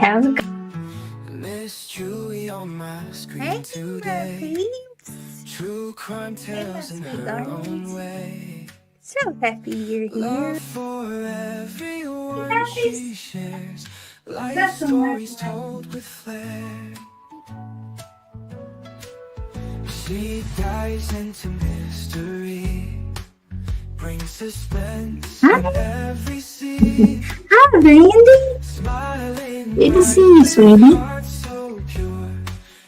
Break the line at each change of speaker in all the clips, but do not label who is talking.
How's it going?
Miss Julie on my screen
Hey,
today.
peeps.
True crime
Hey, my
tales in
sweet
her own
darlings.
way.
So happy you're here.
Love for everyone she
Guys,
shares.
I've
Life
got some
stories
macaroni.
told with flair. She dives into mystery, brings suspense in
Hi.
every scene.
Hi, Randy.
Smiling
Good to see
bright
you,
with
sweetie.
heart so pure.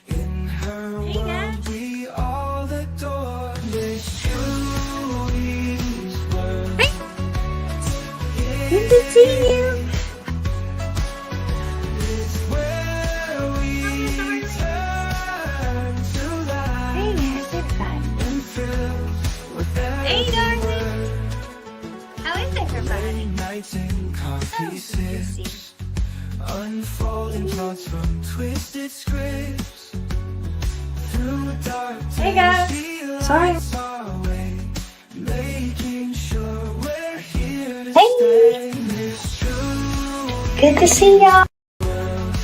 In her world we all adore. Miss Julie's world.
Hey, good to see you.
Is where we turn to
Hey,
life
how's everybody?
and fill with
Hey,
every
darling.
word.
How is everybody?
Late nights and coffee
Oh, good to see
sips, unfolding plots from twisted scripts. Through dark
Hey,
days,
guys.
she
Sorry.
lights our way, making sure we're here to
Hey,
stay. Miss Julie,
good to see y'all.
world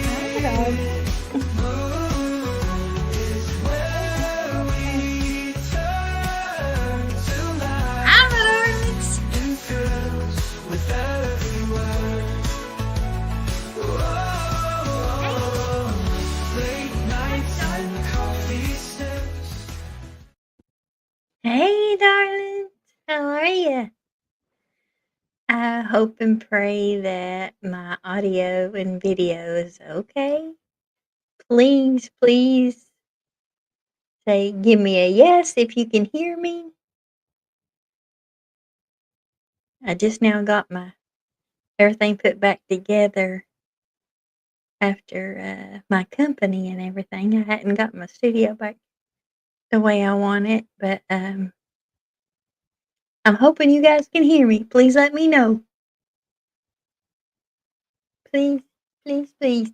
Hi, darling.
is where we turn to
Hi,
life
my darlings.
and fills with every word.
Hey,
Late nights and coffee sips.
hey, darlings. How are you? I hope and pray that my audio and video is okay. Please, please give me a yes if you can hear me. I just now got my everything put back together after my company and everything. I hadn't got my studio back the way I want it, but I'm hoping you guys can hear me. Please let me know. Please, please, please.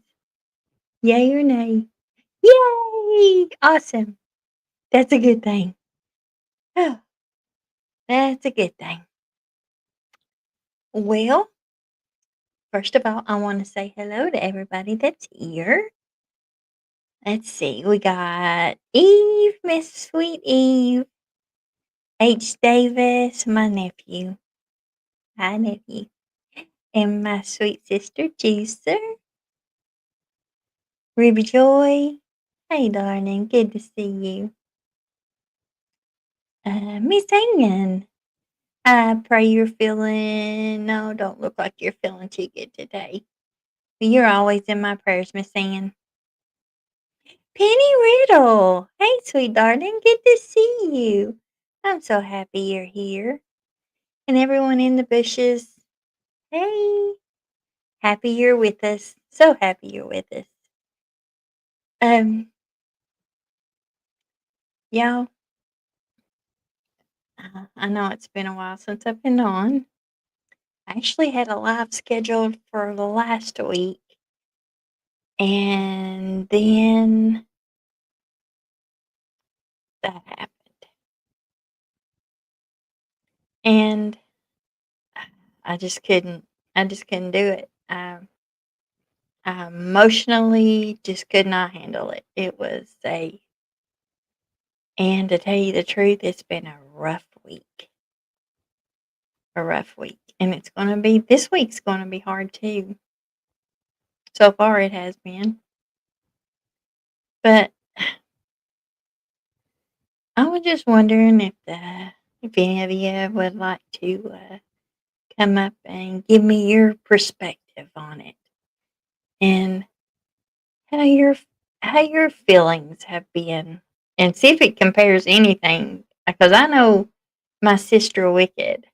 Yay or nay? Yay! Awesome. That's a good thing. Oh, that's a good thing. Well, first of all, I want to say hello to everybody that's here. Let's see. We got Eve, Miss Sweet Eve, H. Davis, my nephew. Hi, nephew. And my sweet sister, Juicer. Ruby Joy. Hey, darling. Good to see you. Miss Ann. I pray you're feeling. No, don't look like you're feeling too good today. But you're always in my prayers, Miss Ann. Penny Riddle. Hey, sweet darling. Good to see you. I'm so happy you're here. And everyone in the bushes. Hey. Happy you're with us. So happy you're with us. Um, y'all, I know it's been a while since I've been on. I actually had a live scheduled for the last week. And then that happened. And I just couldn't do it. I emotionally just could not handle it. And to tell you the truth, it's been a rough week. A rough week. And this week's going to be hard too. So far it has been. But I was just wondering if any of you would like to come up and give me your perspective on it and how your feelings have been, and see if it compares anything. Because I know my sister Wicked,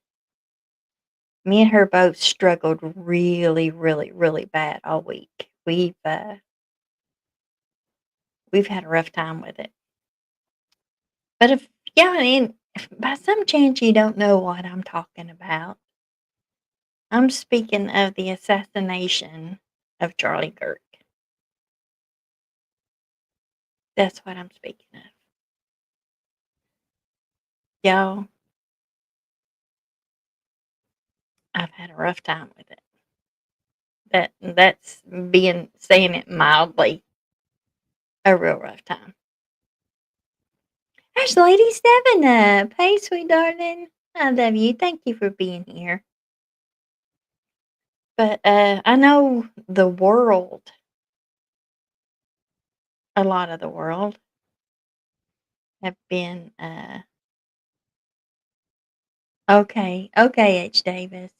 me and her both struggled really, really, really bad all week. We've had a rough time with it. But if by some chance you don't know what I'm talking about, I'm speaking of the assassination of Charlie Kirk. That's what I'm speaking of. Y'all, I've had a rough time with it. That's being saying it mildly, a real rough time. There's Lady 7 Up. Hey, sweet darling. I love you. Thank you for being here. But, I know the world, a lot of the world, have been, okay, okay, H. Davis.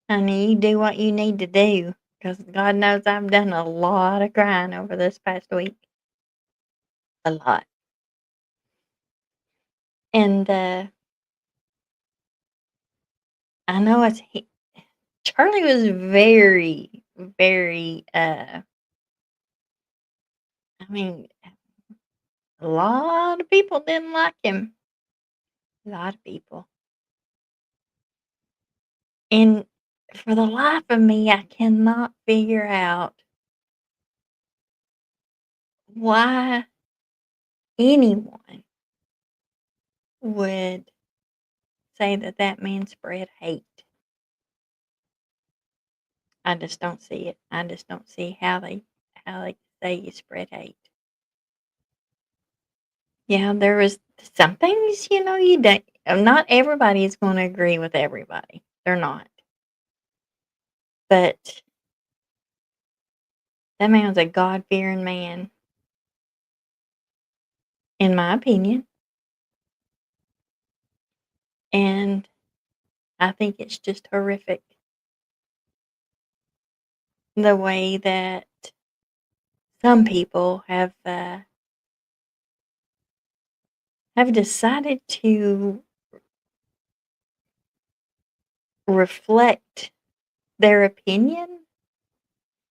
Honey, you do what you need to do, because God knows I've done a lot of crying over this past week. A lot. And, I know Charlie was very, very, I mean, a lot of people didn't like him. A lot of people. And for the life of me, I cannot figure out why anyone would say that that man spread hate. I just don't see it. I just don't see how they say you spread hate. Yeah, there was some things, you don't. Not everybody is going to agree with everybody. They're not. But that man was a God fearing man, in my opinion. And I think it's just horrific the way that some people have decided to reflect their opinion,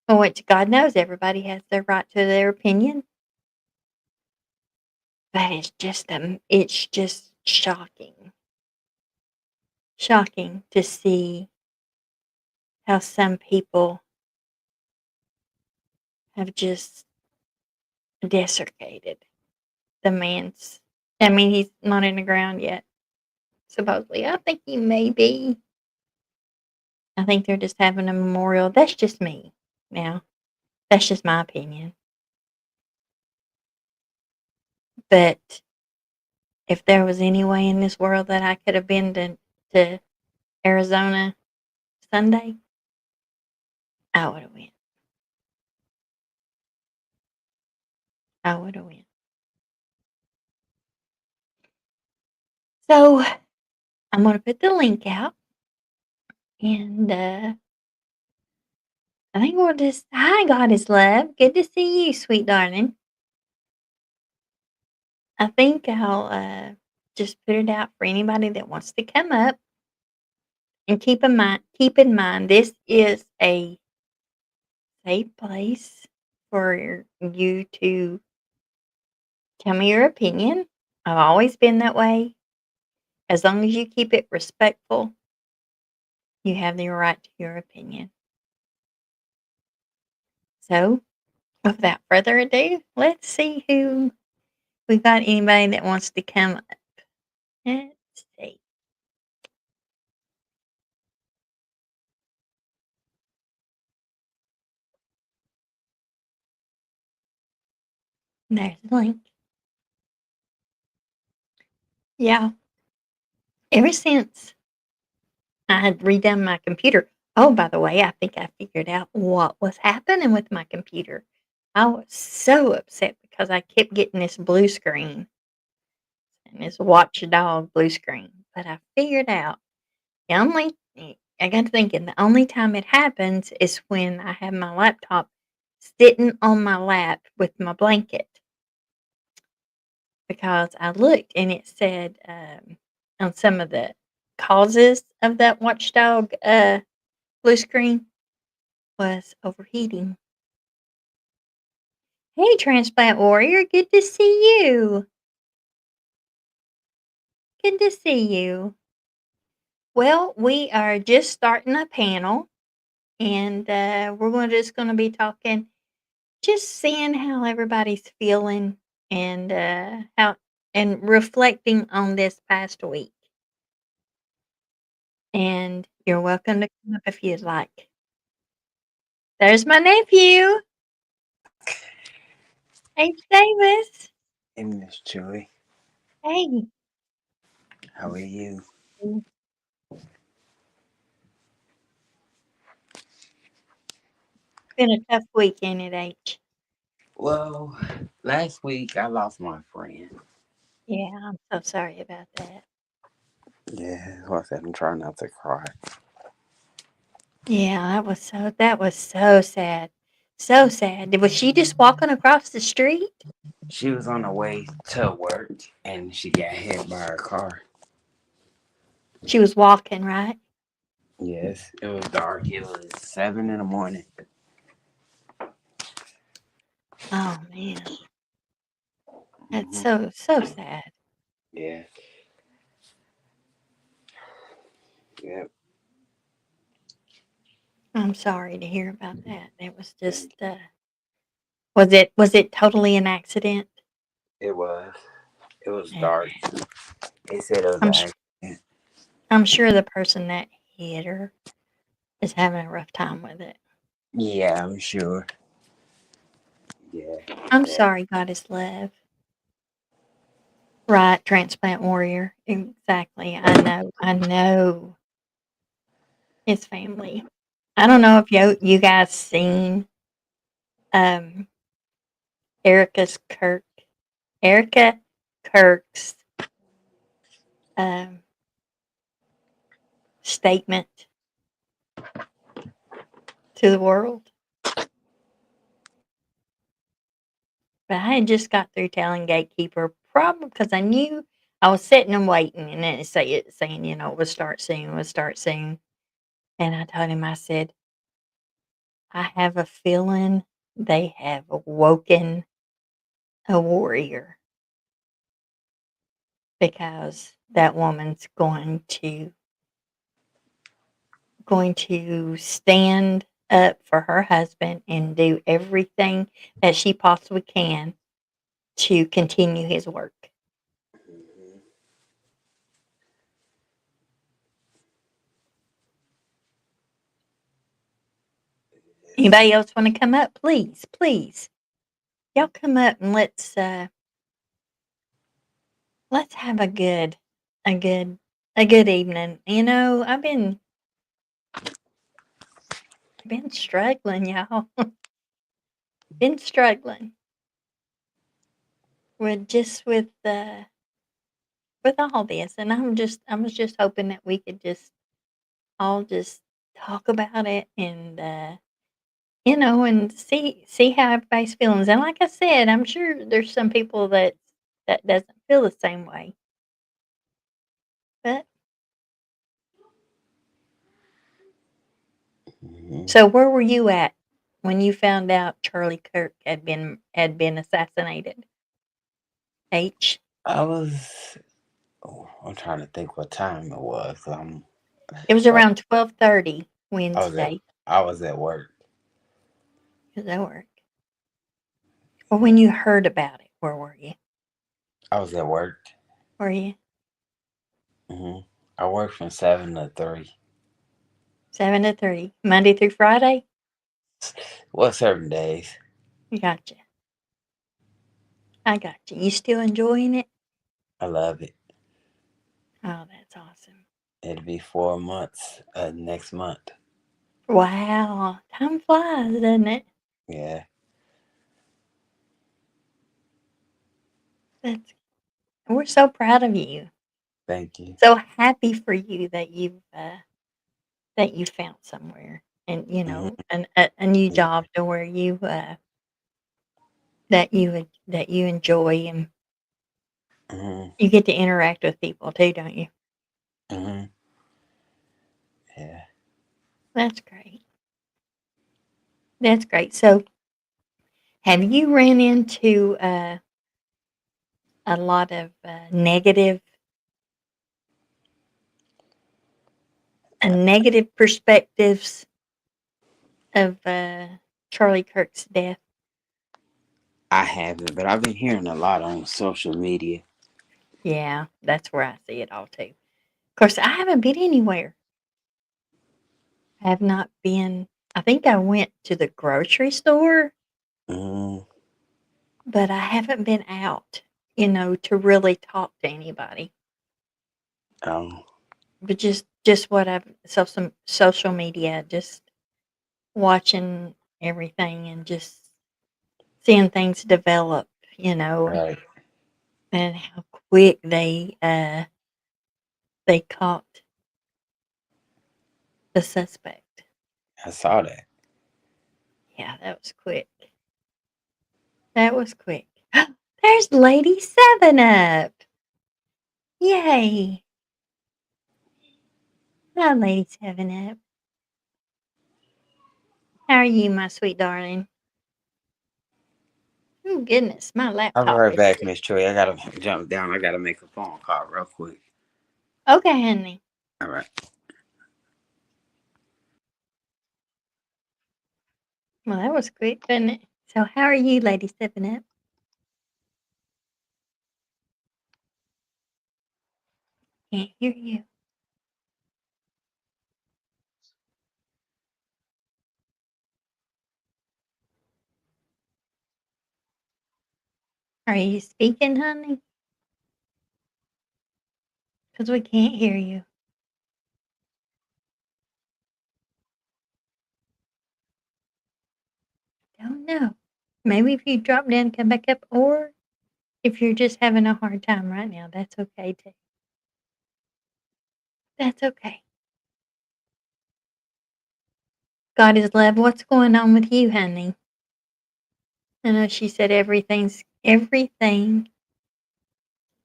which God knows everybody has their right to their opinion, but it's just shocking to see how some people have just desiccated the man's. I mean, he's not in the ground yet, supposedly. I think he may be. I think they're just having a memorial. That's just me. Now, that's just my opinion. But if there was any way in this world that I could have been to Arizona Sunday, I would have went. I would have went. So I'm gonna put the link out, and I think we'll just. Hi, Goddess Love. Good to see you, sweet darling. I think I'll just put it out for anybody that wants to come up, and keep in mind, this is a safe place for you to tell me your opinion. I've always been that way. As long as you keep it respectful, you have the right to your opinion. So, without further ado, let's see who we've got. Anybody that wants to come up. Let's see. There's the link. Yeah. Ever since I had redone my computer. Oh, by the way, I think I figured out what was happening with my computer. I was so upset because I kept getting this blue screen and this watchdog blue screen. But I figured out the only I got to thinking the only time it happens is when I have my laptop sitting on my lap with my blanket, because I looked and it said on some of the causes of that watchdog blue screen was overheating. Hey, transplant warrior, good to see you. Good to see you. Well, we are just starting a panel, and just going to be talking, just seeing how everybody's feeling, and how and reflecting on this past week. And You're welcome to come up if you'd like. There's my nephew, H. Davis.
Hey, Miss Joy,
Hey.
how are you?
It's been a tough week, ain't it, H?
Well, last week I lost my friend.
Yeah, I'm so sorry about that.
Yeah, like I said, I'm trying not to cry.
Yeah, that was so sad. So sad. Was she just walking across the street?
She was on her way to work and she got hit by her car.
She was walking, right?
Yes, it was dark. It was 7 in the morning.
Oh man. That's
Hmm.
so sad.
Yeah, yeah.
I'm sorry to hear about that. It was just
Thank you.
was it totally an accident?
It was. It was
Yeah.
dark. They said it was
I'm
an
sh-
accident.
I'm sure the person that hit her is having a rough time with it.
Yeah, I'm sure. Yeah,
I'm
that.
sorry, Goddess Love. Right, transplant warrior. Exactly. I know his family. I don't know if you guys seen um Erica's Kirk Erica Kirk's um statement to the world. But I had just got through telling Gatekeeper probably because I knew I was sitting and waiting and then it saying, we'll start soon. And I told him, I said, I have a feeling they have awoken a warrior because that woman's going to stand up for her husband and do everything that she possibly can to continue his work.
Mhm. Yes.
Anybody else want to come up? Please, please. Y'all come up and let's have a good a good evening. I've been struggling, y'all. Been struggling with all this, and I was just hoping that we could just all just talk about it and and see how everybody's feeling. And like I said, I'm sure there's some people that doesn't feel the same way. But
Mhm.
so where were you at when you found out Charlie Kirk had been assassinated? H.
I was. Oh, I'm trying to think what time it was.
It was
Right.
around 12:30
I was at
Wednesday.
I was at work.
Does that work? Or when you heard about it, where were you?
I was at work.
Were you
Hmm. I worked from 7 to 3.
7 to 3, Monday through Friday?
Well, certain days.
Gotcha. I got you. You still enjoying it?
I love it.
Oh, that's awesome.
It'll be 4 months next month.
Wow, time flies, doesn't it?
Yeah.
That's We're so proud of you.
Thank you.
So happy for you that you found somewhere and
Hmm.
a new
Yeah.
job to where that you enjoy and
Hmm.
you get to interact with people too, don't you?
Hmm. Yeah.
That's great. That's great. So, have you ran into a lot of negative perspectives of Charlie Kirk's death?
I haven't, but I've been hearing a lot on social media.
Yeah, that's where I see it all too. Of course, I haven't been anywhere. Have not been. I think I went to the grocery store,
Mm,
but I haven't been out, to really talk to anybody.
oh,
But just what I've social media, just watching everything and just seeing things develop, and
right.
how quick they caught the suspect.
I saw that.
Yeah, that was quick. That was quick. There's Lady 7 Up. Yay. Hi, Lady 7 Up. How are you, my sweet darling? Oh, goodness, my
I'll be
laptop
right
is
back, Miss Troy. I gotta jump down. I gotta make a phone call real quick.
okay, honey.
All right.
Well, that was quick, wasn't it? So, how are you, Lady 7 Up? Can't hear you. Are you speaking, honey? Because we can't hear you. Don't know. Maybe if you drop down, come back up, or if you're just having a hard time right now, that's okay too. That's okay. God is love. What's going on with you, honey? I know she said everything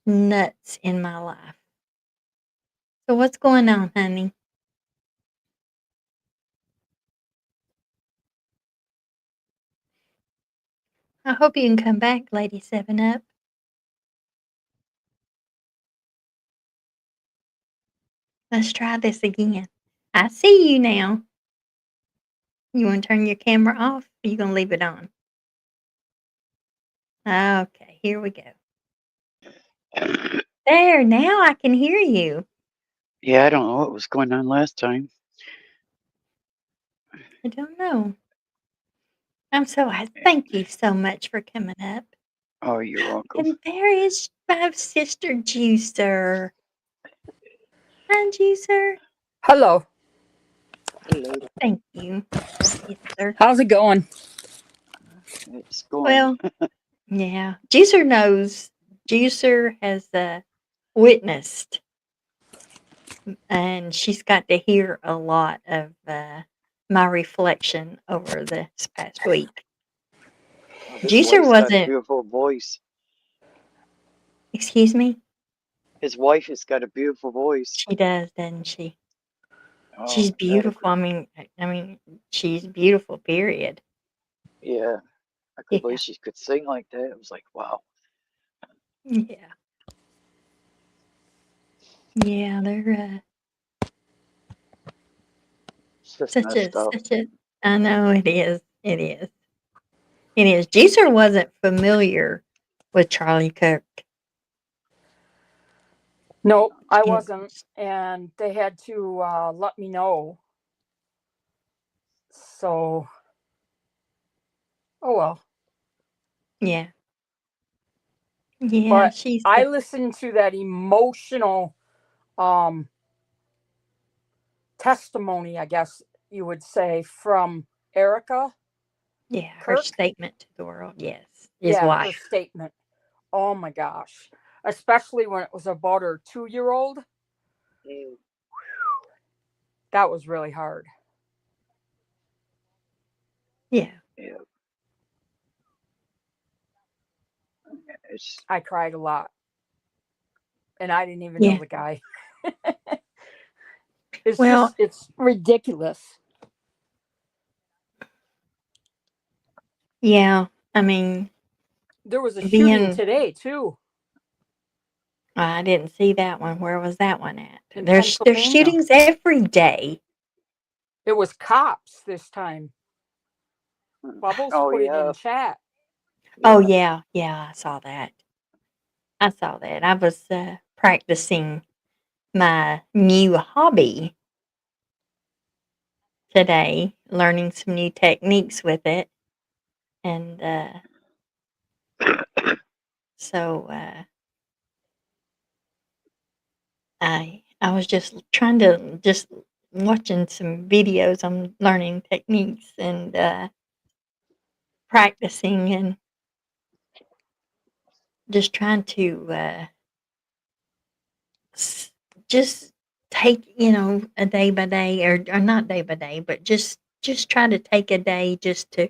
nuts in my life. So what's going on, honey? I hope you can come back, Lady 7 Up. Let's try this again. I see you now. You want to turn your camera off? Or you gonna leave it on? Okay, here we go. There, now I can hear you.
Yeah, I don't know what was going on last time.
I don't know. Thank you so much for coming up.
Oh, you're welcome.
And there is my sister Juicer. Hi, Juicer.
Hello.
Hello.
Thank you, sister.
How's it going?
It's going.
Well, yeah. Juicer knows. Juicer has witnessed, and she's got to hear a lot of my reflection over this past week.
Oh, his
Juicer
wife's got a
wasn't.
beautiful voice.
Excuse me.
His wife has got a beautiful voice.
She does, doesn't she?
Oh
She's
my God,
beautiful. I mean, she's beautiful. Period.
yeah, I couldn't
Yeah.
believe she could sing like that. It was like, wow,
Yeah. Yeah. They're
it's just
such a
messed up.
such a. I know it is. It is. It is. Juicer wasn't familiar with Charlie Kirk.
Nope, I
She,
wasn't, and they had to let me know. So, oh well.
yeah. Yeah.
But
She's.
I listened to that emotional um, testimony, I guess you would say, from Erica
Yeah. Her
Kirk.
statement to the world. Yes. Is
Yeah, her
wife.
statement. Oh my gosh. Especially when it was about her 2 year old.
Mm,
That was really hard.
Yeah.
yeah, it's
I cried a lot, and I didn't even know
Yeah.
the guy. It's
Well.
just, it's ridiculous.
Yeah. I mean,
There was a shooting
being.
today, too,
I didn't see that one. Where was that one at?
in
There's
Pennsylvania.
shootings every day.
It was cops this time. Bubbles
oh
put it
yeah,
in chat.
Oh
yeah.
yeah, yeah. I saw that. I saw that. I was practicing my new hobby today, learning some new techniques with it, and so I was just trying to just watching some videos on learning techniques and practicing and just trying to s- just take a day by day or not day by day, but just try to take a day just to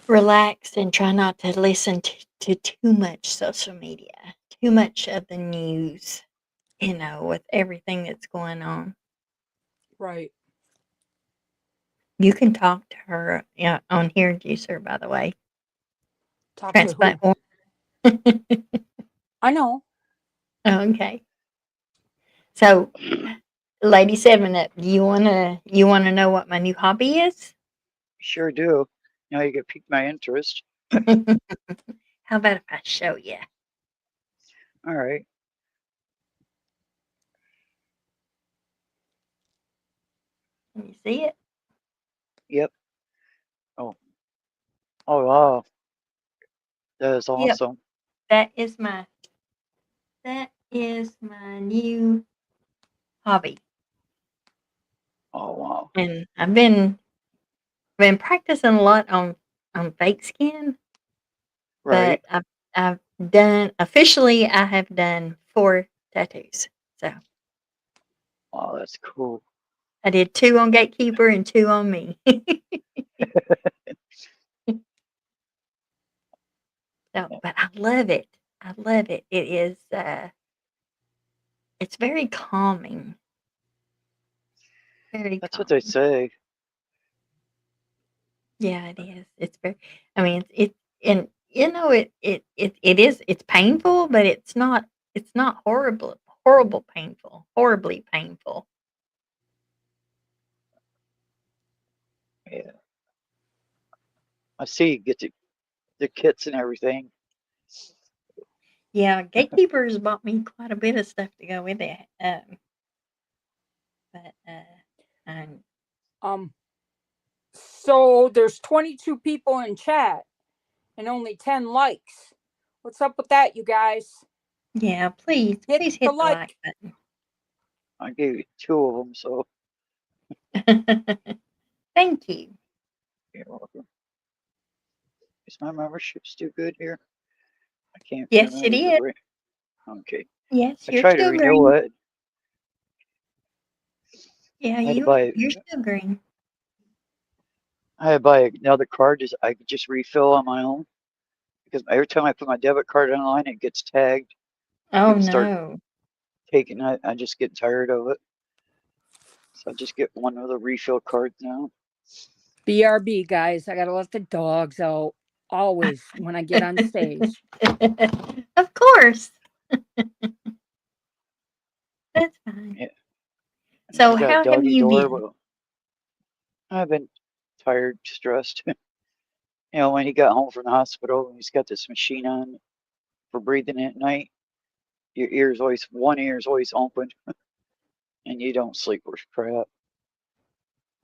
relax and try not to listen to too much social media, too much of the news, with everything that's going on.
Right.
You can talk to her, on here, Juicer, by the way.
Talk to
Transplant
who?
one.
I know.
Okay. So, Lady 7 Up, you wanna know what my new hobby is?
Sure do. Now you get piqued my interest.
How about if I show you?
All right.
Can you see it?
Yep. Oh. Oh wow. That is
Yep.
awesome.
That is my new hobby.
Oh wow.
And I've been practicing a lot on fake skin, but
Right.
I've done officially I have done 4 tattoos. So,
Wow, that's cool.
I did 2 on Gatekeeper and 2 on me. So,
Yeah,
but I love it. I love it. It is, it's very calming, very
that's what they
calming.
say.
Yeah, it is. It's very I mean, it's and, it's painful, but it's not horrible painful, horribly painful.
Yeah. I see you get the kits and everything.
Yeah, Gatekeepers bought me quite a bit of stuff to go with it, but, I'm
Um. So there's 22 people in chat and only 10 likes. What's up with that, you guys?
yeah, please,
Hit
please
the
hit the like
like.
I gave you 2 of them, so
button. Thank you.
you're welcome. Is my membership still good here? I can't
Yes, it
remember the
is.
rate. Okay.
Yes,
I
you're
tried to
still
renew
green.
it.
Yeah,
I had to buy
you're still green.
I had to buy another card. Just I could just refill on my own because every time I put my debit card online, it gets tagged.
Oh,
People start
no.
taking it. I just get tired of it. So I just get one of the refill cards now.
BRB, guys. I gotta let the dogs out always when I get on stage.
Of course. That's fine.
Yeah, and
So
she's got a
how have
doggy
you
door.
been?
But I've been tired, stressed. When he got home from the hospital, he's got this machine on for breathing at night. Your ears always one ear is always open, and you don't sleep worth crap.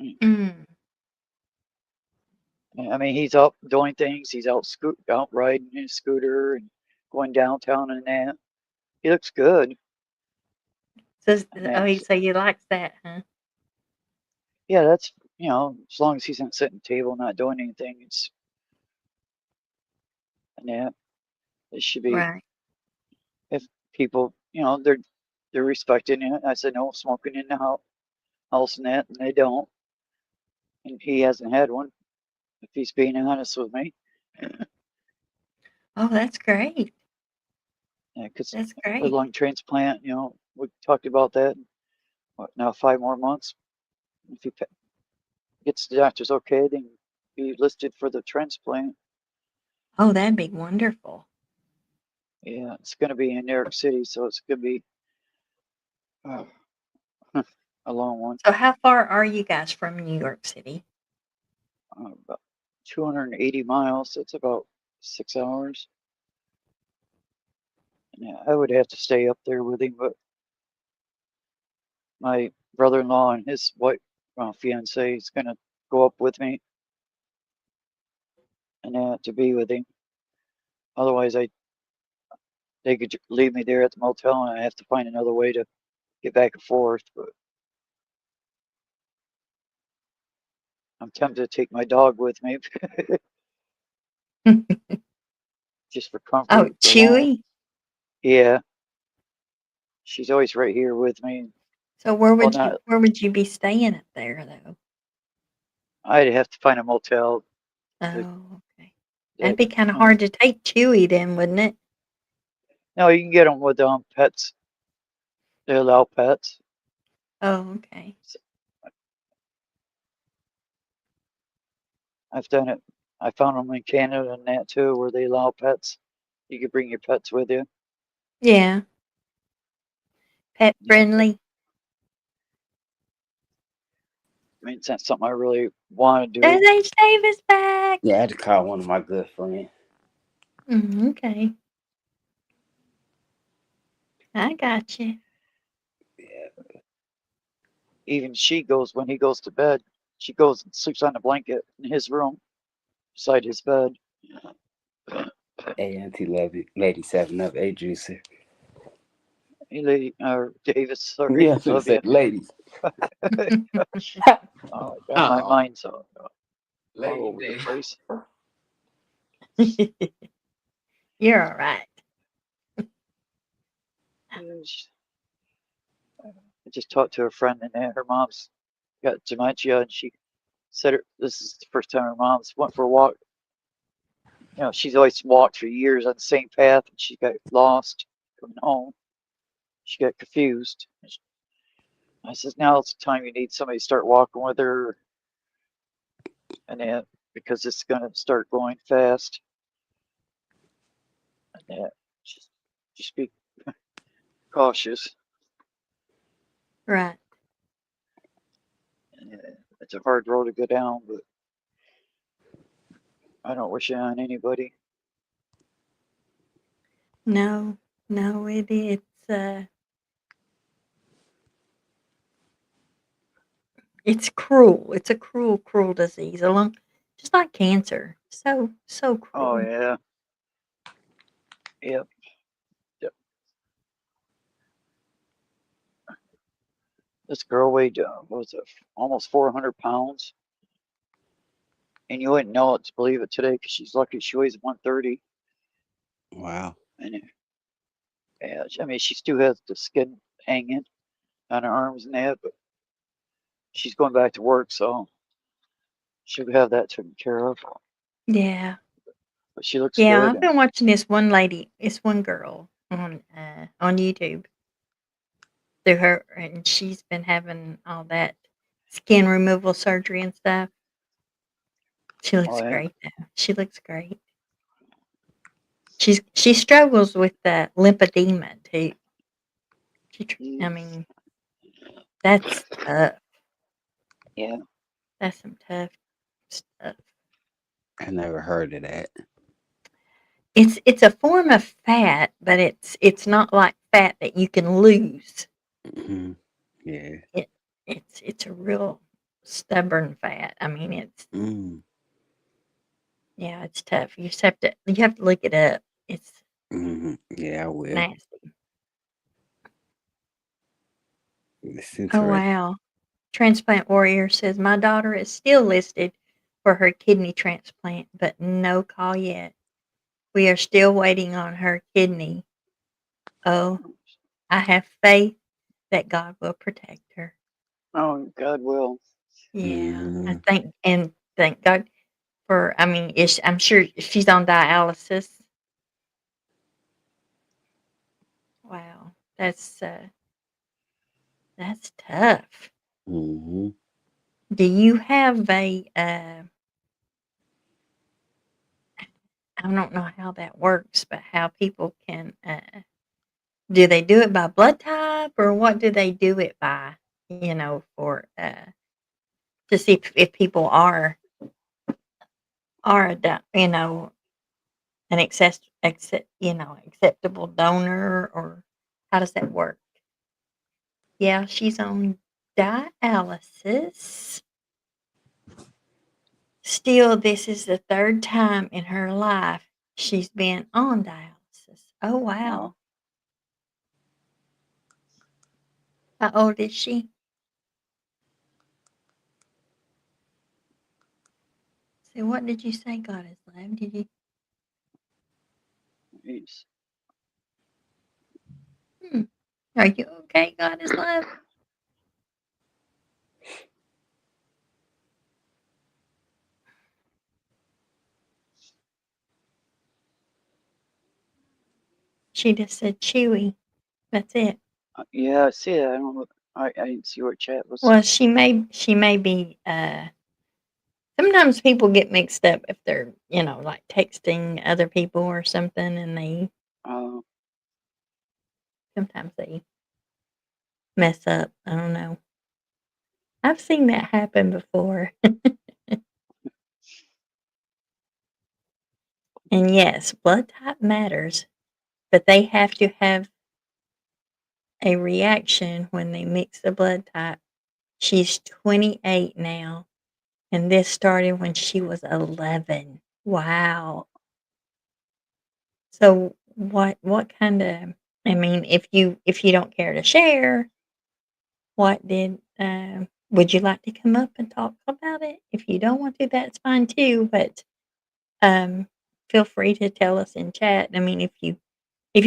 Mm.
I mean, he's out doing things. He's out riding his scooter and going downtown and that. He looks good.
So
And
oh,
that's
so you likes that, huh?
yeah, that's as long as he's not sitting at the table not doing anything, it's and that it should be
Right.
if people they're respecting it. I said no smoking in the house and that, and they don't. And he hasn't had one. If he's being honest with me,
Oh, that's great.
because
That's
the
great.
lung transplant, we talked about that. What now? 5 more months. If he gets the doctor's okay, then be listed for the transplant.
Oh, that'd be wonderful.
Yeah, it's going to be in New York City, so it's going to be uh, a long one.
So how far are you guys from New York City?
About 280 miles. It's about 6 hours. Yeah, I would have to stay up there with him, but my brother-in-law and his my fiance is gonna go up with me and to be with him. Otherwise, they could leave me there at the motel, and I have to find another way to get back and forth. But I'm tempted to take my dog with me just for
Oh,
comfort alone.
Chewy?
Yeah, she's always right here with me.
So where
Well,
would you be staying up there though?
I'd have to find a motel
Oh,
that,
okay. That'd
that
be kind of hard to take Chewy then, wouldn't it?
no, you can get them with pets. They allow pets.
Oh, okay.
So I've done it. I found them in Canada and that too, where they allow pets. You can bring your pets with you.
Yeah. Pet
Yeah,
friendly.
I mean, it's not something I really want to
There's
do.
H. Davis back.
Yeah, I had to call one of my good friends.
Okay. I got you.
Yeah.
Even she goes, when he goes to bed, she goes and sleeps on the blanket in his room beside his bed.
Hey, Auntie Lady 7 Up, hey, Juicer.
Hey, lady, or Davis, sorry,
Yeah, I was gonna
love
say
you.
ladies.
Oh, I got my
Oh,
mind so all
lady
over the
day.
place.
You're all right.
I just talked to a friend and her mom's got dementia, and she said this is the first time her mom's went for a walk. You know, she's always walked for years on the same path, and she got lost coming home. She got confused. I said, now it's the time you need somebody to start walking with her, and then because it's gonna start going fast, and just be cautious.
Right.
And it's a hard road to go down, but I don't wish it on anybody.
No, it's cruel. It's a cruel, cruel disease. Along, just like cancer. So
Oh
cruel.
yeah, yep, yep. This girl weighed what was it, almost 400 pounds, and you wouldn't know it to believe it today because she's lucky she weighs 130.
Wow.
And yeah, I mean she still has the skin hanging on her arms and that, but she's going back to work, so she'll have that taken care of.
Yeah.
But she looks
Yeah,
good,
I've been watching this one girl on YouTube through her, and she's been having all that skin removal surgery and stuff. She looks
oh yeah,
great though. She looks great. She struggles with lymphedema too. I
mm,
mean, that's tough.
yeah.
That's some tough stuff.
I never heard of that.
It's a form of fat, but it's not like fat that you can lose.
Hmm. Yeah.
It it's a real stubborn fat. I mean,
Mm.
yeah, it's tough. You have to look it up. It's
Hmm. Yeah, I will.
nasty.
It's
Oh
interesting.
wow. Transplant Warrior says my daughter is still listed for her kidney transplant, but no call yet. We are still waiting on her kidney. Oh, I have faith that God will protect her.
Oh, God will.
Yeah, I
Hmm.
thank God for. I mean, I'm sure she's on dialysis. Wow, that's tough.
Hmm.
Do you have I don't know how that works, but how people can, do they do it by blood type or what do they do it by? For to see if people are an acceptable donor or how does that work? Yeah, she's on dialysis. Still, this is the 3rd time in her life she's been on dialysis. Oh, wow. How old is she? So what did you say God is love? Did you?
Jeez.
Are you okay, God is love? She just said chewy. That's it.
Yeah, I see it. I don't know. I didn't see what chat was.
Well, she may be, sometimes people get mixed up if they're, like texting other people or something, and sometimes they mess up. I don't know. I've seen that happen before. And yes, blood type matters, but they have to have a reaction when they mix the blood type. She's 28 now, and this started when she was 11. Wow. So what kinda, I mean, if you don't care to share, what did, would you like to come up and talk about it? If you don't want to, that's fine too, but, um, feel free to tell us in chat. I mean, if you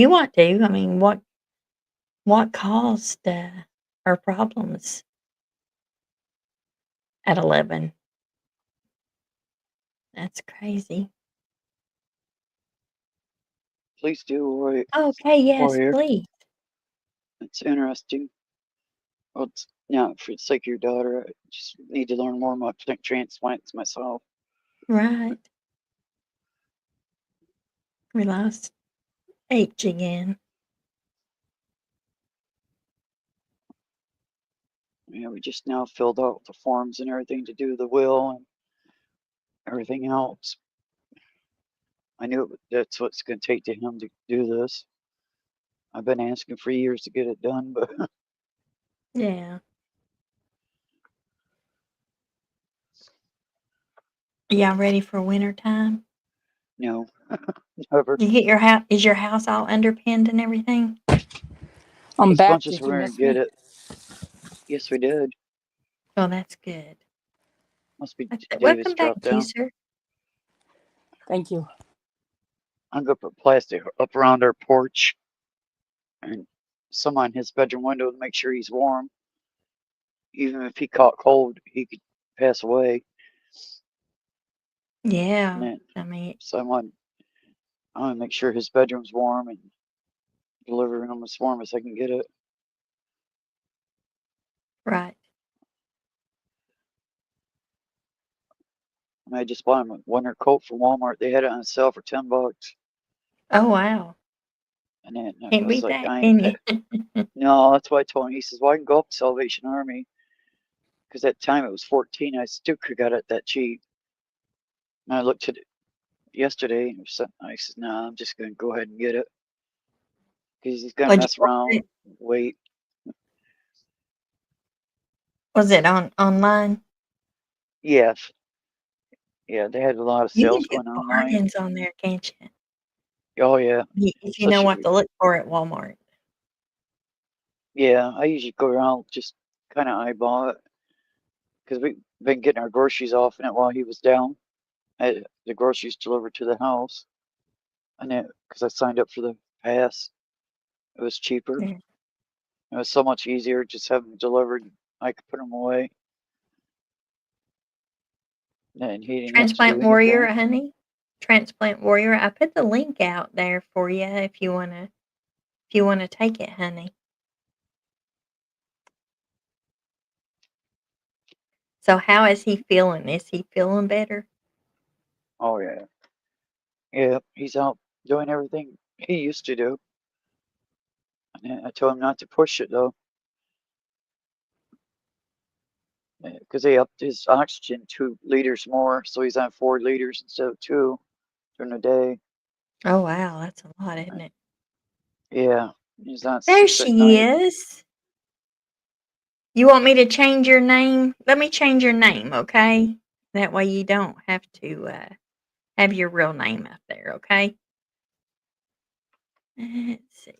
want to, I mean, what caused, her problems at 11? That's crazy.
Please do,
Okay, yes,
Warrior.
please.
It's interesting. Well, for the sake of your daughter, I just need to learn more about transplants myself.
Right. We lost H again.
Yeah, we just now filled out the forms and everything to do the will and everything else. I knew that's what it's going to take to him to do this. I've been asking for years to get it done, but
Yeah. Y'all ready for winter time?
no, never.
You get your house? Is your house all underpinned and everything?
I'm
As
back.
much as
Did
we're
you
going to
miss
get
me?
it, yes, we did.
Oh, that's good.
Must be Davis
Welcome back,
dropped down.
Juicer.
Thank you.
I'm going to put plastic up around our porch and some on his bedroom window to make sure he's warm. Even if he caught cold, he could pass away.
Yeah.
And
I mean,
so I want to make sure his bedroom's warm and deliver him as warm as I can get it.
right.
And I just bought him a winter coat from Walmart. They had it on sale for $10.
Oh, wow.
And then I
Can't
was
beat
like,
that,
I ain't
can
pay.
you?
No, that's why I told him. He says, well, I can go up to Salvation Army. Because at the time it was 14. I still could got it that cheap. And I looked at it yesterday and I said, no, I'm just going to go ahead and get it. Because he's going to
What'd you
mess
order
around,
it?
wait.
Was it online?
Yes. Yeah, they had a lot of
You
sales
can get
going online.
bargains on there, can't you?
Oh, yeah.
If you know what
Especially,
to look for at Walmart.
yeah, I usually go around just kind of eyeball it. Because we've been getting our groceries off in it while he was down. The groceries delivered to the house. And then, because I signed up for the pass, it was cheaper.
Yeah.
It was so much easier just having them delivered. I could put them away. And he didn't have to
Transplant
do
Warrior,
anything.
honey. Transplant Warrior. I put the link out there for you if you wanna take it, honey. So how is he feeling? Is he feeling better?
Oh, yeah. Yeah, he's out doing everything he used to do. And I told him not to push it, though. Because they upped his oxygen 2 liters more. So he's on 4 liters instead of 2 during the day.
Oh, wow, that's a lot, isn't it?
Yeah, he's on
There
6 at
she
night.
is. You want me to change your name? Let me change your name, okay? That way you don't have to have your real name out there, okay? Let's see.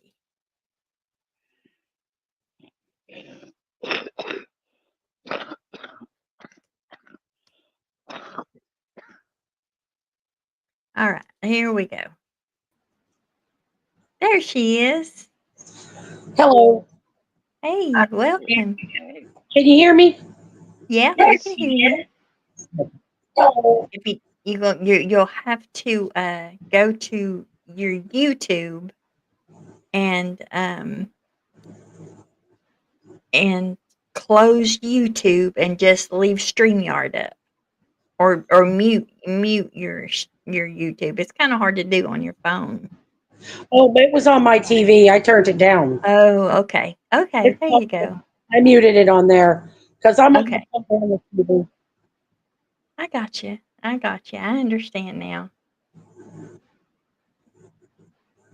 All right, here we go. There she is.
Hello.
Hey, welcome.
Can you hear me?
Yeah, we can hear you.
Hello.
If you'll have to go to your YouTube and and close YouTube and just leave StreamYard up. Or mute your YouTube. It's kinda hard to do on your phone.
Oh, it was on my TV. I turned it down.
Oh, okay. Okay,
It's
there you
okay.
go.
I muted it on there because I'm on
Okay.
the TV.
I got you. I got you. I understand now.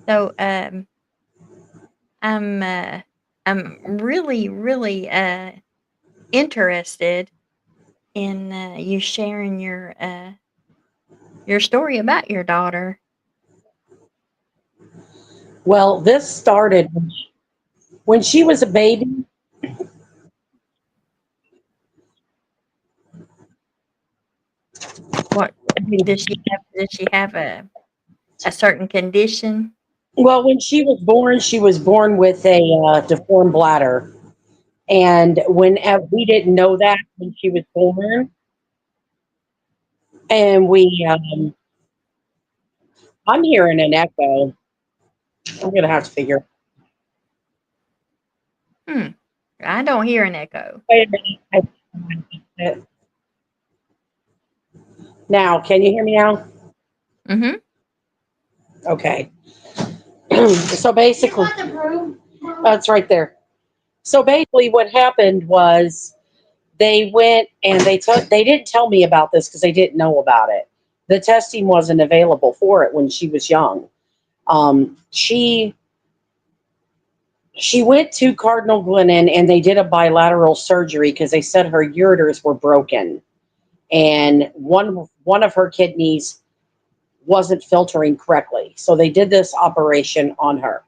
So, I'm, uh, I'm really, really, interested in, you sharing your story about your daughter.
Well, this started when she was a baby.
What does she have a certain condition?
Well, when she was born with a deformed bladder. And we didn't know that when she was born. And I'm hearing an echo. I'm going to have to figure.
Hmm. I don't hear an echo.
Wait a minute. Now, can you hear me now?
Mhm.
Okay. So basically, it's right there. So basically, what happened was they went and they didn't tell me about this because they didn't know about it. The testing wasn't available for it when she was young. She went to Cardinal Glennon and they did a bilateral surgery because they said her ureters were broken and one of her kidneys wasn't filtering correctly. So they did this operation on her.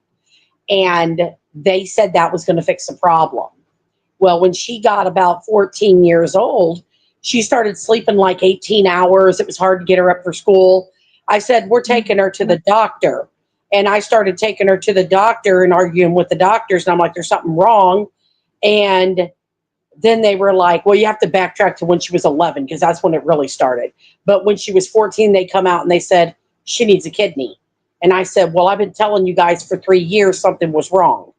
And they said that was going to fix the problem. Well, when she got about 14 years old, she started sleeping like 18 hours. It was hard to get her up for school. I said, we're taking her to the doctor. And I started taking her to the doctor and arguing with the doctors. And I'm like, there's something wrong. And then they were like, well, you have to backtrack to when she was 11 because that's when it really started. But when she was 14, they come out and they said, she needs a kidney. And I said, well, I've been telling you guys for 3 years something was wrong.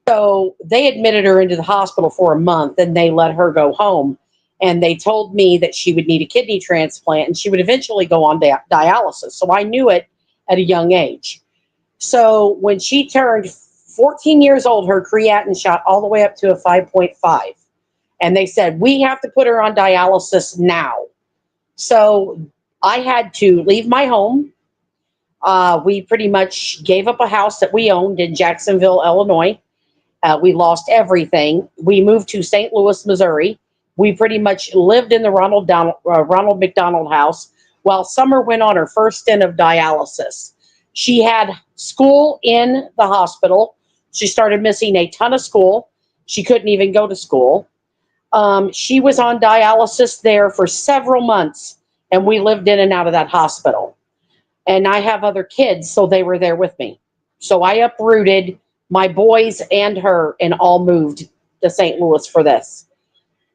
So they admitted her into the hospital for a month and they let her go home. And they told me that she would need a kidney transplant and she would eventually go on dialysis. So I knew it at a young age. So when she turned 14 years old, her creatinine shot all the way up to a 5.5. And they said, we have to put her on dialysis now. So I had to leave my home. We pretty much gave up a house that we owned in Jacksonville, Illinois. We lost everything. We moved to St. Louis, Missouri. We pretty much lived in the Ronald McDonald house while Summer went on her first stint of dialysis. She had school in the hospital. She started missing a ton of school. She couldn't even go to school. She was on dialysis there for several months, and we lived in and out of that hospital. And I have other kids, so they were there with me. So I uprooted my boys and her and all moved to St. Louis for this.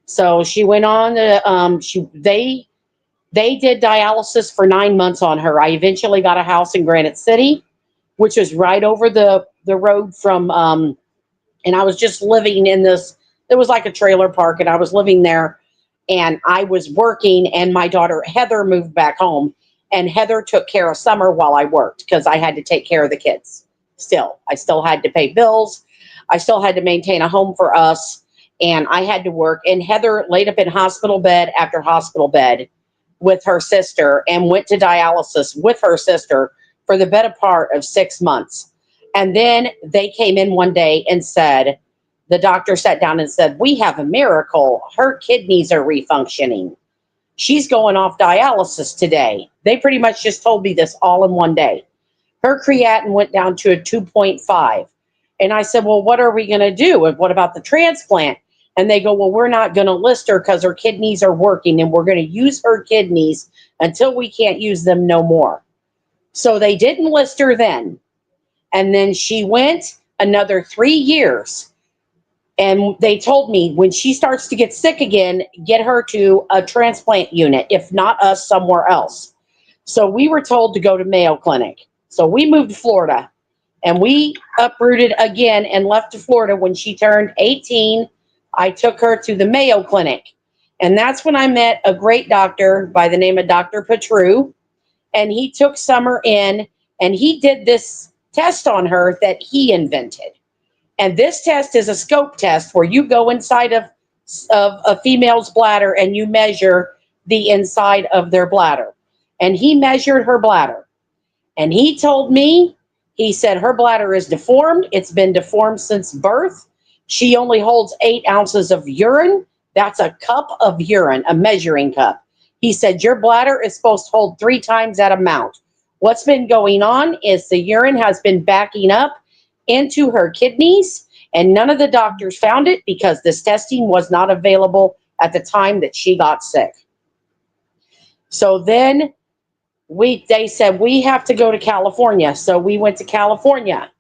So she went on to, they did dialysis for 9 months on her. I eventually got a house in Granite City, which is right over the road from, and I was just living in this, it was like a trailer park, and I was living there and I was working, and my daughter Heather moved back home, and Heather took care of Summer while I worked because I had to take care of the kids. I still had to pay bills. I still had to maintain a home for us, and I had to work. And Heather laid up in hospital bed after hospital bed with her sister and went to dialysis with her sister for the better part of 6 months. And then they came in one day and said, the doctor sat down and said, we have a miracle. Her kidneys are refunctioning. She's going off dialysis today. They pretty much just told me this all in one day. Her creatinine went down to a 2.5. And I said, well, what are we going to do? And what about the transplant? And they go, well, we're not going to list her because her kidneys are working and we're going to use her kidneys until we can't use them no more. So they didn't list her then. And then she went another 3 years. And they told me when she starts to get sick again, get her to a transplant unit, if not us, somewhere else. So we were told to go to Mayo Clinic. So we moved to Florida and we uprooted again and left to Florida when she turned 18. I took her to the Mayo Clinic. And that's when I met a great doctor by the name of Dr. Petru. And he took Summer in and he did this test on her that he invented. And this test is a scope test where you go inside of a female's bladder and you measure the inside of their bladder. And he measured her bladder. And he told me, he said her bladder is deformed. It's been deformed since birth. She only holds 8 ounces of urine. That's a cup of urine, a measuring cup. He said your bladder is supposed to hold 3 times that amount. What's been going on is the urine has been backing up into her kidneys, and none of the doctors found it because this testing was not available at the time that she got sick. So then they said we have to go to California. So we went to California,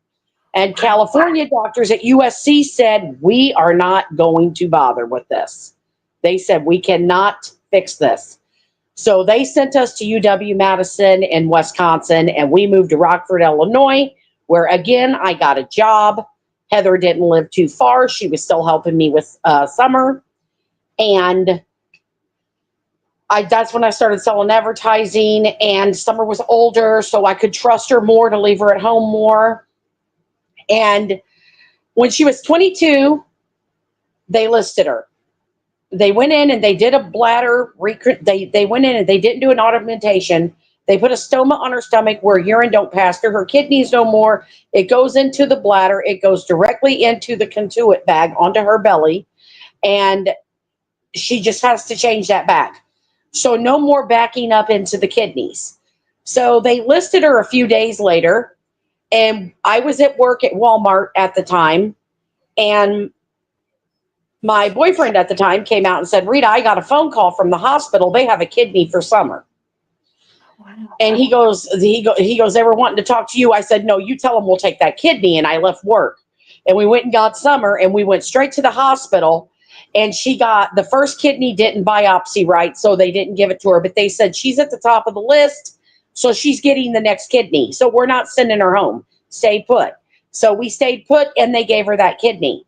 and California doctors at USC said we are not going to bother with this. They said we cannot fix this. So they sent us to UW-Madison in Wisconsin, and we moved to Rockford, Illinois, where again, I got a job. Heather didn't live too far. She was still helping me with Summer. And that's when I started selling advertising, and Summer was older, so I could trust her more to leave her at home more. And when she was 22, they listed her. They went in and they did a bladder, they went in and they didn't do an augmentation. They put a stoma on her stomach where urine don't pass through her kidneys no more. It goes into the bladder. It goes directly into the conduit bag onto her belly. And she just has to change that back. So no more backing up into the kidneys. So they listed her a few days later. And I was at work at Walmart at the time. And my boyfriend at the time came out and said, Rita, I got a phone call from the hospital. They have a kidney for Summer.
Wow.
And he goes, they were wanting to talk to you. I said, no, you tell them we'll take that kidney. And I left work. And we went and got Summer, and we went straight to the hospital. And she got the first kidney didn't biopsy right, so they didn't give it to her. But they said she's at the top of the list, so she's getting the next kidney. So we're not sending her home. Stay put. So we stayed put, and they gave her that kidney.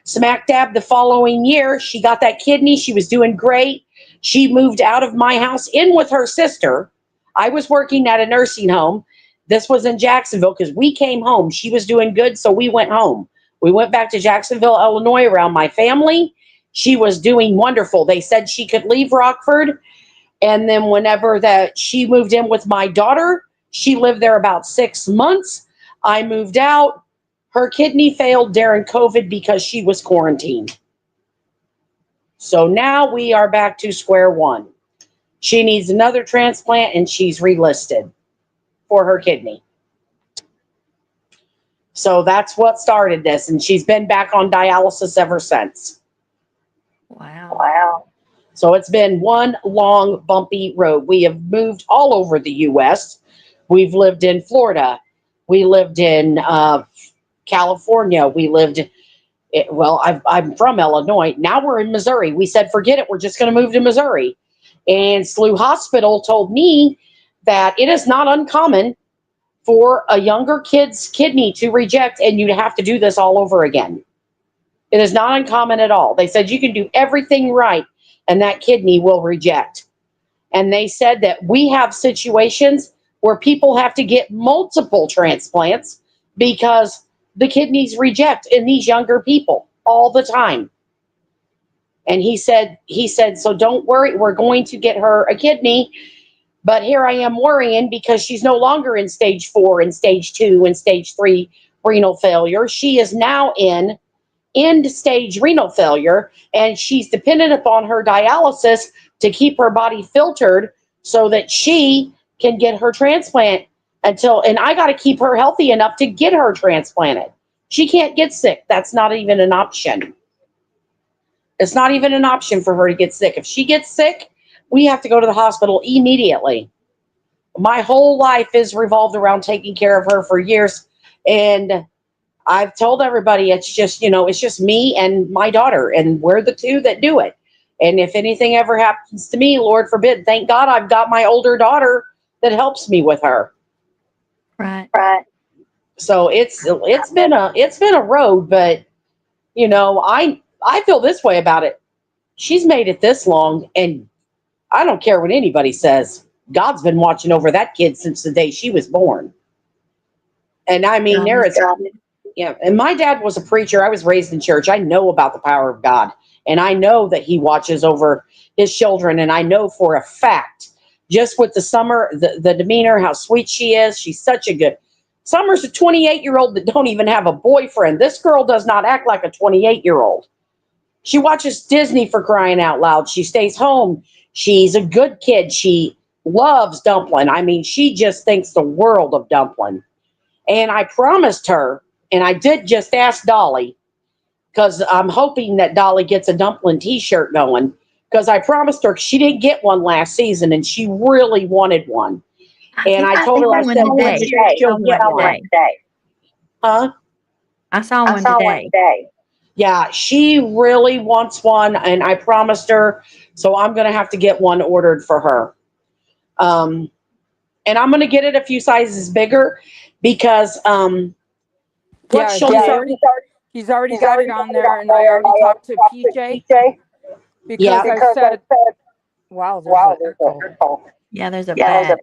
Smack dab the following year, she got that kidney. She was doing great. She moved out of my house in with her sister. I was working at a nursing home. This was in Jacksonville because we came home. She was doing good, so we went home. We went back to Jacksonville, Illinois, around my family. She was doing wonderful. They said she could leave Rockford. And then whenever that she moved in with my daughter, she lived there about 6 months. I moved out. Her kidney failed during COVID because she was quarantined. So now we are back to square one. She needs another transplant, and she's relisted for her kidney. So that's what started this, and she's been back on dialysis ever since.
Wow.
So it's been one long, bumpy road. We have moved all over the U.S. We've lived in Florida. We lived in California. We lived, I'm from Illinois. Now we're in Missouri. We said, forget it. We're just going to move to Missouri. And SLU Hospital told me that it is not uncommon for a younger kid's kidney to reject, and you'd have to do this all over again. It is not uncommon at all. They said you can do everything right, and that kidney will reject. And they said that we have situations where people have to get multiple transplants because the kidneys reject in these younger people all the time. And he said, so don't worry, we're going to get her a kidney. But here I am worrying because she's no longer in stage 4 and stage 2 and stage 3 renal failure. She is now in end stage renal failure, and she's dependent upon her dialysis to keep her body filtered so that she can get her transplant and I got to keep her healthy enough to get her transplanted. She can't get sick. That's not even an option. It's not even an option for her to get sick. If she gets sick, we have to go to the hospital immediately. My whole life is revolved around taking care of her for years. And I've told everybody it's just me and my daughter, and we're the two that do it. And if anything ever happens to me, Lord forbid, thank God I've got my older daughter that helps me with her.
Right.
So it's been a road, but I feel this way about it. She's made it this long, and I don't care what anybody says. God's been watching over that kid since the day she was born. And I mean, there is, yeah. And my dad was a preacher. I was raised in church. I know about the power of God, and I know that He watches over His children. And I know for a fact, just with the Summer, the demeanor, how sweet she is. She's such a good. Summer's a 28-year-old that don't even have a boyfriend. This girl does not act like a 28-year-old. She watches Disney, for crying out loud. She stays home. She's a good kid. She loves Dumpling. I mean, she just thinks the world of Dumpling. And I promised her, and I did just ask Dolly, because I'm hoping that Dolly gets a Dumpling t-shirt going, because I promised her she didn't get one last season, and she really wanted one. And I told her, I said, she'll get one. Huh?
I saw one today.
Yeah, she really wants one, and I promised her, so I'm going to have to get one ordered for her. And I'm going to get it a few sizes bigger because
Yeah, he's already got it on there, and I already talked to PJ because I said, wow, there's an echo.
Yeah, there's a bad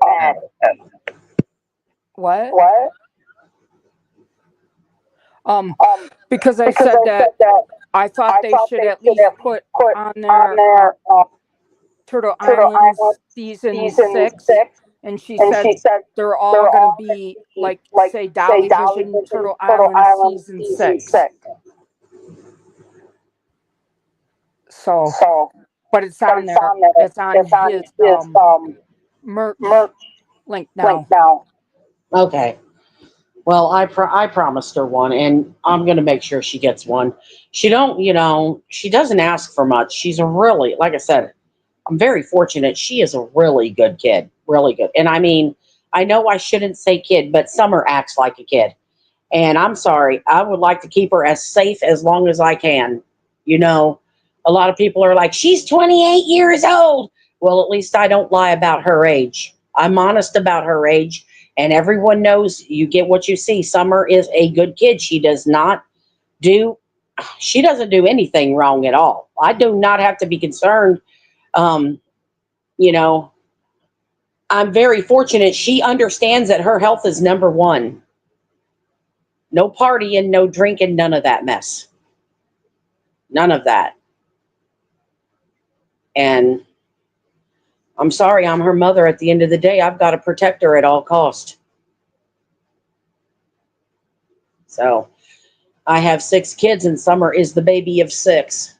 What? Because I said that I thought they should at least put on their Turtle Island season 6, and she said they're all going to be like, say, Dolly Vision Turtle Island season 6. So, but it's on there. It's on his merch link now.
Okay. Well, I promised her one, and I'm going to make sure she gets one. She doesn't ask for much. She's a really, like I said, I'm very fortunate. She is a really good kid, really good. And I mean, I know I shouldn't say kid, but Summer acts like a kid. And I'm sorry, I would like to keep her as safe as long as I can. A lot of people are like, she's 28 years old. Well, at least I don't lie about her age. I'm honest about her age. And everyone knows you get what you see. Summer is a good kid. She doesn't do anything wrong at all. I do not have to be concerned. I'm very fortunate. She understands that her health is number one. No partying, no drinking, none of that mess. None of that. And I'm sorry, I'm her mother. At the end of the day, I've got to protect her at all cost. So I have 6 kids, and Summer is the baby of 6.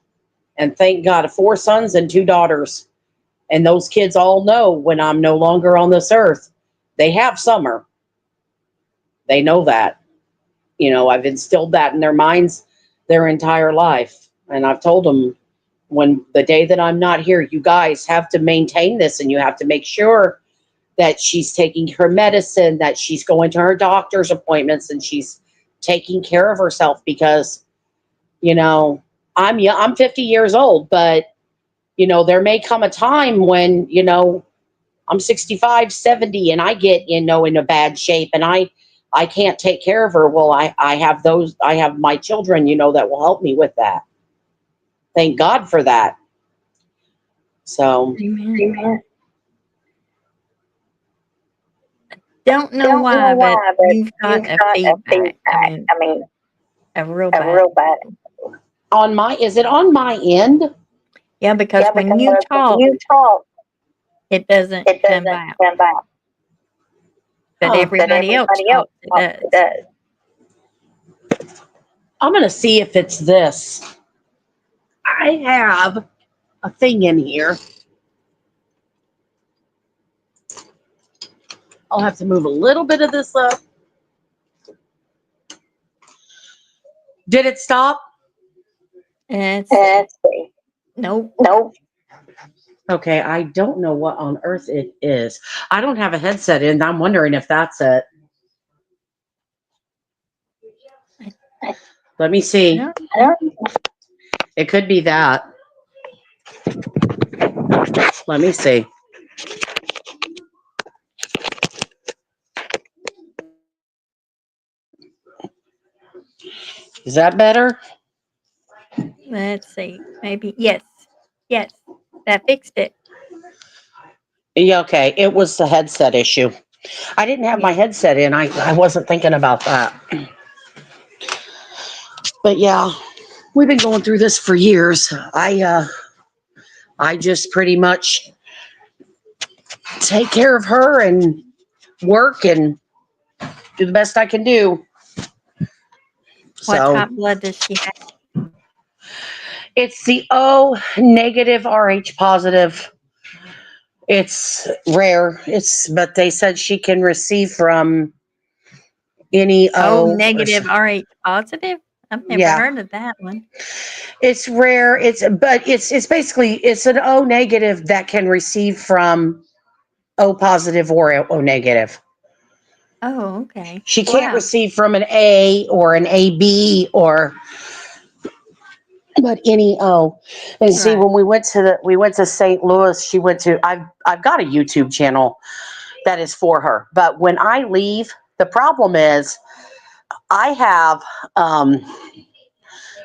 And thank God, 4 sons and 2 daughters. And those kids all know when I'm no longer on this earth, they have Summer. They know that. I've instilled that in their minds their entire life. And I've told them, when the day that I'm not here, you guys have to maintain this, and you have to make sure that she's taking her medicine, that she's going to her doctor's appointments, and she's taking care of herself, because, I'm 50 years old, but, there may come a time when, I'm 65, 70, and I get, in a bad shape, and I can't take care of her. Well, I have my children, that will help me with that. Thank God for that. So,
Amen. Don't know why, but you've got a feedback. I mean, a real bad.
is it on my end?
Yeah, because when you talk, it doesn't come out. But everybody else talks, it does.
I'm going to see if it's this. I have a thing in here. I'll have to move a little bit of this up. Did it stop?
Let's see. Nope.
Okay, I don't know what on earth it is. I don't have a headset in. I'm wondering if that's it. Let me see.
No.
It could be that. Let me see. Is that better?
Let's see. Maybe. Yes. Yes. That fixed it.
Yeah, okay. It was the headset issue. I didn't have my
Yeah.
headset in. I wasn't thinking about that. But yeah, we've been going through this for years. I just pretty much take care of her and work and do the best I can do.
What
So
type of blood does she have?
it's the O negative RH positive. It's rare. But they said she can receive from any
Oh,
O.
negative RH positive? I've never
Yeah,
heard of that one.
it's rare. It's basically it's an O negative that can receive from O positive or O negative.
Oh, okay.
She can't
Wow.
receive from an A or an AB or but any O. And see,
Right.
when we went to St. Louis, she went to I've got a YouTube channel that is for her. But when I leave, the problem is I have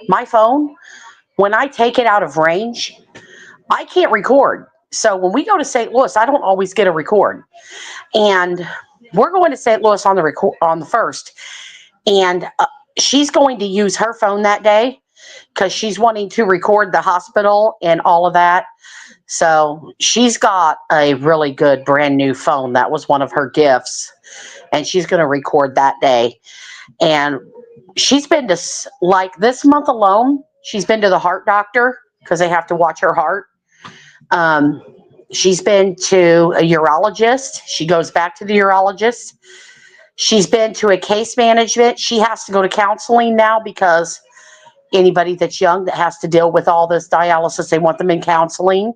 my phone, when I take it out of range, I can't record. So when we go to St. Louis, I don't always get a record. And we're going to St. Louis on the 1st. And she's going to use her phone that day because she's wanting to record the hospital and all of that. So she's got a really good brand new phone. That was one of her gifts. And she's going to record that day. And she's been to, like this month alone, she's been to the heart doctor because they have to watch her heart. She's been to a urologist. She goes back to the urologist. She's been to a case management. She has to go to counseling now because anybody that's young that has to deal with all this dialysis, they want them in counseling,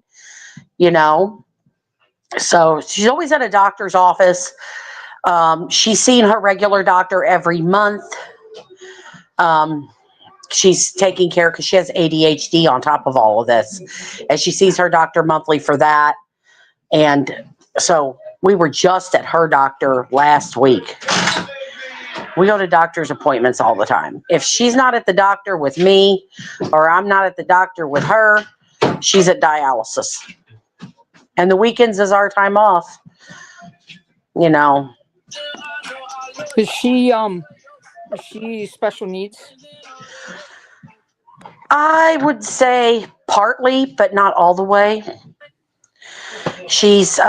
you know. So she's always at a doctor's office. She's seen her regular doctor every month. She's taking care because she has ADHD on top of all of this. And she sees her doctor monthly for that. And so we were just at her doctor last week. We go to doctor's appointments all the time. If she's not at the doctor with me or I'm not at the doctor with her, she's at dialysis. And the weekends is our time off. You know.
Is she special needs?
I would say partly, but not all the way. She's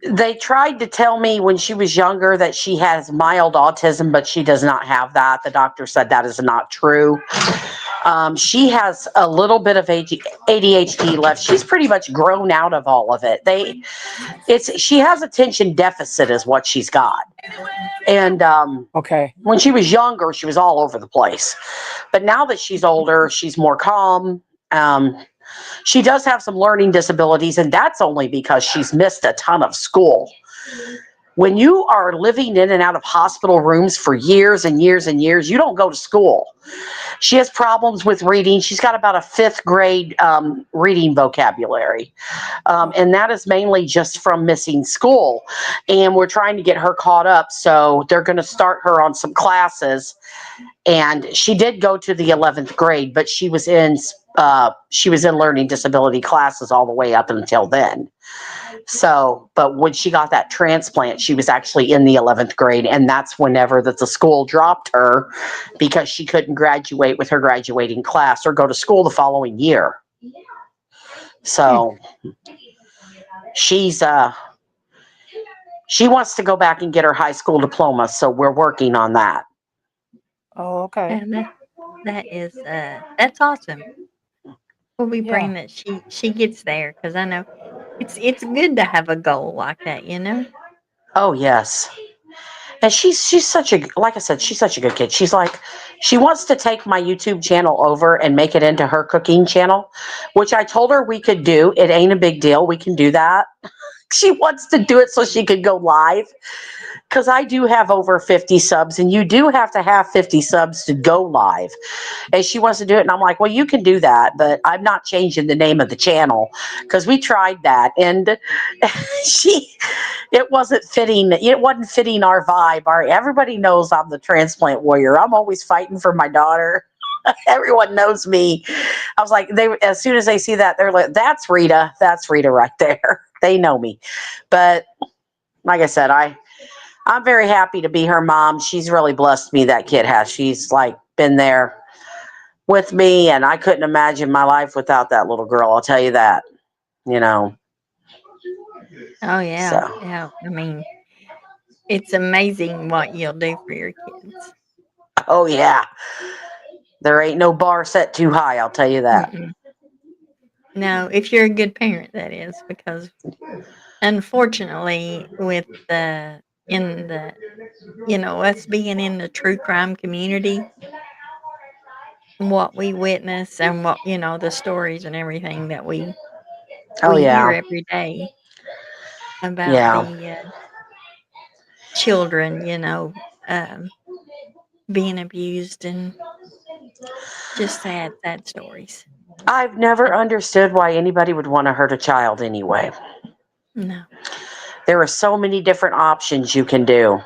they tried to tell me when she was younger that she has mild autism, but she does not have that. The doctor said that is not true. She has a little bit of ADHD left. She's pretty much grown out of all of it. She has attention deficit is what she's got. And
Okay.
when she was younger, she was all over the place. But now that she's older, she's more calm. She does have some learning disabilities, and that's only because she's missed a ton of school. When you are living in and out of hospital rooms for years and years and years, you don't go to school. She has problems with reading. She's got about a 5th grade reading vocabulary. And that is mainly just from missing school. And we're trying to get her caught up. So they're going to start her on some classes. And she did go to the 11th grade, but she was in learning disability classes all the way up until then. So, but when she got that transplant, she was actually in the 11th grade, and that's whenever that the school dropped her because she couldn't graduate with her graduating class or go to school the following year. So she wants to go back and get her high school diploma, so we're working on that.
Oh, okay.
And that is that's awesome. We'll be
Yeah.
praying that she gets there because I know it's good to have a goal like that, you know?
Oh yes. And she's such a, like I said, she's such a good kid. She's like, she wants to take my YouTube channel over and make it into her cooking channel, which I told her we could do. It ain't a big deal. We can do that. She wants to do it so she could go live, because I do have over 50 subs, and you do have to have 50 subs to go live. And she wants to do it, and I'm like, well, you can do that, but I'm not changing the name of the channel, because we tried that, and she, it wasn't fitting. It wasn't fitting our vibe. Everybody knows I'm the transplant warrior. I'm always fighting for my daughter. Everyone knows me. I was like, they, as soon as they see that, they're like, that's Rita. That's Rita right there. They know me. But like I said, I'm very happy to be her mom. She's really blessed me, that kid has. She's like been there with me, and I couldn't imagine my life without that little girl. I'll tell you that, you know.
Oh, yeah.
So,
Yeah. I mean, it's amazing what you'll do for your kids.
oh yeah, there ain't no bar set too high. I'll tell you that.
Mm-mm. No, if you're a good parent, that is, because unfortunately, with in the, us being in the true crime community, what we witness and what, the stories and everything that
Oh
we hear
yeah,
every day about
yeah.
the children, um, being abused and just sad, sad stories.
I've never
And
understood why anybody would want to hurt a child anyway.
no,
There are so many different options you can do.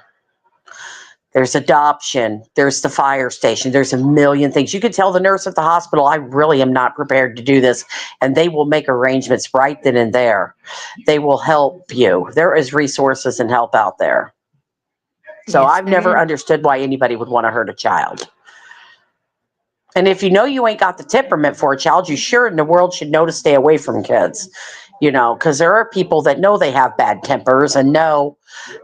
There's adoption. There's the fire station. There's a million things. You could tell the nurse at the hospital, I really am not prepared to do this. And they will make arrangements right then and there. They will help you. There is resources and help out there. So
yes,
I've
there
never
is.
understood why anybody would want to hurt a child. And if you know you ain't got the temperament for a child, you sure in the world should know to stay away from kids. Because there are people that know they have bad tempers and know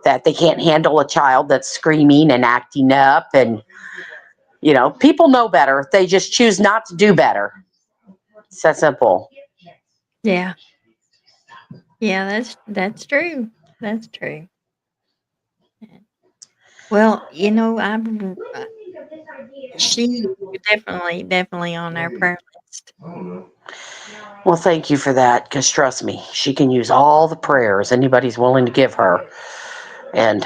that they can't handle a child that's screaming and acting up. And, people know better. They just choose not to do better. It's that simple.
Yeah, yeah, that's true. That's true. Well, she definitely on our prayer list.
Well, thank you for that, because trust me, she can use all the prayers anybody's willing to give her. And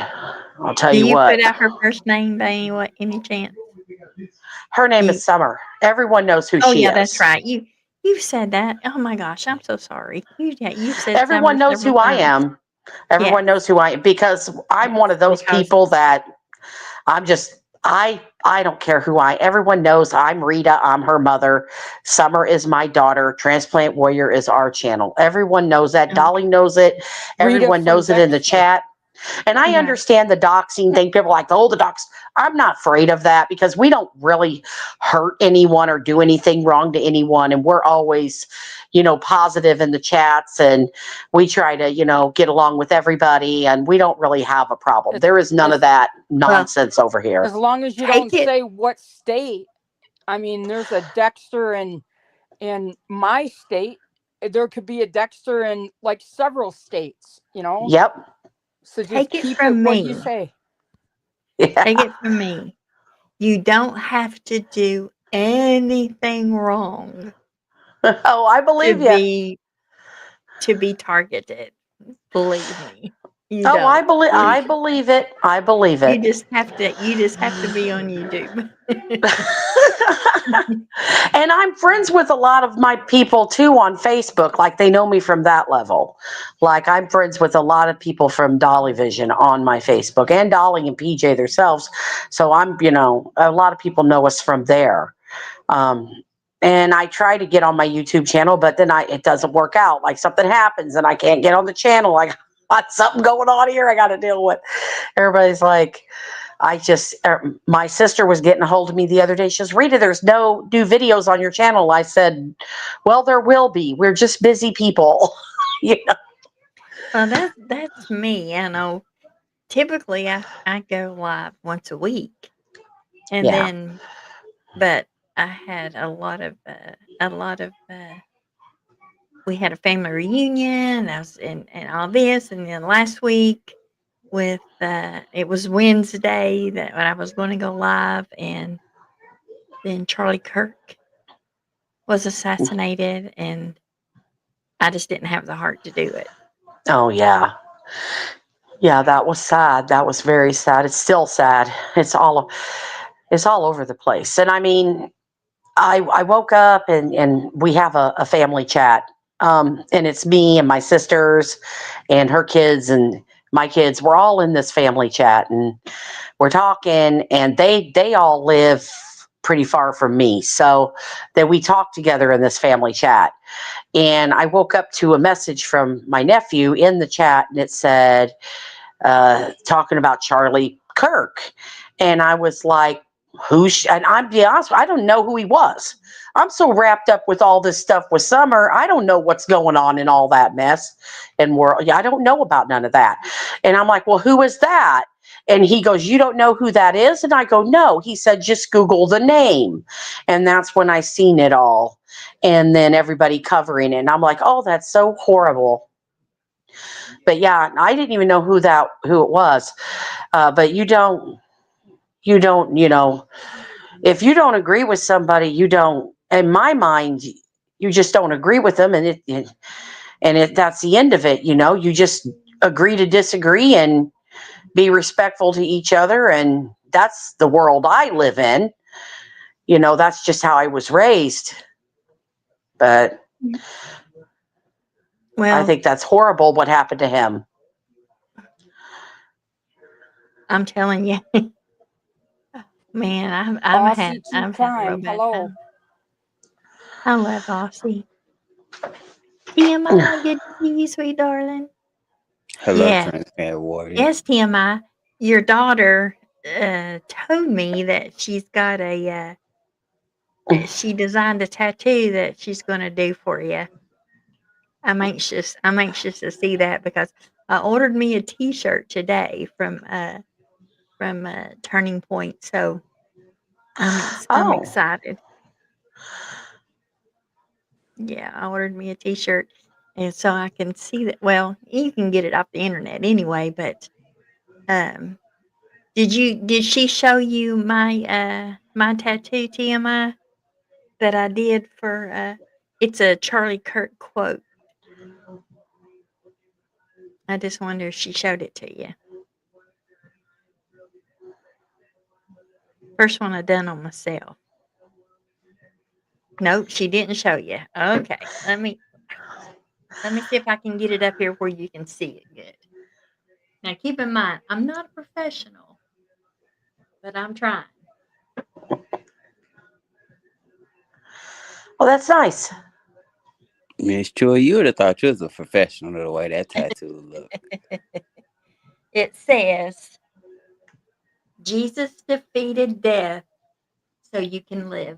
I'll tell
Do
you
you
what,
put out her first name by any chance?
her name
You
is Summer. Everyone knows who
Oh,
she
yeah, that's
is.
right. You've said that. Oh my gosh, I'm so sorry. You've said Summer
Everyone knows
several
who I
times.
am. Everyone
Yes,
knows who I am, because I'm one
yes,
of those
because
people that I'm just, I don't care who everyone knows I'm Rita. I'm her mother. Summer is my daughter. Transplant Warrior is our channel. Everyone knows that.
oh,
Dolly knows it.
Rita
Everyone
from
knows it in the
Dexter.
chat. And I
right.
understand the doxing thing. People are like, oh, the dox. I'm not afraid of that, because we don't really hurt anyone or do anything wrong to anyone. And we're always, positive in the chats. And we try to, get along with everybody. And we don't really have a problem.
As,
There is none of
as
that
Well,
nonsense over here.
as long as you
take
don't
it
say what state. I mean, there's a Dexter in my state. There could be a Dexter in like several states,
Yep.
So just
take it
keep it
from
what you
me.
say.
Take
Yeah.
it from me. You don't have to do anything wrong
Oh, I
to
believe you.
be targeted. Believe me. You
Oh,
don't.
I believe it. I believe it.
You just have to be on YouTube.
And I'm friends with a lot of my people too on Facebook. Like, they know me from that level. Like, I'm friends with a lot of people from Dolly Vision on my Facebook, and Dolly and PJ themselves. So a lot of people know us from there. Um, and I try to get on my YouTube channel, but then it doesn't work out. Like, something happens and I can't get on the channel. Like, got something going on here I got to deal with. Everybody's like, my sister was getting a hold of me the other day. She says, Rita, there's no new videos on your channel. I said, well, there will be. We're just busy people. you know?
Well, that's me. Typically I go live once a week. And
Yeah.
then, but I had we had a family reunion. I was and all this, and then last week with it was Wednesday that when I was going to go live, and then Charlie Kirk was assassinated, and I just didn't have the heart to do it.
Oh, yeah. Yeah, that was sad. That was very sad. It's still sad. It's all over the place. And I mean, I woke up and we have a family chat. And it's me and my sisters and her kids and my kids. We're all in this family chat and we're talking, and they all live pretty far from me. So that we talk together in this family chat. And I woke up to a message from my nephew in the chat, and it said, talking about Charlie Kirk. And I was like, and I'm be honest, I don't know who he was. I'm so wrapped up with all this stuff with Summer. I don't know what's going on in all that mess and world. Yeah, I don't know about none of that. And I'm like, well, who is that? And he goes, you don't know who that is? And I go, no. He said, just Google the name. And that's when I seen it all. And then everybody covering it. And I'm like, oh, that's so horrible. But yeah, I didn't even know who it was. But you don't, if you don't agree with somebody, you don't, in my mind, you just don't agree with them. And that's the end of it. You just agree to disagree and be respectful to each other. And that's the world I live in. That's just how I was raised. But I
Well,
think that's horrible what happened to him.
I'm telling you, man,
Aussie True
I've had a real
Crime.
bad
Hello.
time. I love Aussie. TMI, good to see you, sweet darling.
Hello,
Yeah.
Transparent Warrior.
Yes, TMI. Your daughter told me that she's got she designed a tattoo that she's going to do for you. I'm anxious to see that because I ordered me a T-shirt today from Turning Point, so I'm
Oh,
excited. Yeah, I ordered me a T-shirt, and so I can see that. Well, you can get it off the internet anyway, but um, did she show you my tattoo, TMI, that I did for it's a Charlie Kirk quote. I just wonder if she showed it to you. First one I done on myself. Nope, she didn't show you. Okay, let me see if I can get it up here where you can see it good. Now keep in mind, I'm not a professional, but I'm trying.
well, that's nice.
Miss Chua, you would have thought you was a professional the way that tattoo looked.
It says, Jesus defeated death so you can live.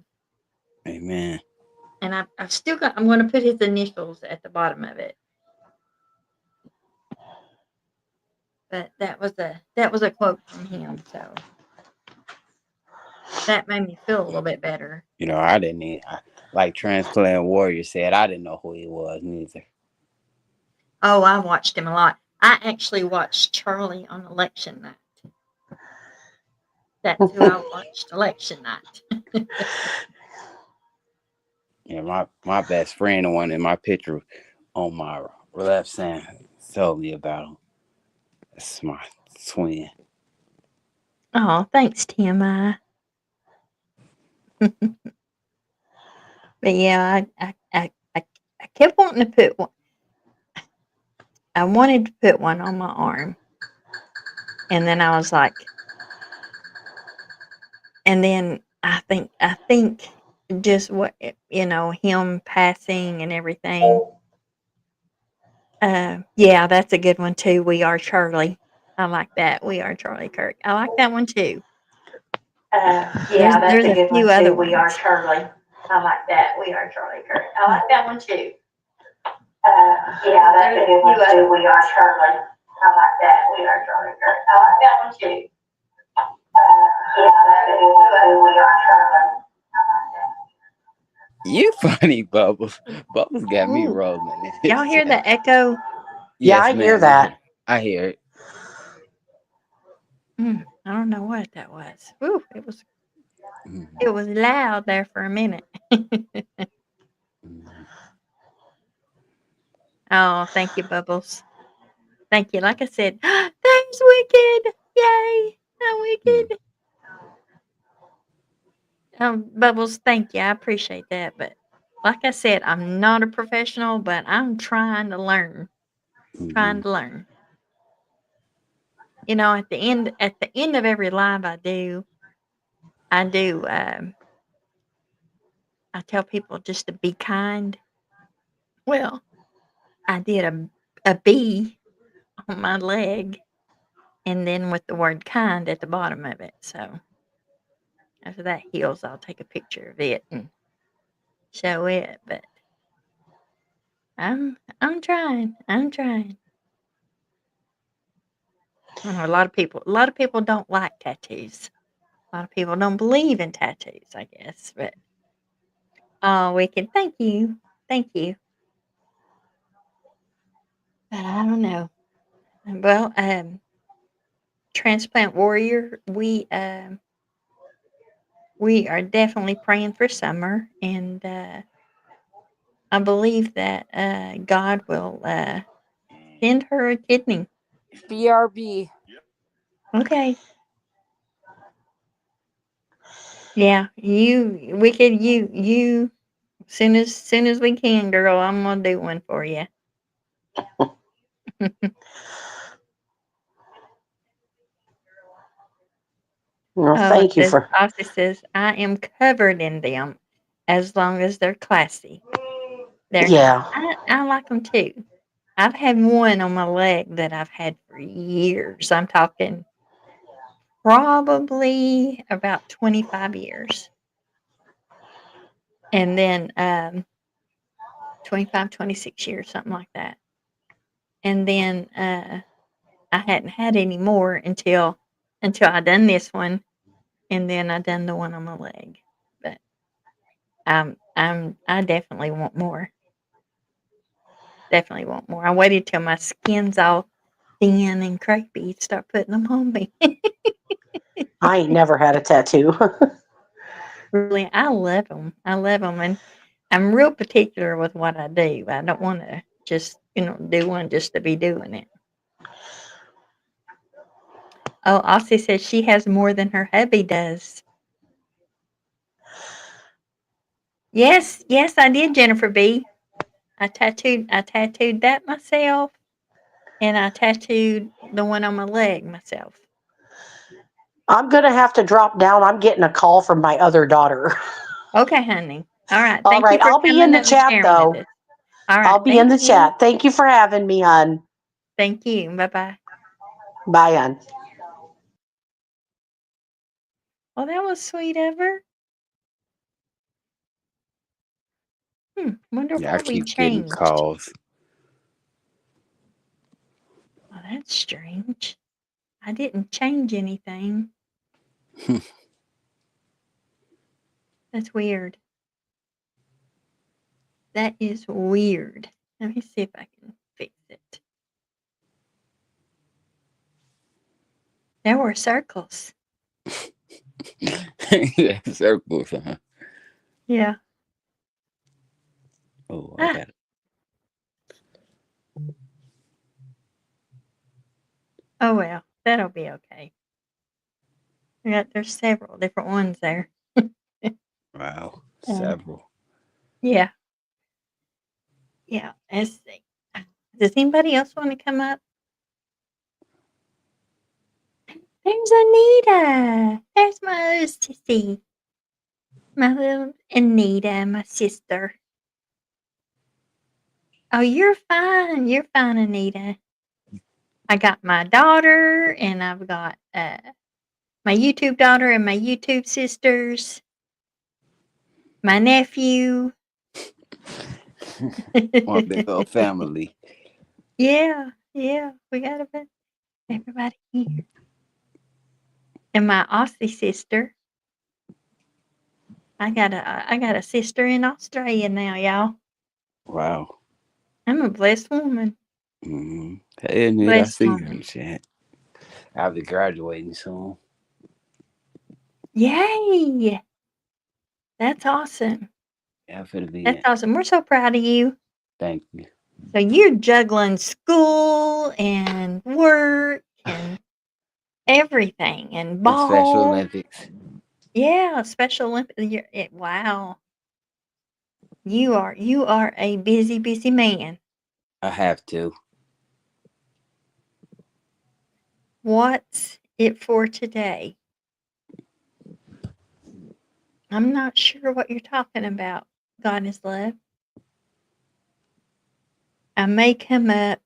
Amen.
And I've still got, I'm going to put his initials at the bottom of it. But that was a quote from him, so that made me feel a little bit better.
I didn't need, like Transplant Warrior said, I didn't know who he was neither.
Oh, I watched him a lot. I actually watched Charlie on election night. That's who I watched election night.
Yeah, my best friend, the one in my picture on my left side, told me about him. That's my twin.
Oh, thanks, TMI. But yeah, I kept wanting to put one. I wanted to put one on my arm, and then I was like, and then I think just what him passing and everything. Yeah, that's a good one too. We Are Charlie. I like that. We Are Charlie Kirk. I like that one too.
Yeah, that's
There's
a
a
good one
few other
too. We Are
ones.
Charlie. I like that. We Are Charlie Kirk. I like that one too. Yeah, that's a good one too. We Are Charlie. I like that. We Are Charlie Kirk. I like that one too. Yeah, that's
You funny, Bubbles. Bubbles got me
Ooh.
rolling.
Y'all hear the echo?
Yeah,
Yes,
I hear
ma'am.
that.
I hear it.
I don't know what that was. Ooh, it was
Mhm.
loud there for a minute.
Mhm.
Oh, thank you, Bubbles. Thank you. Like I said, there's Wicked. Yay! I'm
Mhm.
Wicked. Bubbles, thank you. I appreciate that. But like I said, I'm not a professional, but I'm trying to learn. Trying
Mhm.
to learn. You know, at the end of every live I do I tell people just to be kind. Well, I did a B on my leg and then with the word kind at the bottom of it. So after that heals, I'll take a picture of it and show it. But I'm trying. I'm trying. I know a lot of people don't like tattoos. A lot of people don't believe in tattoos, I guess. But oh, Wicked, thank you. Thank you. But I don't know. Well, transplant warrior, we are definitely praying for summer, and I believe that God will send her a kidney.
BRB.
Okay. Yeah, you Wicked, you soon as we can, girl, I'm gonna do one for you.
Well,
Oh, it
thank you
says
for.
Aussie says I am covered in them as long as they're classy. They're nice.
Yeah,
I like them too. I've had one on my leg that I've had for years. I'm talking probably about 25 years. And then 25, 26 years, something like that. And then I hadn't had any more until I done this one, and then I done the one on my leg. But I definitely want more. Definitely want more. I waited till my skin's all thin and crepey to start putting them on me.
I ain't never had a tattoo.
Really, I love them. I love them, and I'm real particular with what I do. I don't want to just do one just to be doing it. Oh, Aussie says she has more than her hubby does. Yes, yes, I did, Jennifer B. I tattooed that myself, and I tattooed the one on my leg myself.
I'm gonna have to drop down. I'm getting a call from my other daughter.
Okay, honey. All right.
All
Thank you
right,
for
I'll be in
coming
the
up and
chat
sharing with
though.
us. All
I'll
right.
be in
Thank
the
you.
chat. Thank you for having me, hon.
Thank you. Bye bye.
Bye, hon.
Well, that was sweet of her. Wonder
Yeah, I
what we
keep getting
changed.
calls.
Oh, that's strange. I didn't change anything. That's weird. That is weird. Let me see if I can fix it. There were circles.
Circles, huh?
Yeah.
Oh, I
Ah.
got it.
Oh well. That'll be okay. There's several different ones there.
Wow,
Uh,
several.
yeah. Yeah. Let's see. Does anybody else want to come up? There's Anita. There's my little sissy. My little Anita, my sister. Oh, you're fine. You're fine, Anita. I got my daughter, and I've got my YouTube daughter and my YouTube sisters, my nephew.
One big old family.
Yeah, yeah, we got everybody here. And my Aussie sister. I got a sister in Australia now, y'all.
Wow.
I'm a blessed woman.
Mm-hmm. Hey, Nate, I
Blessed
see you in
woman.
the chat. I'll be graduating soon.
Yay! That's awesome.
Yeah, I'm finna be
That's
in.
awesome. We're so proud of you.
Thank you.
So you're juggling school and work and everything and
The Special
ball.
Olympics.
Yeah, Special Olympic. Wow. You are a busy man.
I have to.
What's it for today? I'm not sure what you're talking about, God is love. I may come up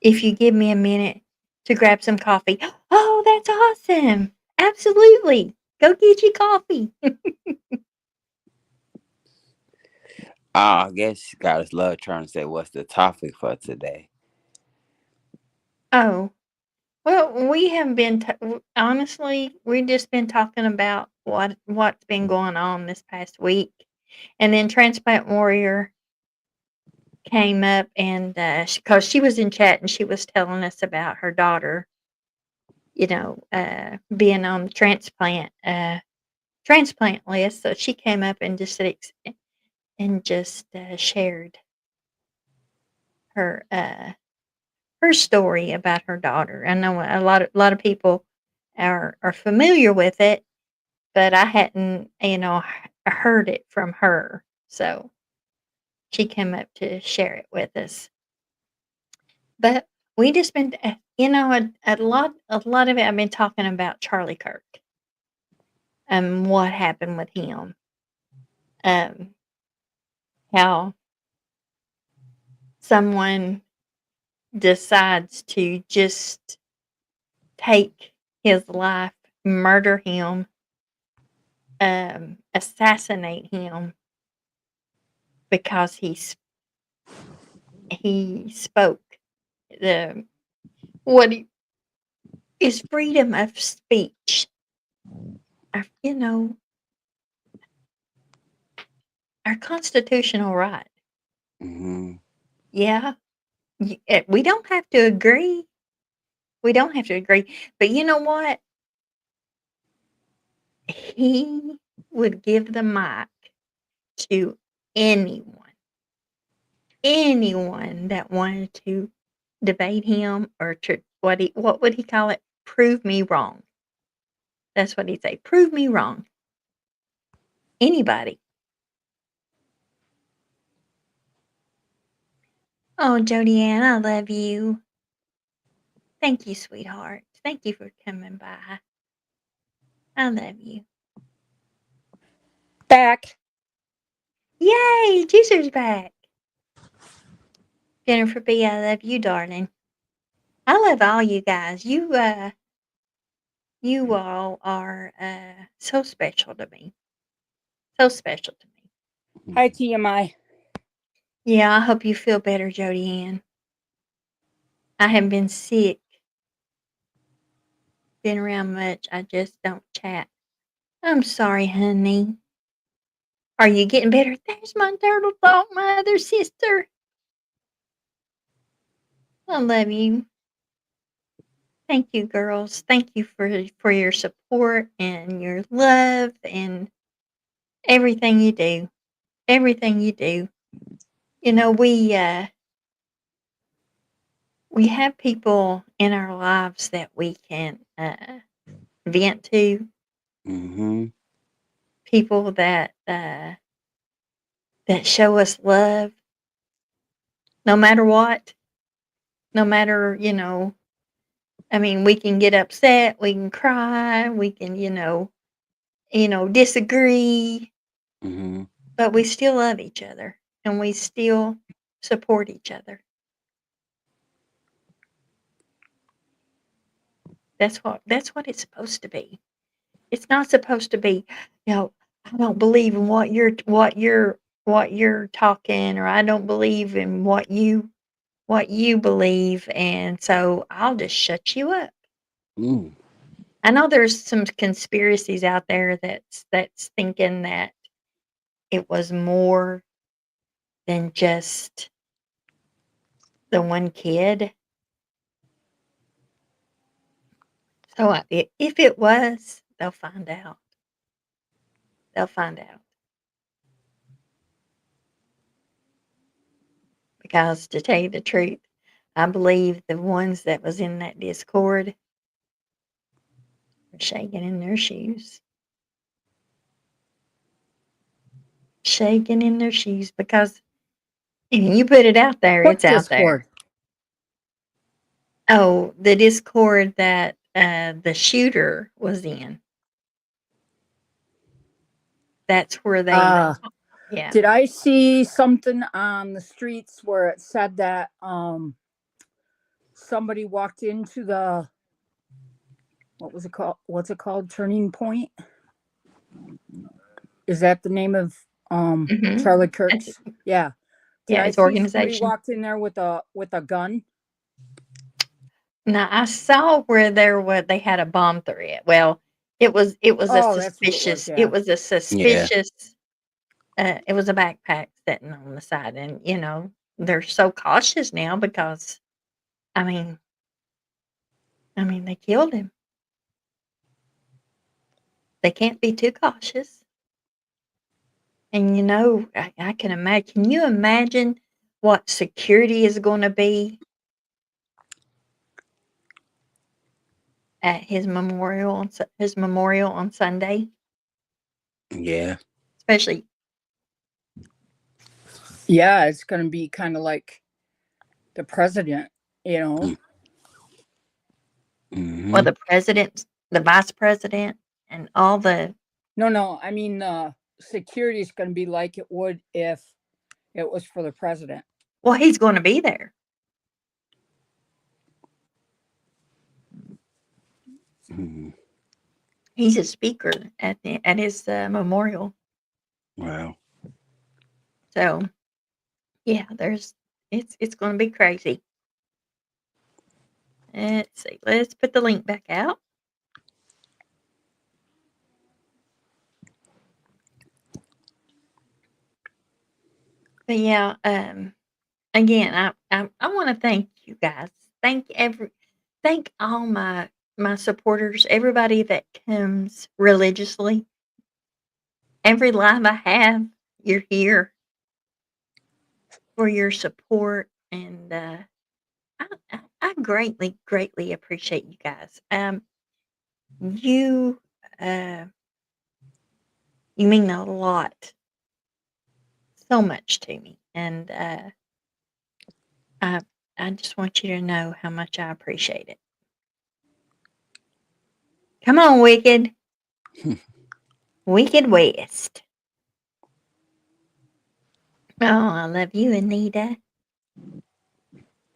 if you give me a minute to grab some coffee. Oh, that's awesome. Absolutely. Go get your coffee.
I guess God is love trying to say what's the topic for today.
Oh, well, we have been, honestly, we've just been talking about what's been going on this past week. And then Transplant Warrior came up and, because she was in chat and she was telling us about her daughter, being on the transplant list. So she came up and just shared her her story about her daughter. I know a lot of people are familiar with it, but I hadn't heard it from her. So she came up to share it with us. But we just been, a lot of it. I've been talking about Charlie Kirk and what happened with him. Um, how someone decides to just take his life, murder him, assassinate him because he spoke the what he, is freedom of speech. Our, our constitutional right.
Mm-hmm.
Yeah, we don't have to agree. We don't have to agree. But you know what? He would give the mic to anyone, anyone that wanted to debate him or to what would he call it? Prove me wrong. That's what he'd say. Prove me wrong. Anybody. Oh, Jody Ann, I love you. Thank you, sweetheart. Thank you for coming by. I love you.
Back.
Yay! Juicer's back. Jennifer B, I love you, darling. I love all you guys. You all are so special to me. So special to me.
Hi, TMI.
Yeah, I hope you feel better, Jody Ann. I haven't been sick. Been around much. I just don't chat. I'm sorry, honey. Are you getting better? There's my turtle dog, my other sister. I love you. Thank you, girls. Thank you for your support and your love and everything you do. Everything you do. You know, we have people in our lives that we can vent to.
Mm-hmm.
People that show us love, no matter what. No matter, I mean, we can get upset, we can cry, we can, disagree,
Mm-hmm.
but we still love each other and we still support each other. That's what it's supposed to be. It's not supposed to be, I don't believe in what you're talking, or I don't believe in what you believe, and so I'll just shut you up.
Mm.
I know there's some conspiracies out there that's thinking that it was more than just the one kid. So if it was, they'll find out. They'll find out. Because to tell you the truth, I believe the ones that was in that Discord were shaking in their shoes. Shaking in their shoes because if you put it out there,
What
it's out there.
Discord?
Oh, the Discord that the shooter was in. That's where they. Yeah.
Did I see something on the streets where it said that somebody walked into the, what was it called? What's it called? Turning Point? Is that the name of
Mhm.
Charlie Kirk's?
That's
Yeah. Did
yeah,
I
his
see somebody
organization.
walked in there with a gun?
Now I saw where they had a bomb threat. Well, it was a
Oh, that's what it was.
suspicious.
Yeah.
It was a
Yeah.
suspicious. It was a backpack sitting on the side, and they're so cautious now because, I mean, they killed him. They can't be too cautious. And I can imagine. Can you imagine what security is going to be at his memorial on Sunday,
Yeah.
especially
Yeah, it's going to be kind of like the president,
Mm.
well,
Mhm.
the president, the vice president, and all the.
No, I mean, security is going to be like it would if it was for the president.
Well, he's going to be there.
Mhm.
He's a speaker at his memorial.
Wow.
So yeah, it's going to be crazy. Let's see. Let's put the link back out. But yeah, again, I want to thank you guys. Thank all my supporters, everybody that comes religiously. Every live I have, you're here for your support, and I greatly, greatly appreciate you guys. You uh, you mean a lot, so much to me, and I I just want you to know how much I appreciate it. Come on, Wicked. Wicked West. Oh, I love you, Anita.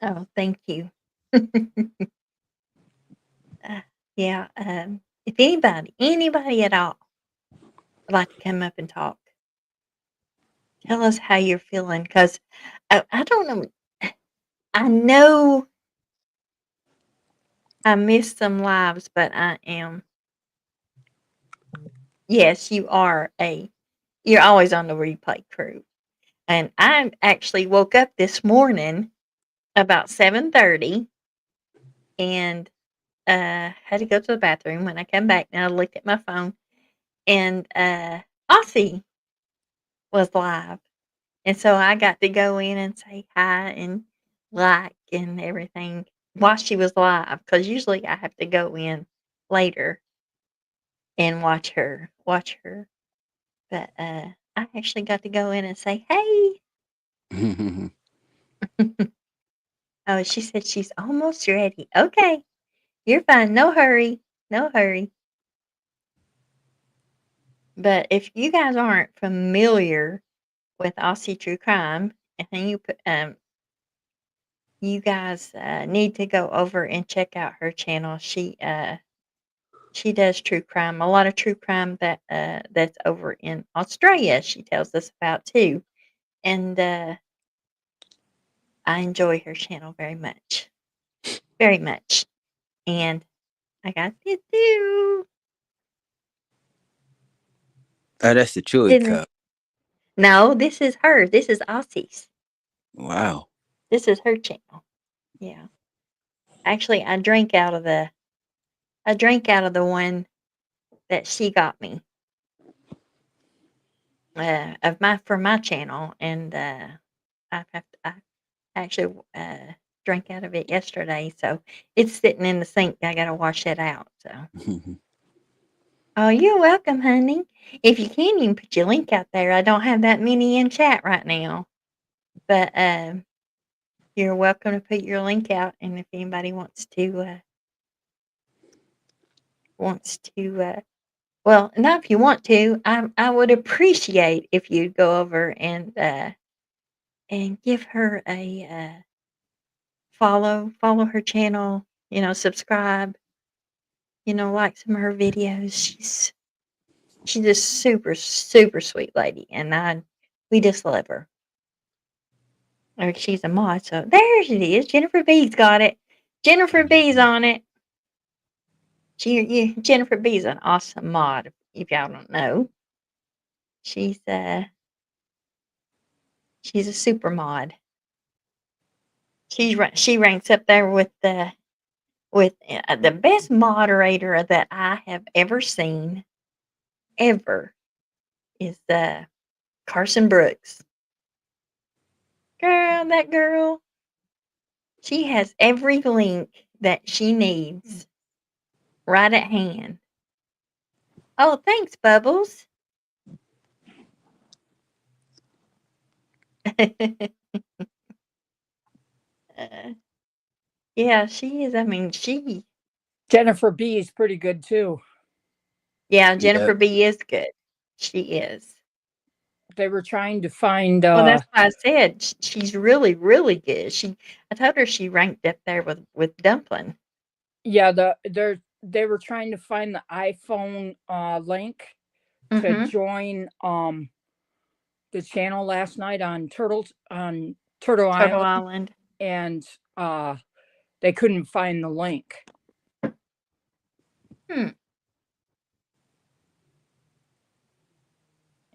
Oh, thank you. Uh, yeah, if anybody at all would like to come up and talk, tell us how you're feeling, because I don't know. I know I missed some lives, but I am. Yes, you're always on the replay crew. And I actually woke up this morning about 7:30 and had to go to the bathroom. When I come back, now I looked at my phone, and Aussie was live. And so I got to go in and say hi and like and everything while she was live, because usually I have to go in later and watch her. But I actually got to go in and say, "Hey." Oh, she said she's almost ready. Okay, you're fine. No hurry. No hurry. But if you guys aren't familiar with Aussie True Crime, and you guys need to go over and check out her channel. She does true crime, a lot of true crime that's over in Australia. She tells us about too, and I enjoy her channel very much, very much. And I got this too.
Oh, that's the Chewy
Isn't it?
cup.
No, this is her. This is Aussie's.
Wow.
This is her channel. Yeah. Actually, I drank out of the one that she got me for my channel, and I actually drank out of it yesterday, so it's sitting in the sink. I gotta wash it out. So, oh, you're welcome, honey. If you can, you can put your link out there. I don't have that many in chat right now, but you're welcome to put your link out, and if anybody wants to well, not if you want to. I would appreciate if you'd go over and give her a follow her channel. Subscribe. Like some of her videos. She's a super super sweet lady, and we just love her. Or she's a mod, so there it is. Jennifer B's got it. Jennifer B's on it. Jennifer B's an awesome mod. If y'all don't know, she's a super mod. She ranks up there with the best moderator that I have ever seen ever is Carson Brooks. Girl, that girl, she has every link that she needs right at hand. Oh, thanks, Bubbles. Yeah, she is. I mean,
Jennifer B is pretty good too.
yeah, Jennifer
Yep.
B is good. She is.
They were trying to find
Well, that's why I said she's really, really good. I told her she ranked up there with Dumpling.
yeah, they were trying to find the iPhone link to
Mm-hmm.
join the channel last night on Turtle
Turtle
Island,
Island.
and they couldn't find the link.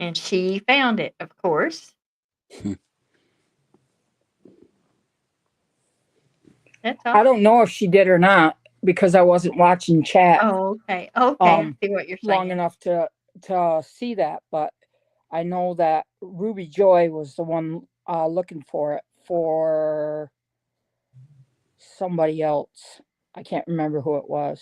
And she found it, of course. That's awesome.
I don't know if she did or not because I wasn't watching chat
Oh, okay. Okay, I see what you're saying.
long enough to see that, but I know that Ruby Joy was the one looking for it for somebody else. I can't remember who it was.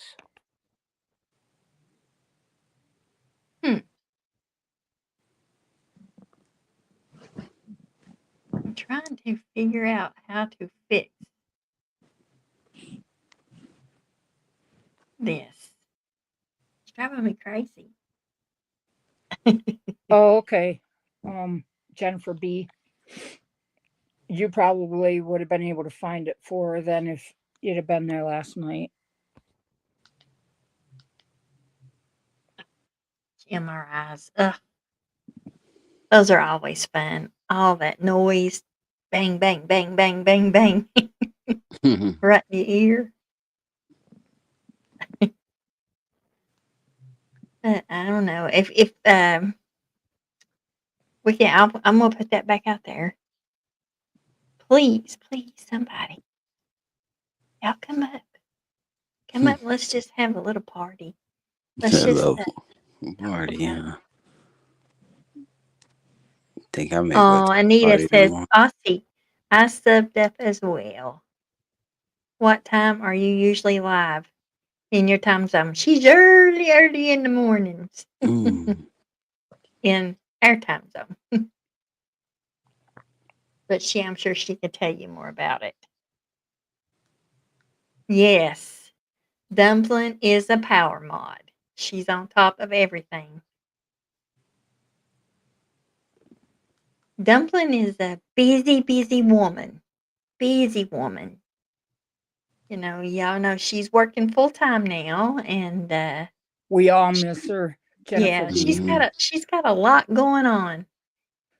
I'm trying to figure out how to fix this. It's driving me crazy.
Oh, okay. Jennifer B. You probably would have been able to find it for her then if you'd have been there last night.
MRIs. Ugh. Those are always fun. All that noise. Bang, bang, bang, bang, bang, bang. Right in your ear. I don't know. If we can, I'm gonna put that back out there. Please, please, somebody. Y'all come up. Come up. Let's just have a little party. Let's just
Hello. Party, yeah. Think I may go to
Anita
party
says,
tomorrow.
Aussie, I subbed up as well. What time are you usually live in your time zone? She's early in the mornings in our time zone. But I'm sure she could tell you more about it. Yes, Dumpling is a power mod. She's on top of everything. Dumpling is a busy, busy woman. Busy woman. Y'all know she's working full time now, and
We all miss her, Jennifer.
yeah,
B.
she's got a lot going on,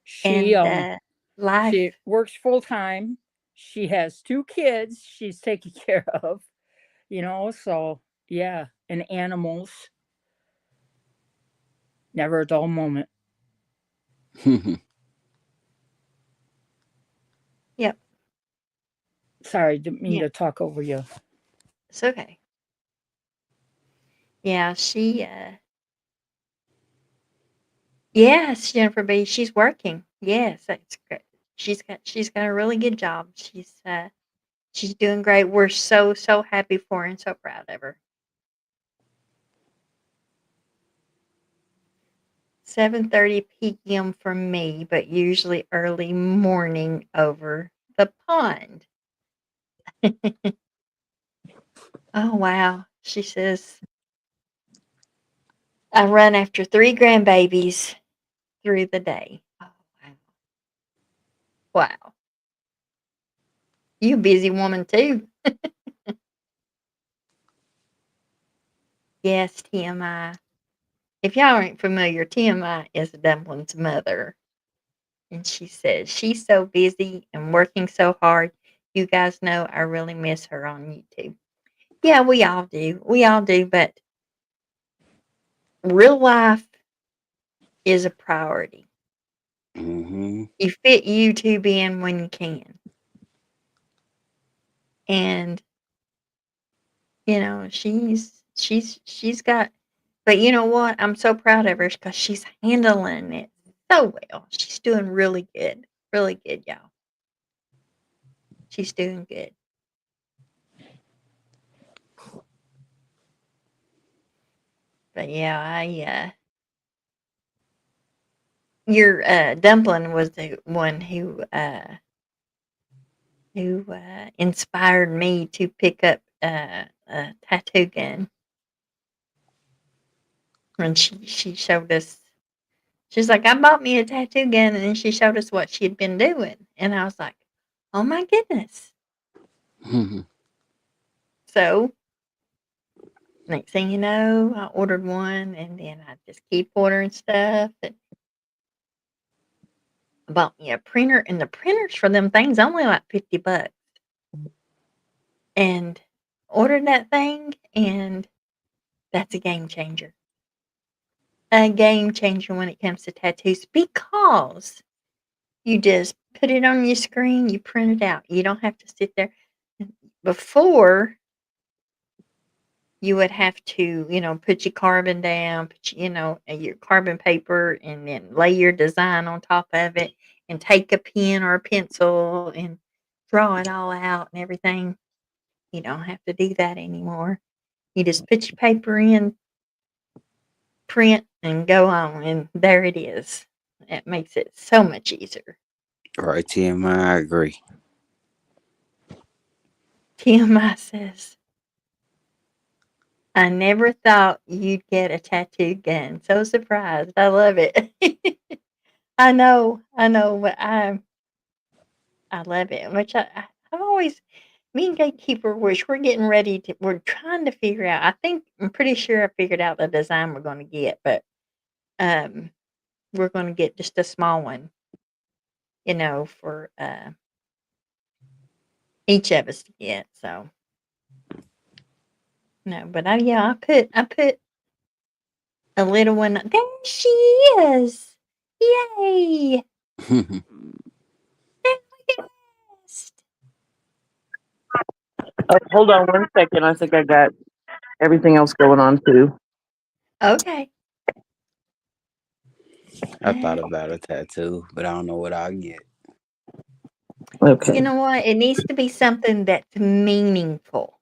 She
and life.
she works full time. She has 2 kids she's taking care of, so yeah. and animals. Never a dull moment.
Yep.
Sorry, didn't mean
Yeah.
to talk over you.
It's okay. Yeah, yes, Jennifer B. She's working. Yes, that's great. She's got a really good job. She's doing great. We're so happy for her and so proud of her. 7:30 p.m. for me, but usually early morning over the pond. Oh wow. She says I run after 3 grandbabies through the day. Oh wow. Wow. You a busy woman too. Yes, TMI. If y'all aren't familiar, TMI is Dumpling's mother. And she says she's so busy and working so hard. You guys know I really miss her on YouTube. Yeah, we all do. We all do, but real life is a priority.
Hmm.
You fit YouTube in when you can. And she's got, but you know what? I'm so proud of her because she's handling it so well. She's doing really good, y'all. She's doing good. But yeah, your dumpling was the one who inspired me to pick up a tattoo gun. And she showed us. She's like, I bought me a tattoo gun, and then she showed us what she had been doing, and I was like, oh my goodness. So next thing you know, I ordered one, and then I just keep ordering stuff. And I bought me a printer, and the printers for them things only like $50, and ordered that thing, and that's a game changer. A game changer when it comes to tattoos because you just put it on your screen, you print it out. You don't have to sit there. Before, you would have to, put your carbon down, put your carbon paper, and then lay your design on top of it, and take a pen or a pencil and draw it all out and everything. You don't have to do that anymore. You just put your paper in, print, and go on, and there it is. It makes it so much easier.
Right, TMI, I agree.
TMI says, I never thought you'd get a tattoo gun. So surprised. I love it. I know, but I love it. Which I've always, me and Gatekeeper, which we're trying to figure out. I'm pretty sure I figured out the design we're going to get, but um, we're going to get just a small one, for each of us to get. So no, but I put a little one. There she is! Yay! There we go.
Hold on 1 second. I think I got everything else going on too.
Okay.
I thought about a tattoo, but I don't know what I'll get.
Okay.
You know what? It needs to be something that's meaningful.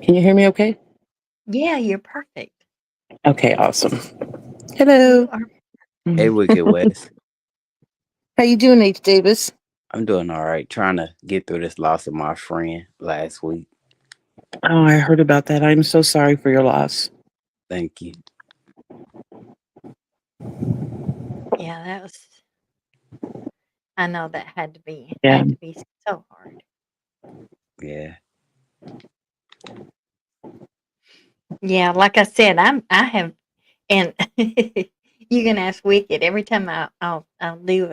Can you hear me okay?
Yeah, you're perfect.
Okay, awesome.
You
Hello.
are.
Hey, Wicked West.
How you doing, H. Davis?
I'm doing all right. Trying to get through this loss of my friend last week.
Oh, I heard about that. I'm so sorry for your loss.
Thank you.
Yeah, that was. I know that
Yeah.
had to be so hard.
Yeah.
Yeah, like I said, I have, and you can ask Wicked every time I'll do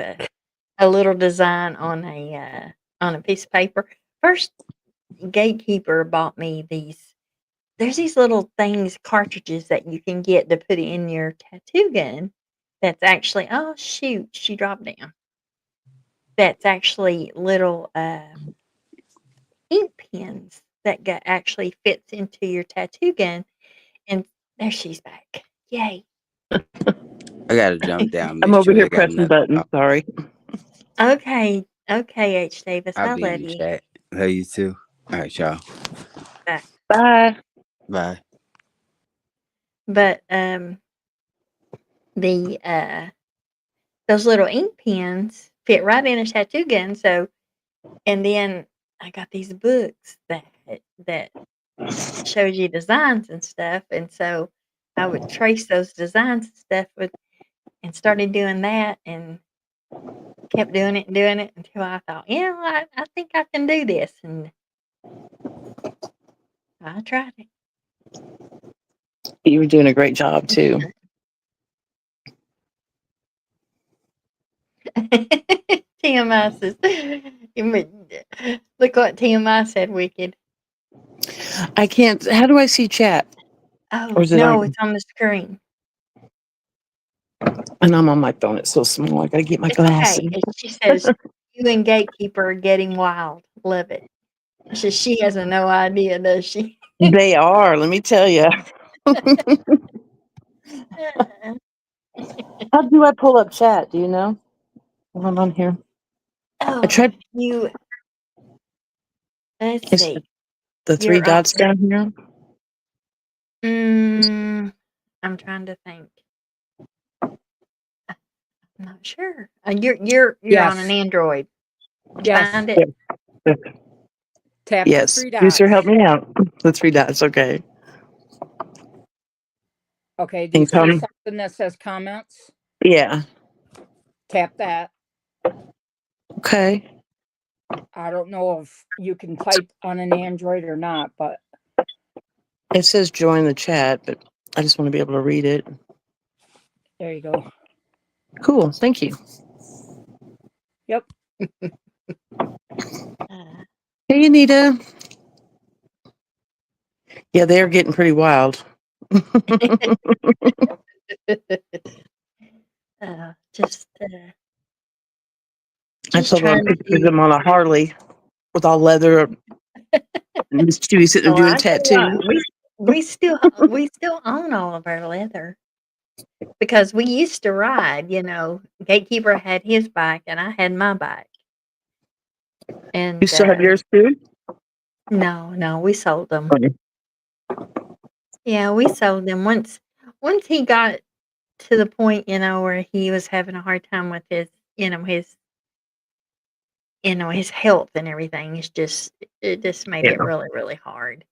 a little design on a piece of paper. First, Gatekeeper bought me these there's these little things, cartridges that you can get to put in your tattoo gun that's actually oh, shoot, she dropped down. That's actually little, ink pens that actually fits into your tattoo gun, and there she's back. Yay.
I gotta jump down,
I'm
Miss
over
Joy.
here
I got
pressing
another
buttons.
call.
Sorry.
Okay. Okay, H. Davis,
I'll
I
be in
love
the
you.
chat. Love you too. All right, y'all.
Bye.
Bye.
Bye.
But, the, those little ink pens fit right in a tattoo gun, so and then I got these books that shows you designs and stuff, and so I would trace those designs and stuff and started doing that and kept doing it until I thought, I think I can do this, and I tried it.
You were doing a great job too.
TMI says, look what TMI said, wicked.
I can't. How do I see chat?
Oh,
Or is it
no,
on?
it's on the screen.
And I'm on my phone. It's so small. I gotta get my
It's okay.
glasses.
She says, you and Gatekeeper are getting wild. Love it. She says she has no idea, does she?
They are. Let me tell you. How do I pull up chat? Do you know? Hold on here. I
Oh,
tried.
let's
It's
see.
the three
You're on.
dots down here.
I'm trying to think. I'm not sure. You're on an
Yes.
Android.
Yes.
Find it.
Yes.
Tap the
Yes.
three dots.
User, help me out. The three dots. Okay.
Okay. Do you see
Income.
something that says comments?
Yeah.
Tap that.
Okay.
I don't know if you can type on an Android or not, but
It says join the chat, but I just want to be able to read it.
there you go.
Cool. Thank you.
Yep.
Hey, Anita. Yeah, they're getting pretty wild.
Just
I told them
trying to
pictures of
be.
them on a Harley with all leather. And Miss Chewy sitting there
Oh,
doing
I tell you what,
tattoos.
we still own all of our leather because we used to ride. Gatekeeper had his bike and I had my bike,
You
and
still have yours too?
no, we sold them.
Okay.
Yeah, we sold them once he got to the point, where he was having a hard time with his health and everything. It just made
Yeah.
it really, really hard.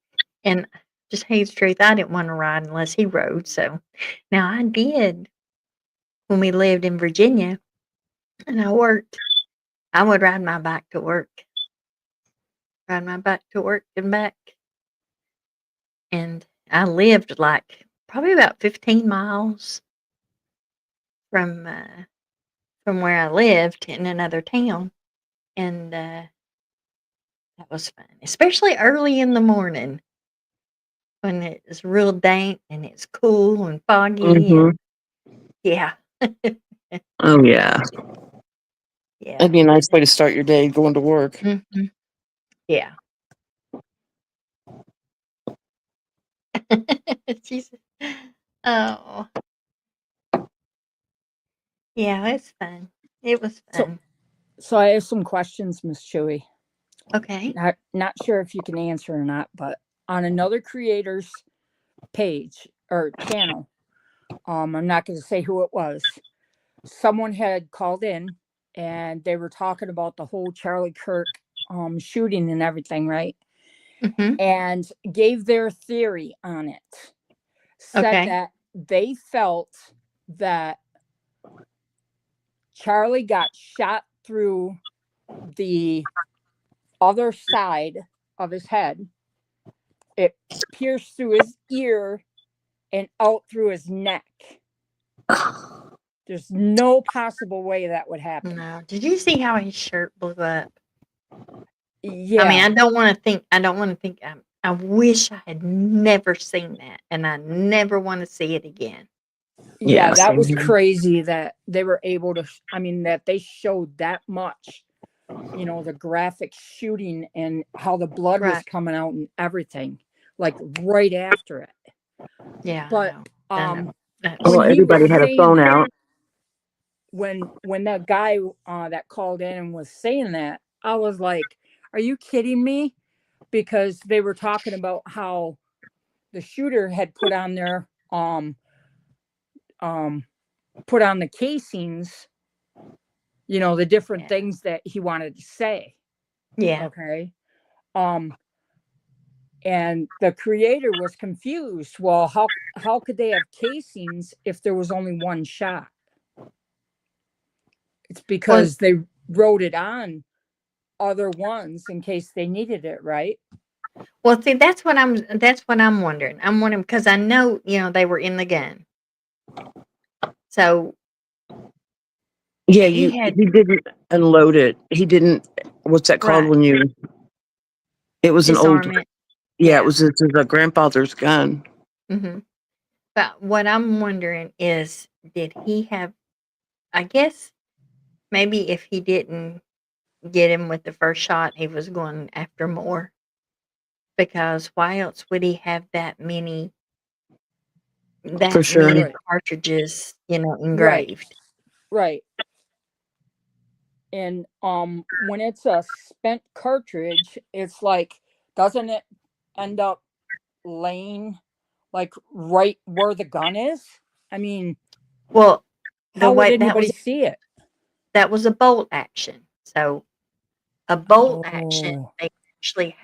And just tell you the truth, I didn't want to ride unless he rode. So now I did when we lived in Virginia and I worked. I would ride my bike to work, and back. And I lived like probably about 15 miles from where I lived in another town. And that was fun, especially early in the morning when it's real dank and it's cool and foggy
Mm-hmm.
and yeah.
Oh, yeah.
Yeah.
That'd be a nice way to start your day going to work.
Mhm. Yeah. She's oh. Yeah, it's fun. It was
So,
fun.
so I have some questions, Miss Chewy.
Okay.
Not sure if you can answer or not, but on another creator's page or channel, I'm not going to say who it was. Someone had called in and they were talking about the whole Charlie Kirk shooting and everything, right?
Mhm.
And gave their theory on it. Said
Okay.
that they felt that Charlie got shot through the other side of his head. It pierced through his ear and out through his neck. There's no possible way that would happen.
No. Did you see how his shirt blew up? I mean,
Yeah.
I don't wanna think I wish I had never seen that, and I never want to see it again.
Yeah,
Yeah,
that
same
was
here.
crazy that they were able to, I mean, that they showed that much, you know, the graphic shooting and how the blood was
Right.
coming out and everything, like right after it.
Yeah,
But
I know. That's
Well,
when he was
everybody had a
saying
phone
that,
out.
when that guy that called in and was saying that, I was like, are you kidding me? Because they were talking about how the shooter had put on their put on the casings, you know, the different
yeah.
things that he wanted to say.
Yeah.
Okay. Um, and the creator was confused. Well, how could they have casings if there was only one shot? It's
Well,
because they wrote it on other ones in case they needed it, right?
well, see, that's what I'm wondering. I'm wondering because I know, they were in the gun. So
Yeah,
he had
he didn't unload it. He didn't. What's that called
right
when you? It was an old.
disarm it.
Yeah, it
Yeah.
was a grandfather's gun.
hmm But what I'm wondering is, did he have? I guess maybe if he didn't get him with the first shot, he was going after more. Because why else would he have
For
that
sure.
many
Right.
cartridges,
Right.
engraved?
Right. And when it's a spent cartridge, it's like, doesn't it end up laying like right where the gun is? I mean,
Well, the
how would
way that
anybody
was
see it?
a bolt action. So a bolt action,
Oh,
they actually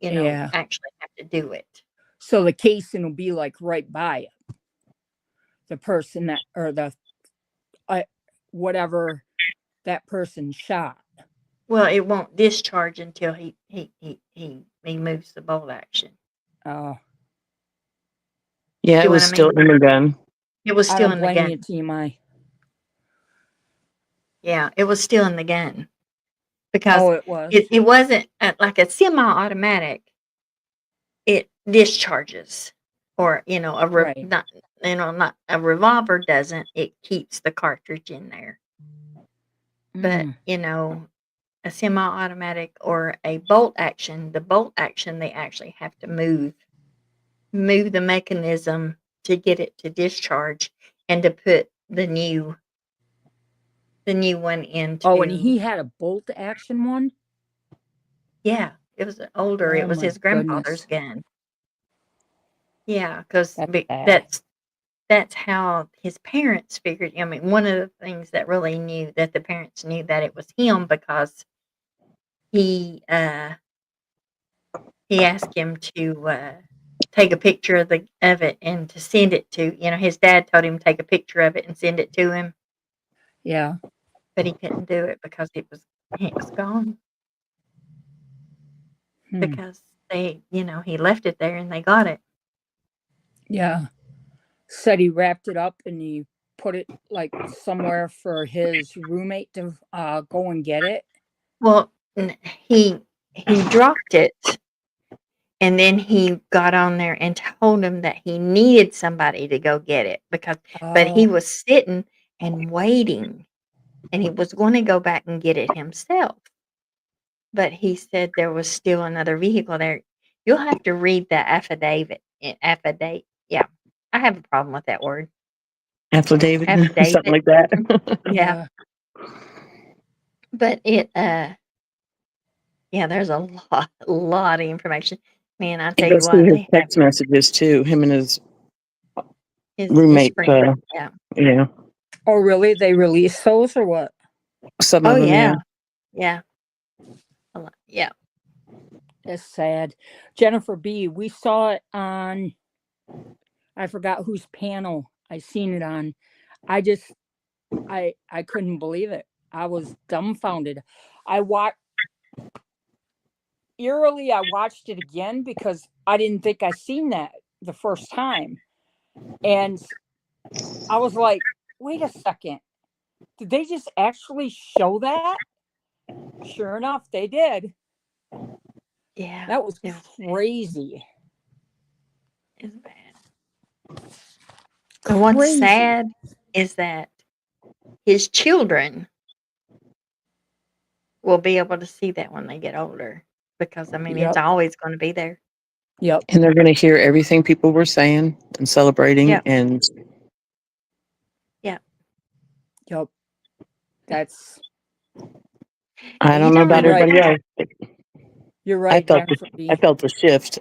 yeah.
actually have to do it.
So the casing will be like right by it. The person that, or the, uh, whatever that person shot.
Well, it won't discharge until he moves the bolt action.
Oh,
Yeah,
See
it
what
was
I
still
mean?
in the gun.
It was
I
still
don't
in the
blame
gun.
you, TMI.
Yeah, it was still in the gun because
Oh, it was.
it wasn't like a semi-automatic. It discharges, or
Right.
not a revolver doesn't. It keeps the cartridge in there, but
Mm.
a semi-automatic or a bolt action. The bolt action, they actually have to move the mechanism to get it to discharge and to put the new one
Oh, and
into.
he had a bolt action one?
Yeah, it was older. It
Oh
was
my
his grandfather's
goodness.
gun. Yeah, because
That's sad.
that's how his parents figured. I mean, one of the things that really knew that the parents knew that it was him because he he asked him to take a picture of it and to send it to. His dad told him to take a picture of it and send it to him,
Yeah.
but he couldn't do it because it was gone
Hmm.
because he left it there and they got it.
Yeah. Said he wrapped it up and he put it like somewhere for his roommate to go and get it.
Well, he dropped it. And then he got on there and told him that he needed somebody to go get it but he
Oh,
was sitting and waiting, and he was going to go back and get it himself. But he said there was still another vehicle there. You'll have to read the affidavit. Affidavit. Yeah. I have a problem with that word.
Affidavit, something
Affidavit.
like that.
Yeah.
yeah.
But yeah, there's a lot of information. Man, I
You
tell
go
you
see
what,
his
they have
text messages too. Him and his
his
roommate.
friend. Yeah.
Yeah,
Oh, really? They released those or what?
some
Oh
of them. Yeah.
yeah. Yeah. A lot. Yeah.
It's sad. Jennifer B., we saw it on, I forgot whose panel I seen it on. I just, I couldn't believe it. I was dumbfounded. I watched, eerily, I watched it again because I didn't think I seen that the first time. And I was like, wait a second. Did they just actually show that? Sure enough, they did.
Yeah.
That was
It was
crazy.
it's bad. But what's
Crazy.
sad is that his children will be able to see that when they get older because, I mean, it's
Yep.
always gonna be there.
Yep.
And they're going to hear everything people were saying and celebrating.
Yep.
And
Yep.
Yep. That's
I
You
don't know
don't
about
You're right.
everybody
understand.
else.
You're
I
right,
felt
Jennifer B.
the shift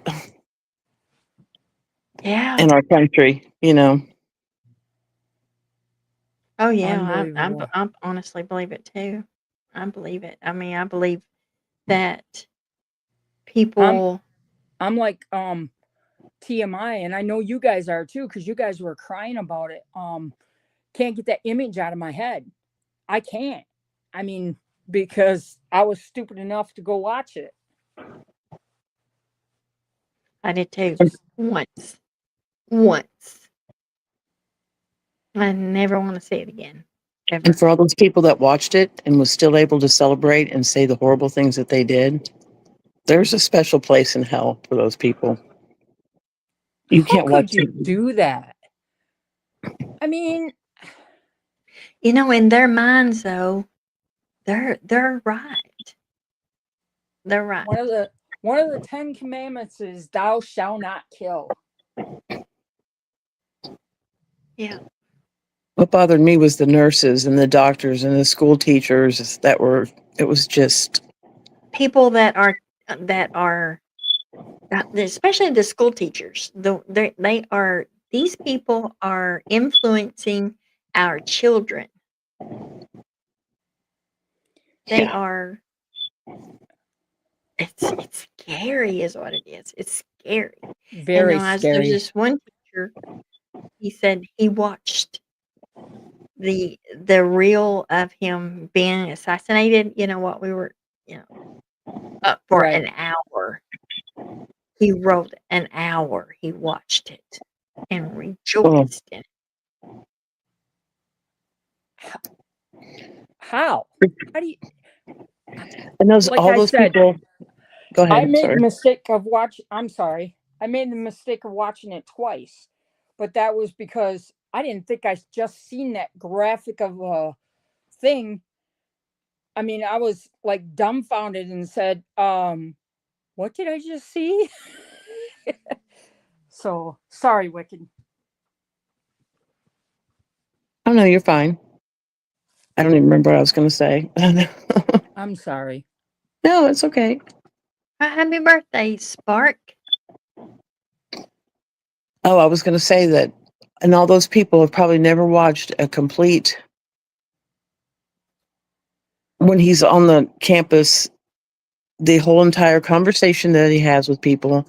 Yeah.
in our country, you know.
Oh, yeah,
Unbelievable.
I honestly believe it too. I believe it. I mean, I believe that
I'm
people
I'm like TMI, and I know you guys are too, because you guys were crying about it. Can't get that image out of my head. I can't. I mean, because I was stupid enough to go watch it.
I did
It
too.
just
Once. Once. I never wanna see it again,
And
ever.
for all those people that watched it and was still able to celebrate and say the horrible things that they did, there's a special place in hell for those people. You
how
can't
could
watch
you
it.
do that? I mean,
You know, in their minds, though, they're right. They're right.
one of the 10 commandments is thou shalt not kill.
Yeah.
What bothered me was the nurses and the doctors and the school teachers that were, it was just,
People that are especially the school teachers, they are these people are influencing our children. They
yeah.
are it's scary is what it is. It's scary. And
Very
now as there's
scary.
this one teacher, he said he watched the reel of him being assassinated, you know, what we were, you know, up for
Right.
an hour. He wrote an hour. He watched it and
Oh,
rejoiced in it.
How? How do you,
and
like
all
I
those
said,
people, go
I
ahead,
made the
sorry.
mistake of I'm sorry. I made the mistake of watching it twice. But that was because I didn't think I just seen that graphic of a thing. I mean, I was like dumbfounded and said, what did I just see? So sorry, Wicked.
Oh, no, you're fine. I don't even remember what I was going to say.
I'm sorry.
No, it's okay.
Happy birthday, Spark.
Oh, I was going to say that, and all those people have probably never watched a complete, when he's on the campus, the whole entire conversation that he has with people.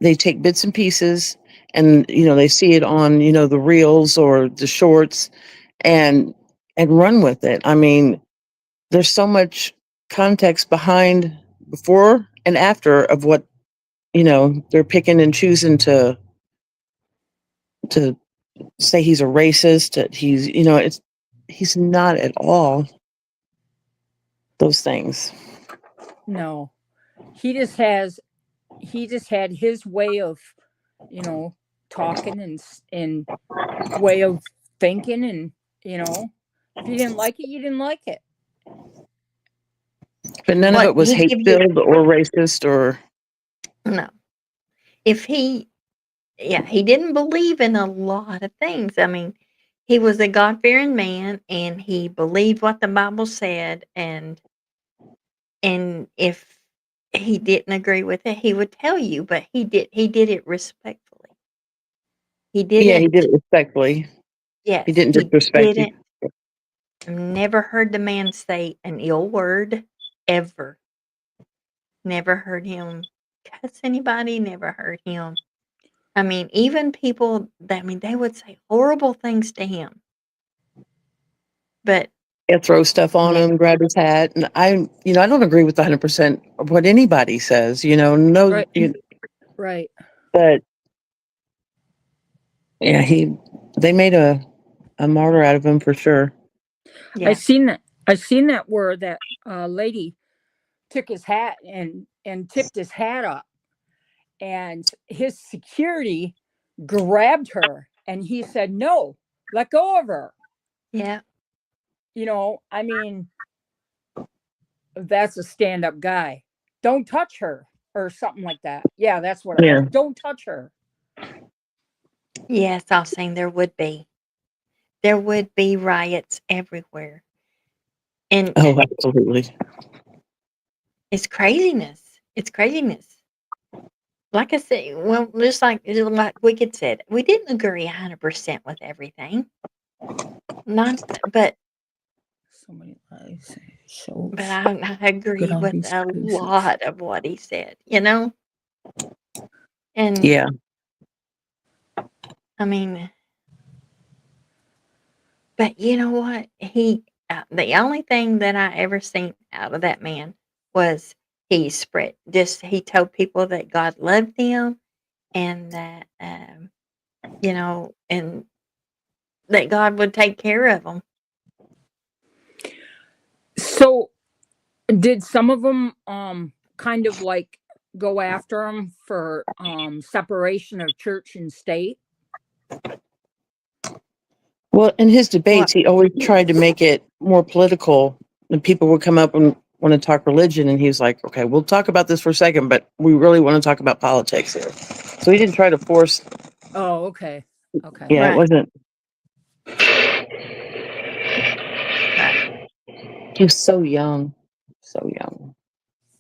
They take bits and pieces and, you know, they see it on, you know, the reels or the shorts and run with it. I mean, there's so much context behind before and after of what, you know, they're picking and choosing to say he's a racist, that he's, you know, he's not at all those things.
No. He just has he just had his way of, you know, talking and way of thinking, and if you didn't like it, you didn't like it.
But none of
What
it was
he
hate
give you?
filled or racist or
No. If he, yeah, he didn't believe in a lot of things. I mean, he was a God fearing man, and he believed what the Bible said. And if he didn't agree with it, he would tell you. But he did it respectfully. He
yeah, he did
didn't.
it respectfully. He
Yes,
didn't
he
disrespect you.
didn't. Never heard the man say an ill word ever. Never heard him cuss anybody, never heard him. I mean, even people that, I mean, they would say horrible things to him, but
Yeah, throw stuff on
ne
him, grab his hat, and you know, I don't agree with 100% of what anybody says, you know, no,
Right. Right.
but yeah, they made a martyr out of him for sure.
I
yeah.
seen that. I seen that where that lady took his hat and and tipped his hat up. And his security grabbed her and he said, no, let go of her.
Yeah.
You know, I mean, that's a stand-up guy. Don't touch her or something like that. Yeah, that's what it
Yeah.
was. Don't touch her.
Yes, I was saying there would be. There would be riots everywhere. And
Oh, absolutely.
it's craziness. It's craziness. Like I said, well, just like Wicked said, we didn't agree 100% with everything. Not, but
So many lies. So
but I agree
all
with
these
a
places.
lot of what he said, you know? And
Yeah.
I mean, but you know what? The only thing that I ever seen out of that man was he told people that God loved them and that, you know, and that God would take care of them.
So did some of them kind of like go after him for separation of church and state?
Well, in his
What?
debates, he always tried to make it more political, and people would come up and want to talk religion, and he was like, "Okay, we'll talk about this for a second, but we really want to talk about politics here." So he didn't try to force.
Oh, okay. Okay.
Yeah, it
Right,
wasn't.
right.
He was so young, so young.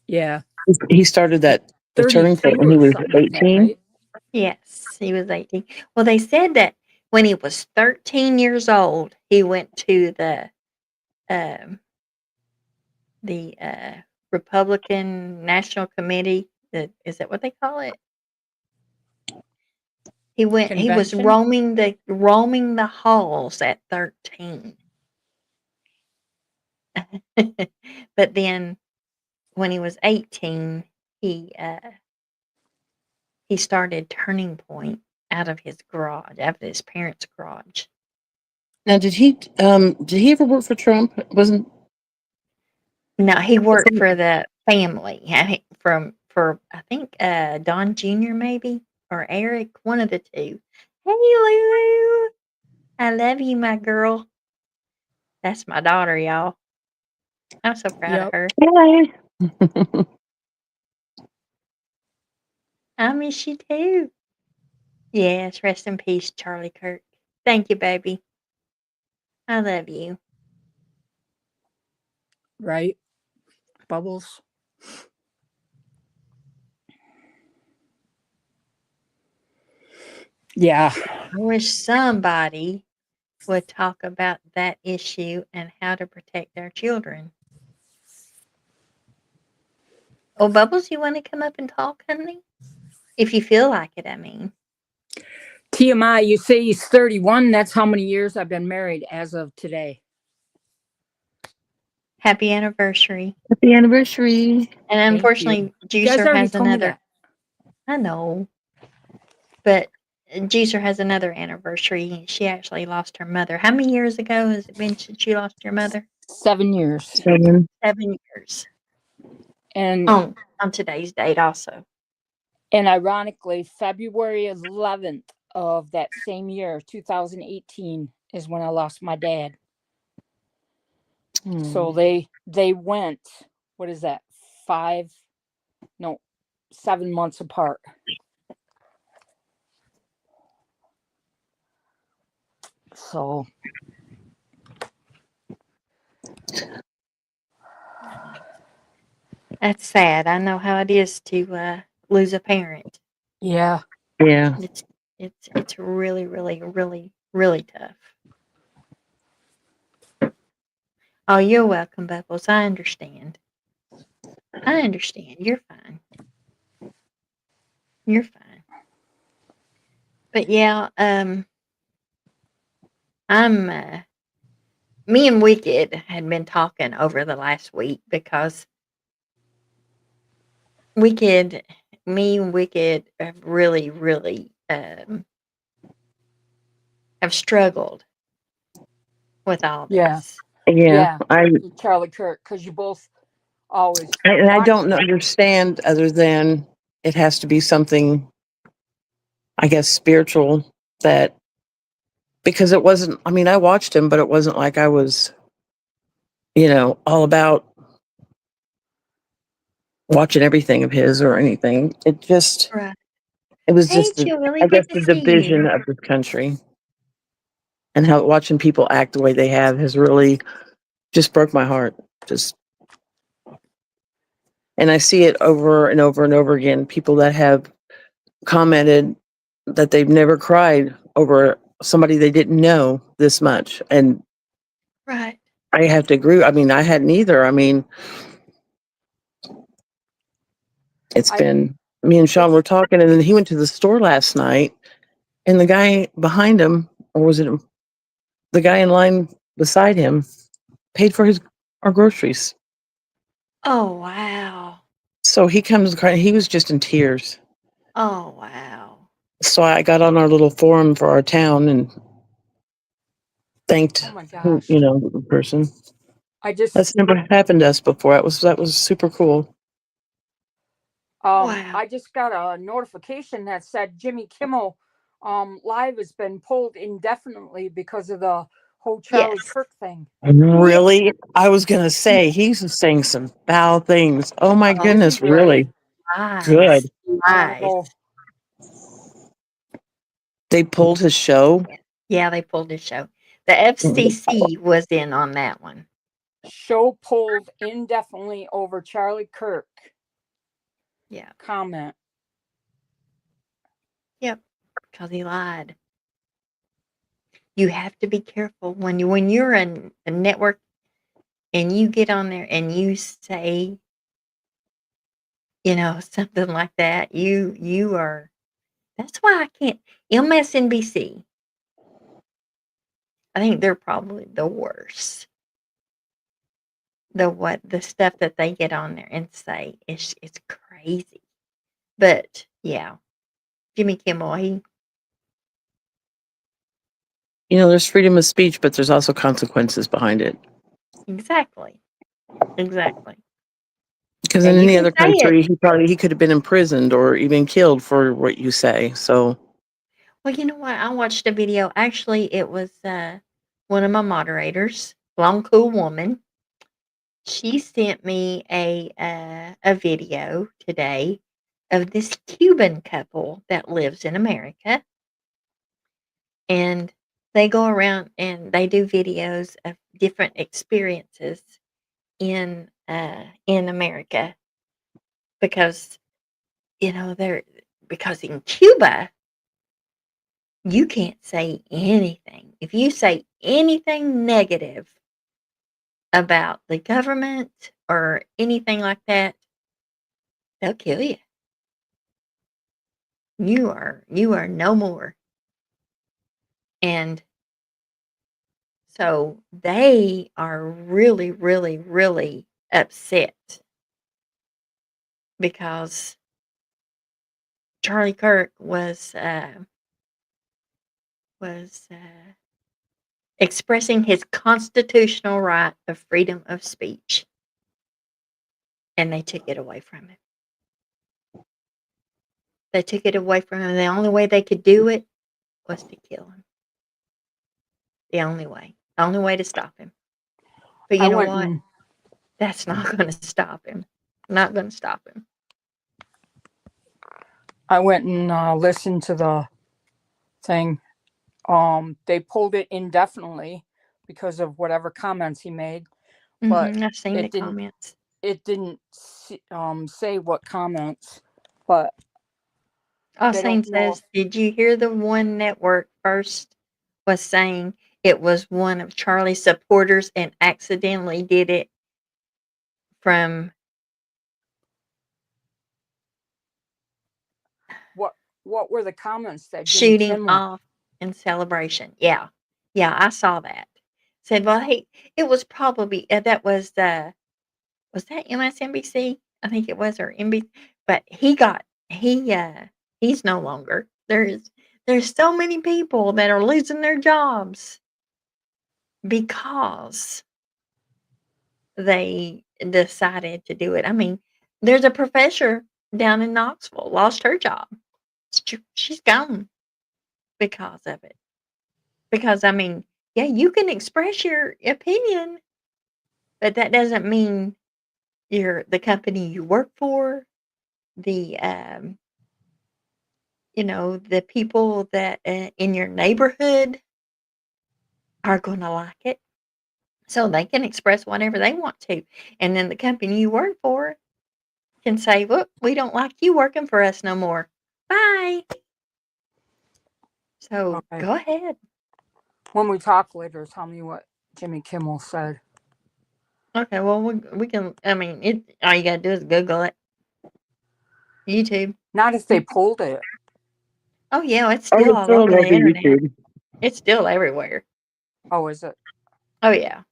Yeah.
He started the turning point
32
when he
or
was
something like that,
18.
right?
Yes, he was 18. Well, they said that when he was 13 years old, he went to um, the Republican National Committee. Is that what they call it? He was
Convention?
roaming the halls at 13. But then when he was 18, he started Turning Point out of his garage, out of his parents' garage.
Now, did he ever work for Trump? Wasn't
No, he worked for the family. For I think Don Jr. maybe or Eric, one of the two. Hey Lulu, I love you, my girl. That's my daughter, y'all. I'm so proud of
Yep.
her.
Hey.
I miss you too. Yes, rest in peace, Charlie Kirk. Thank you, baby. I love you.
Right. Bubbles. Yeah.
I wish somebody would talk about that issue and how to protect our children. Oh, Bubbles, you want to come up and talk, honey? If you feel like it, I mean.
TMI, you say he's 31. That's how many years I've been married as of today.
Happy anniversary.
Happy anniversary.
And
Thank you.
unfortunately,
You guys
Juicer
already
has
told me
another.
that.
I know. But Juicer has another anniversary. She actually lost her mother. How many years ago has it been since you lost your mother?
7 years.
7.
7 years.
And
On today's date also.
and ironically, February 11th of that same year, 2018, is when I lost my dad. So they went, what is that? 7 months apart. So
That's sad. I know how it is to lose a parent.
yeah.
Yeah.
It's really, really, really, really tough. Oh, you're welcome, Bubbles. I understand. I understand. You're fine. You're fine. But yeah, me and Wicked had been talking over the last week because me and Wicked have really, really have struggled with all
Yeah.
this.
Yeah.
Yeah.
I
Charlie Kirk, because you both always
And I
watch
don't
it.
understand other than it has to be something, I guess, spiritual that because it wasn't, I mean, I watched him, but it wasn't like I was, all about watching everything of his or anything.
Right.
It was
Hey,
just,
Julie,
I guess,
good to
the
see you.
division of this country and how watching people act the way they have has really just broke my heart. Just, and I see it over and over and over again. People that have commented that they've never cried over somebody they didn't know this much. And
Right.
I have to agree. I mean, I hadn't either. I mean, it's
I
been me and Sean were
it's
talking, and then he went to the store last night, and the guy behind him, or was it the guy in line beside him, paid for our groceries.
Oh, wow.
So he comes crying. He was just in tears.
Oh, wow.
So I got on our little forum for our town and thanked
oh my
who,
gosh.
the person.
I just
That's never happened to us before. That was super cool.
Wow.
I just got a notification that said Jimmy Kimmel live has been pulled indefinitely because of the whole Charlie
Yes.
Kirk thing.
Yeah.
Really? I was gonna say he's saying some foul things. Oh my
Oh,
Is he
goodness,
really?
really? Good.
lies.
I don't
Lies.
know.
They pulled his show.
Yeah, they pulled his show. The FCC was in on that one.
Show pulled indefinitely over Charlie Kirk.
Yeah.
Comment.
Yep. Because he lied. You have to be careful when you're a network and you get on there and you say, something like that. You are. That's why I can't. MSNBC. I think they're probably the worst. The stuff that they get on there and say it's crazy. But yeah, Jimmy Kimmel,
There's freedom of speech, but there's also consequences behind it.
exactly. Exactly.
Because
Now
in
you
any
can
other
say it.
country, he could have been imprisoned or even killed for what you say. So
Well, you know what? I watched a video. Actually, it was one of my moderators, long cool woman. She sent me a video today of this Cuban couple that lives in America, and they go around and they do videos of different experiences in America because they're because in Cuba you can't say anything. If you say anything negative about the government or anything like that, they'll kill you. You are no more. And so they are really, really, really upset because Charlie Kirk was expressing his constitutional right of freedom of speech, and they took it away from him. They took it away from him. The only way they could do it was to kill him. The only way. The only way to stop him. But
I
you know
went
what?
and
That's not going to stop him. Not going to stop him.
listened to the thing. They pulled it indefinitely because of whatever comments he made, but
I've seen the
it didn't.
comments.
It didn't say what comments, but they
Austin
don't know
says, did you hear the one network first was saying it was one of Charlie's supporters and accidentally did it from
what were the comments that Jimmy
shooting
Kimmel.
off in celebration. Yeah. Yeah, I saw that. Said, well, hey, it was probably that was that MSNBC? I think it was or NBC. But he's no longer. There's so many people that are losing their jobs because they decided to do it. I mean, there's a professor down in Knoxville lost her job. She's gone because of it. Because I mean, yeah, you can express your opinion, but that doesn't mean the company you work for, the the people that in your neighborhood are going to like it. So they can express whatever they want to. And then the company you work for can say, "Look, we don't like you working for us no more. Bye." So
Okay.
go ahead.
When we talk later, tell me what Jimmy Kimmel said.
Okay, well we can. I mean, all you gotta do is Google it. YouTube.
Not if they pulled it.
Oh yeah, it's
Oh,
still
it's
all
all
over
over
the internet.
YouTube.
It's still everywhere.
Oh, is it?
Oh yeah,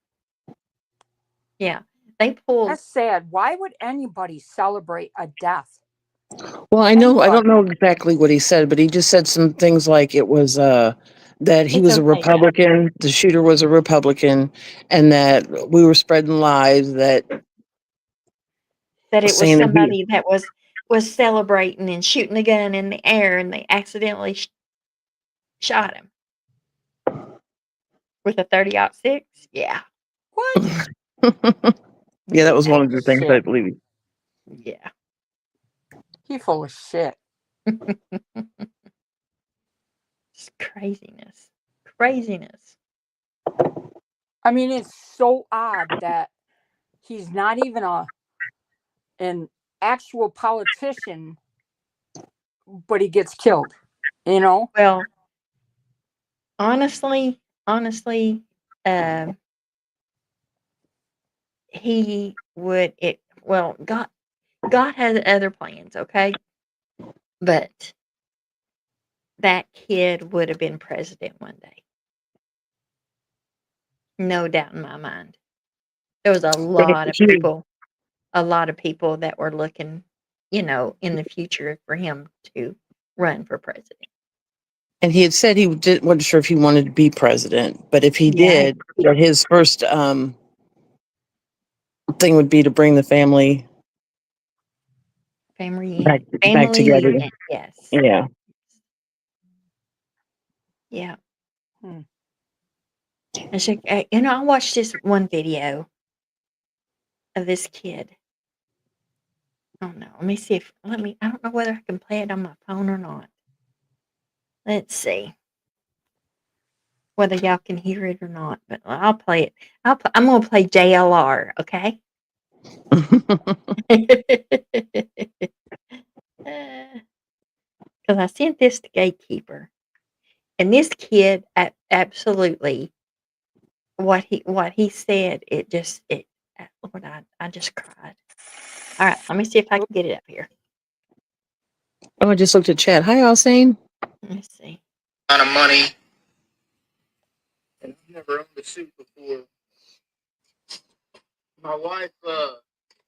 yeah. They pulled.
That's sad. Why would anybody celebrate a death?
Well, I don't
Anybody.
know exactly what he said, but he just said some things like it was that he
It's
was a
okay, though.
Republican, the shooter was a Republican, and that we were spreading lies that
That
was
it was
saying that he
somebody that was celebrating and shooting a gun in the air, and they accidentally shot him with a 30-06. Yeah,
What?
Yeah, that was
Full
one
of
of the things I
shit.
believe.
yeah.
He full of shit.
It's craziness, craziness.
I mean, it's so odd that he's not even an actual politician, but he gets killed. You know?
Well, honestly, um, he would it. Well, God has other plans, okay, but that kid would have been president one day. No doubt in my mind. There was
But
a lot of people that were looking, in the future for him to run for president.
and he had said wasn't sure if he wanted to be president, but if he
Yeah,
did, that his first thing would be to bring the family back
family
together.
unit. Yes.
Yeah.
Yeah.
Hmm.
And so, I watched this one video of this kid. Oh no, let me see I don't know whether I can play it on my phone or not. Let's see whether y'all can hear it or not, but I'll play it. I'm going to play JLR, okay? Because I sent this to Gatekeeper, and this kid, absolutely, what he said, Lord, I just cried. All right, let me see if I can get it up here.
Oh, I just looked at chat. Hi, all saying.
Let's see.
Amount of money, and I've never owned a suit before. My wife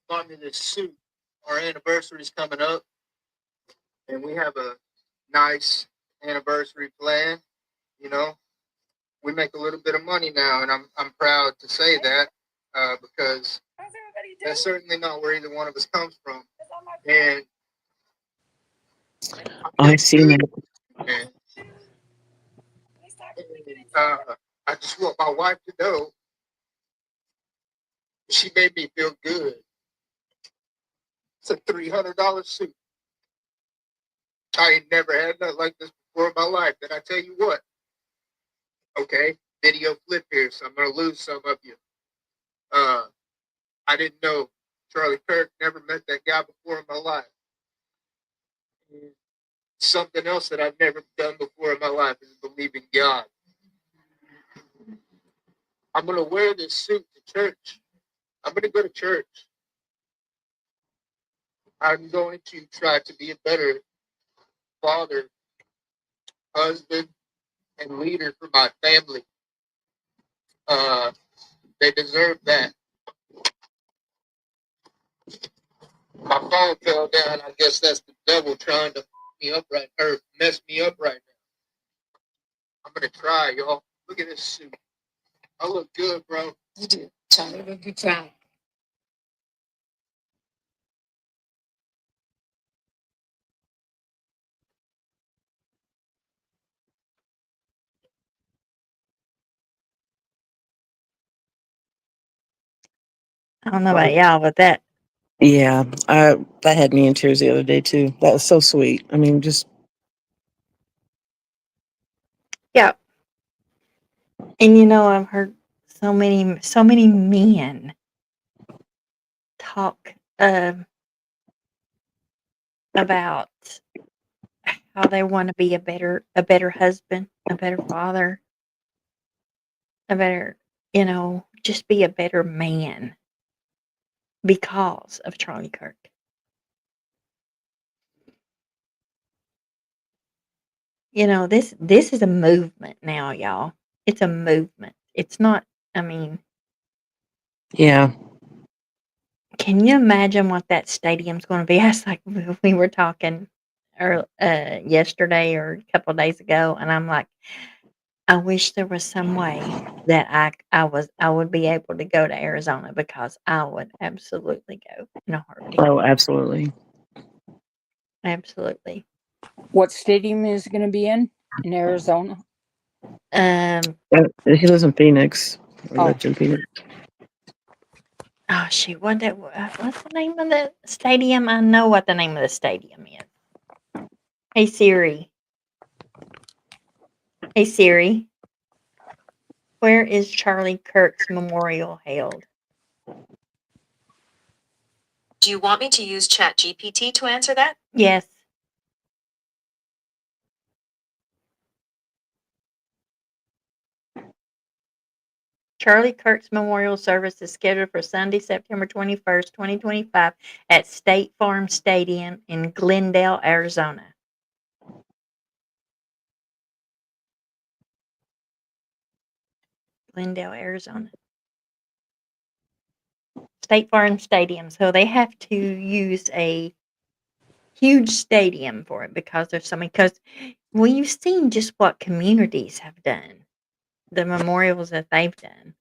bought me this suit. Our anniversary's coming up, and we have a nice anniversary plan. You know, we make a little bit of money now, and I'm proud to say that because that's certainly not where either one of us comes from. And
I see now.
and, I just want my wife to know she made me feel good. It's a $300 suit. I ain't never had nothing like this before in my life. And I tell you what, okay, video flip here, so I'm gonna lose some of you. I didn't know Charlie Kirk, never met that guy before in my life. And something else that I've never done before in my life is believe in God. I'm gonna wear this suit to church. I'm gonna go to church. I'm going to try to be a better father, husband, and leader for my family. They deserve that. My phone fell down. I guess that's the devil trying to mess me up right now. I'm gonna try, y'all. Look at this suit. I look good, bro. You do. Charlie, look, you try.
I don't know about y'all, but that
Yeah, that had me in tears the other day too. That was so sweet. I mean, just
yeah. And I've heard so many men talk about how they want to be a better husband, a better father, a better, just be a better man because of Charlie Kirk. This is a movement now, y'all. It's a movement. It's not. I mean,
yeah.
can you imagine what that stadium's going to be? That's like we were talking yesterday or a couple of days ago, and I'm like, I wish there was some way that I would be able to go to Arizona because I would absolutely go in a heartbeat.
Oh, absolutely.
Absolutely.
What stadium is it going to be in Arizona?
He lives in Phoenix. Or
Oh.
lived in Phoenix.
Oh shoot, what's the name of the stadium? I know what the name of the stadium is. Hey Siri. Hey Siri. Where is Charlie Kirk's memorial held?
Do you want me to use ChatGPT to answer that?
Yes. Charlie Kirk's memorial service is scheduled for Sunday, September 21st, 2025 at State Farm Stadium in Glendale, Arizona. Glendale, Arizona. State Farm Stadium. So they have to use a huge stadium for it because there's so many. Because, well, you've seen just what communities have done, the memorials that they've done.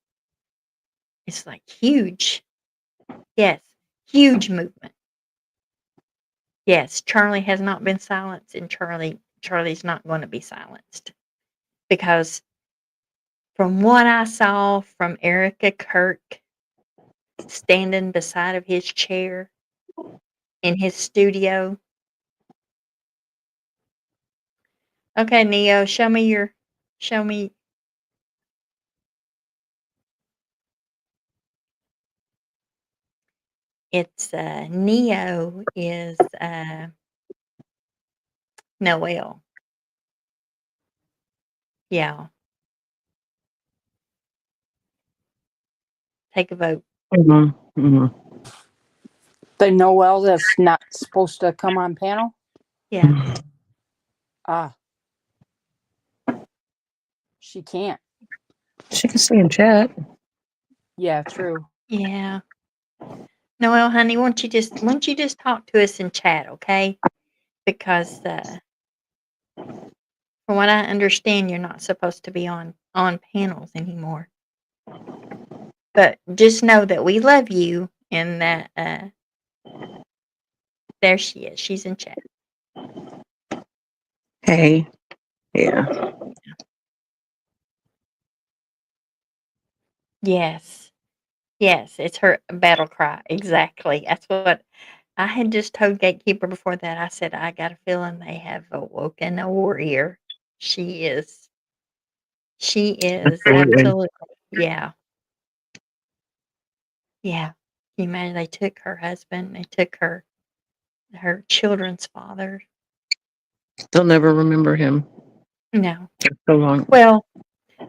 It's like huge. Yes, huge movement. Yes, Charlie has not been silenced, and Charlie's not going to be silenced because from what I saw from Erica Kirk standing beside of his chair in his studio. Okay, Neo, show me. It's Neo is Noel. Yeah, take a vote.
Mm-hmm. Mm-hmm.
The Noel that's not supposed to come on panel?
Yeah.
Ah. She can't.
She can stay in chat.
Yeah, true.
Yeah. Noel, honey, won't you just talk to us in chat, okay? Because from what I understand, you're not supposed to be on panels anymore. But just know that we love you and that there she is. She's in chat.
Hey. Yeah.
Yes. Yes, it's her battle cry. Exactly. That's what I had just told Gatekeeper before that. I said, I got a feeling they have awoken a warrior. She is. She is
Absolutely.
absolutely. Yeah. Yeah. Can you imagine they took her husband, they took her children's father.
They'll never remember him.
No.
So long.
Well,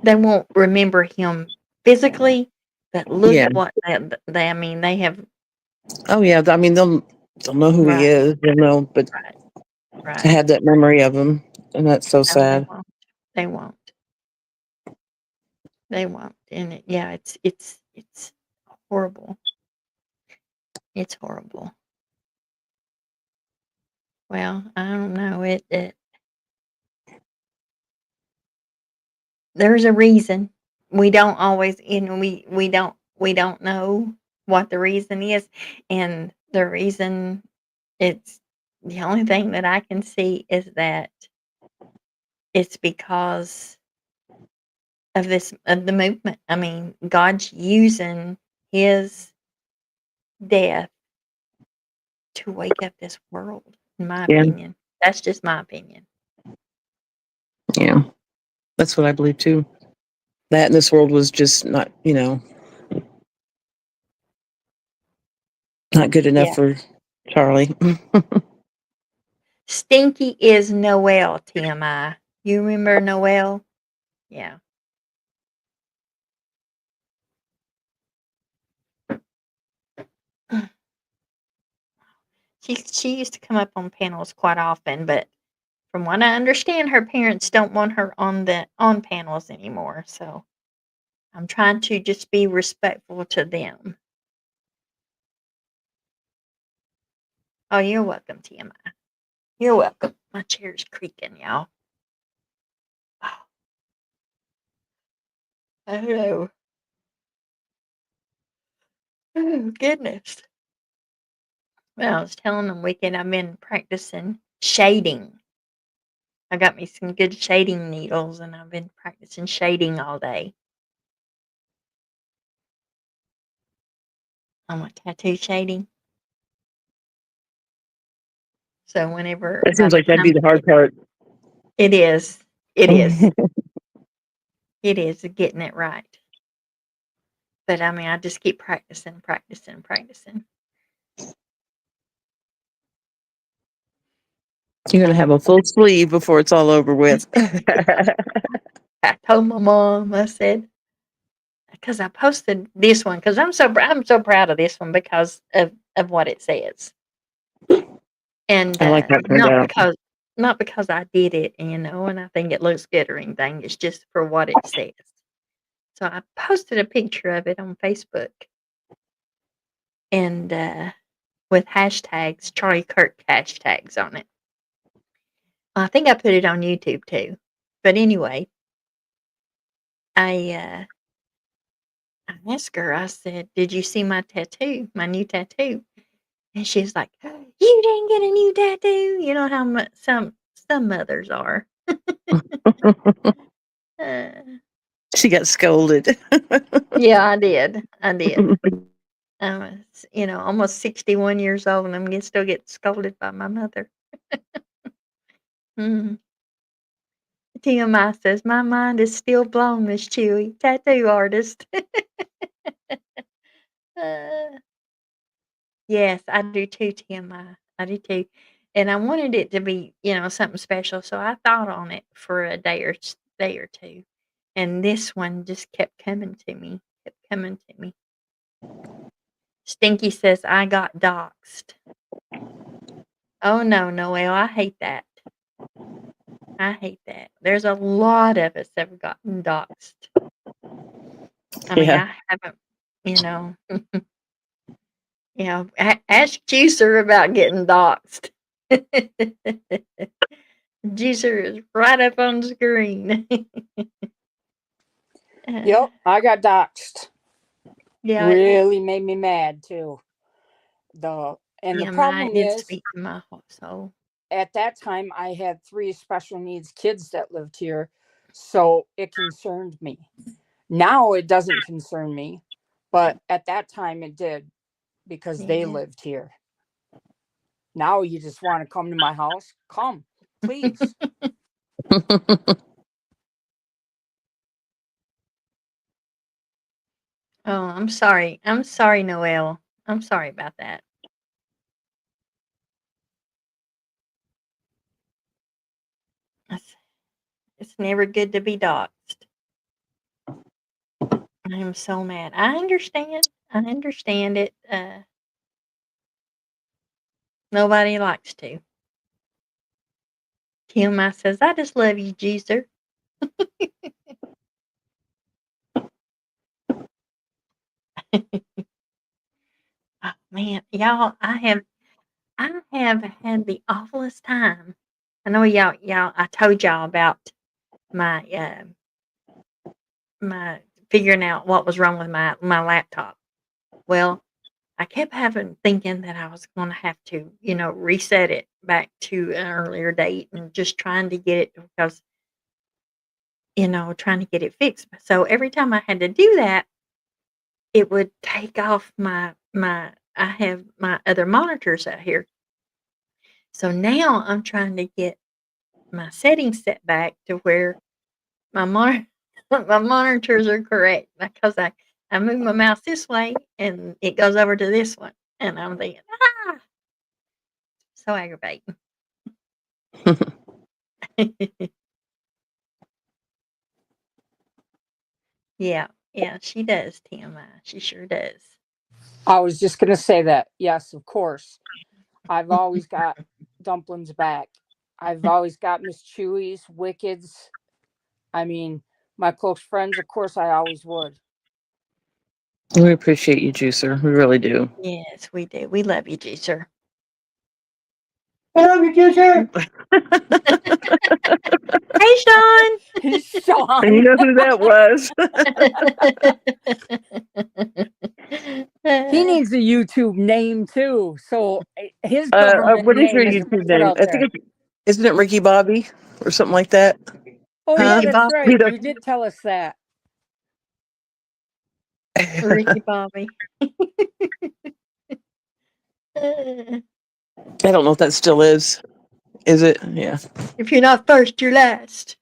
they won't remember him physically, but look
Yeah.
at what I mean, they have
Oh yeah. I mean, they'll know who he
right,
is. They'll know, but
right,
to
right.
have that memory of him, and that's so
No, they
sad.
won't. They won't. They won't. And yeah, it's horrible. It's horrible. Well, I don't know. There's a reason. We don't always, we don't know what the reason is, and the reason it's the only thing that I can see is that it's because of the movement. I mean, God's using His death to wake up this world, in my
Yeah.
opinion. That's just my opinion.
Yeah. That's what I believe too. That in this world was just not, not good enough
Yeah.
for Charlie.
Stinky is Noelle, TMI. You remember Noelle? Yeah. She used to come up on panels quite often, but from what I understand, her parents don't want her on panels anymore. So I'm trying to just be respectful to them. Oh, you're welcome, TMI. You're welcome. My chair's creaking, y'all. Oh, hello. Oh, goodness. Well, I was telling them weekend I've been practicing shading. I got me some good shading needles and I've been practicing shading all day. I'm a tattoo shading. So whenever
That
by
seems
the
like that'd be
time
the hard part.
it is. It is. It is getting it right. But I mean I just keep practicing.
You're gonna have a full sleeve before it's all over with.
I told my mom, I said, because I posted this one because I'm so proud of this one because of what it says. And
I like that turned out.
not because I did it, and I think it looks good or anything. It's just for what it says. So I posted a picture of it on Facebook, and with hashtags, Charlie Kirk hashtags on it. I think I put it on YouTube too. But anyway, I asked her. I said, "Did you see my tattoo? My new tattoo?" And she's like, "You didn't get a new tattoo." You know how much some mothers are. Uh,
She got scolded.
yeah, I did. I did. I was, almost 61 years old, and I'm still getting scolded by my mother. Mhm. TMI says, "My mind is still blown, Miss Chewy, tattoo artist." Uh, yes, I do too, TMI. I do too. And I wanted it to be, something special, so I thought on it for a day or two. And this one just kept coming to me, Stinky says, "I got doxxed." Oh, no, Noelle, I hate that. I hate that. There's a lot of us that have gotten doxxed. I mean,
Yeah.
I haven't, you know, ask Juicer about getting doxxed. Juicer is right up on the screen.
Yep, I got doxxed.
Yeah,
Really made me mad too. The
TMI
problem
did
is,
speak to my heart soul.
at that time I had 3 special needs kids that lived here, so it concerned me. Now it doesn't concern me, but at that time it did because they
Yeah.
lived here. Now you just want to come to my house? Come, please.
Oh, I'm sorry. I'm sorry, Noelle. I'm sorry about that. It's never good to be doxxed. I am so mad. I understand. I understand it. Nobody likes to. TMI says, "I just love you, Juicer." Oh, man, y'all, I have had the awfulest time. I know y'all I told y'all about my my figuring out what was wrong with my laptop. Well, I kept having thinking that I was going to have to, reset it back to an earlier date and just trying to get it because, trying to get it fixed. So every time I had to do that, it would take off I have my other monitors out here. So now I'm trying to get my settings set back to where my my monitors are correct because I move my mouse this way and it goes over to this one, and I'm thinking, so aggravating. Yeah, yeah, she does, TMI. She sure does.
I was just going to say that. Yes, of course. I've always got Dumplings back. I've always got Miss Chewy's, Wicked's. I mean, my close friends, of course, I always would.
We appreciate you, Juicer. We really do.
Yes, we do. We love you, Juicer.
I love you, Juicer.
Hey, Sean.
And
Sean.
you know who that was?
He needs a YouTube name too. So his government
What is your
name isn't
YouTube
put
name?
out
I
there.
think isn't it Ricky Bobby or something like that?
Oh yeah,
Huh?
Ricky
that's
Bobby.
right. You did tell us that.
Ricky Bobby.
I don't know if that still is. Is it? Yeah,
If you're not first, you're last.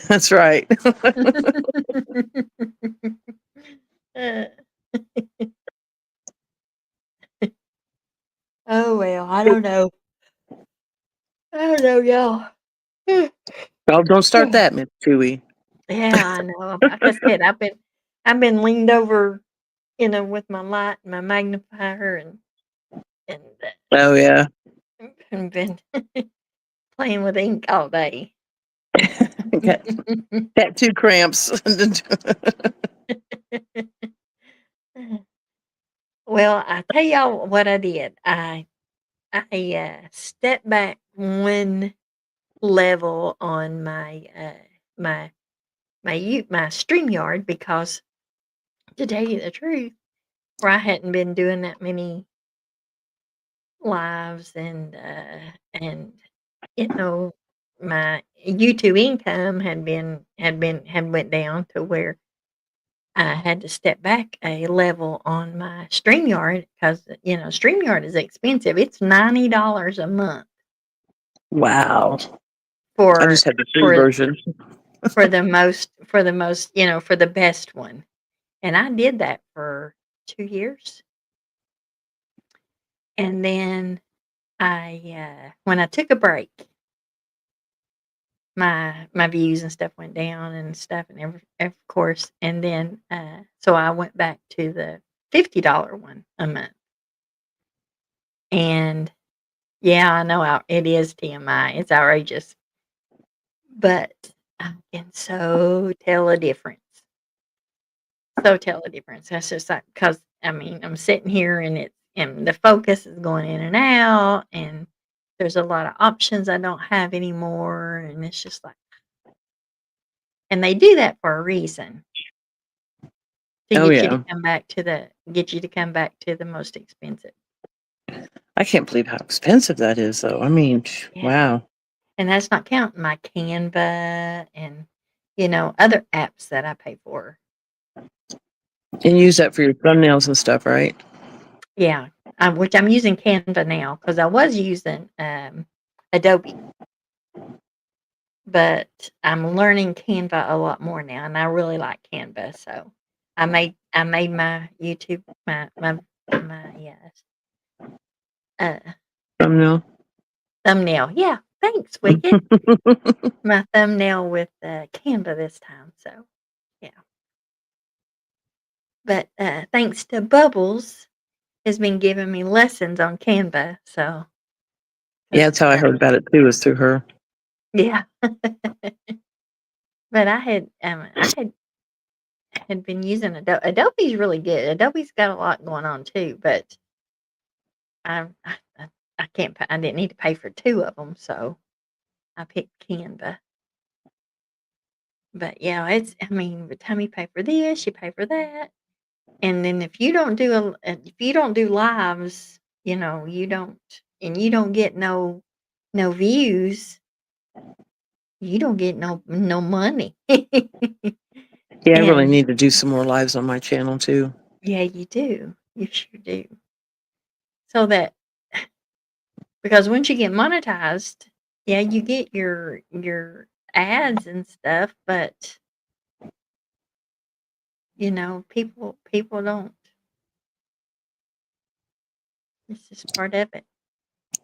that's right.
Uh, oh well, I don't know. I don't know, y'all.
Oh, don't start that, Miss Chewy.
Yeah, I know. Like I said, I've been leaned over, with my light and my magnifier and
Oh yeah.
and been playing with ink all day.
Got tattoo cramps.
Well, I tell y'all what I did. I stepped back one level on my StreamYard because, to tell you the truth, where I hadn't been doing that many lives and my YouTube income had went down to where I had to step back a level on my StreamYard because, StreamYard is expensive. It's $90 a month
Wow. I
for
just had the free
for
version.
for the best one. And I did that for 2 years. And then when I took a break, my views and stuff went down and stuff, and of course, and then so I went back to the $50 one a month. And yeah, I know it is TMI. It's outrageous, but I can so tell a difference. So tell a difference. That's just like because I'm sitting here and the focus is going in and out, and there's a lot of options I don't have anymore, and it's just like, and they do that for a reason to
Oh
get you to
yeah.
get you to come back to the most expensive.
I can't believe how expensive that is, though. I mean,
Yeah.
wow.
And that's not counting my Canva and other apps that I pay for.
And you use that for your thumbnails and stuff, right?
Yeah, which I'm using Canva now because I was using Adobe, but I'm learning Canva a lot more now, and I really like Canva. So I made my YouTube uh,
Thumbnail.
thumbnail. Yeah, thanks, Wicked. My thumbnail with Canva this time. So yeah, but thanks to Bubbles has been giving me lessons on Canva. So
Yeah, that's how I heard about it too, is through her.
yeah. But I had been using Adobe. Adobe's really good. Adobe's got a lot going on too, but I I, I can't. I didn't need to pay for two of them, so I picked Canva. But yeah, by the time you pay for this, you pay for that, and then if you don't do lives, you don't get no views, you don't get no money.
Yeah, I really
And
need to do some more lives on my channel too.
yeah, you do. You sure do. so that because once you get monetized, yeah, you get your ads and stuff, but people don't. It's just part of it.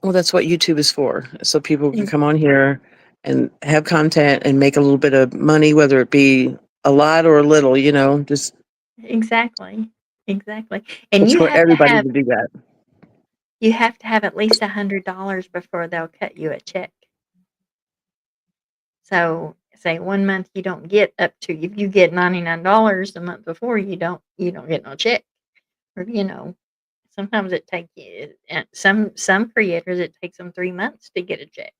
Well, that's what YouTube is for. So people can
Ex-
come on here and have content and make a little bit of money, whether it be a lot or a little, just
Exactly. Exactly. And
it's for everybody to do that.
you have to have at least $100 before they'll cut you a check. So, say 1 month you don't get up to if you get $99 the month before, you don't get no check. Or, sometimes it take you some creators, it takes them 3 months to get a check.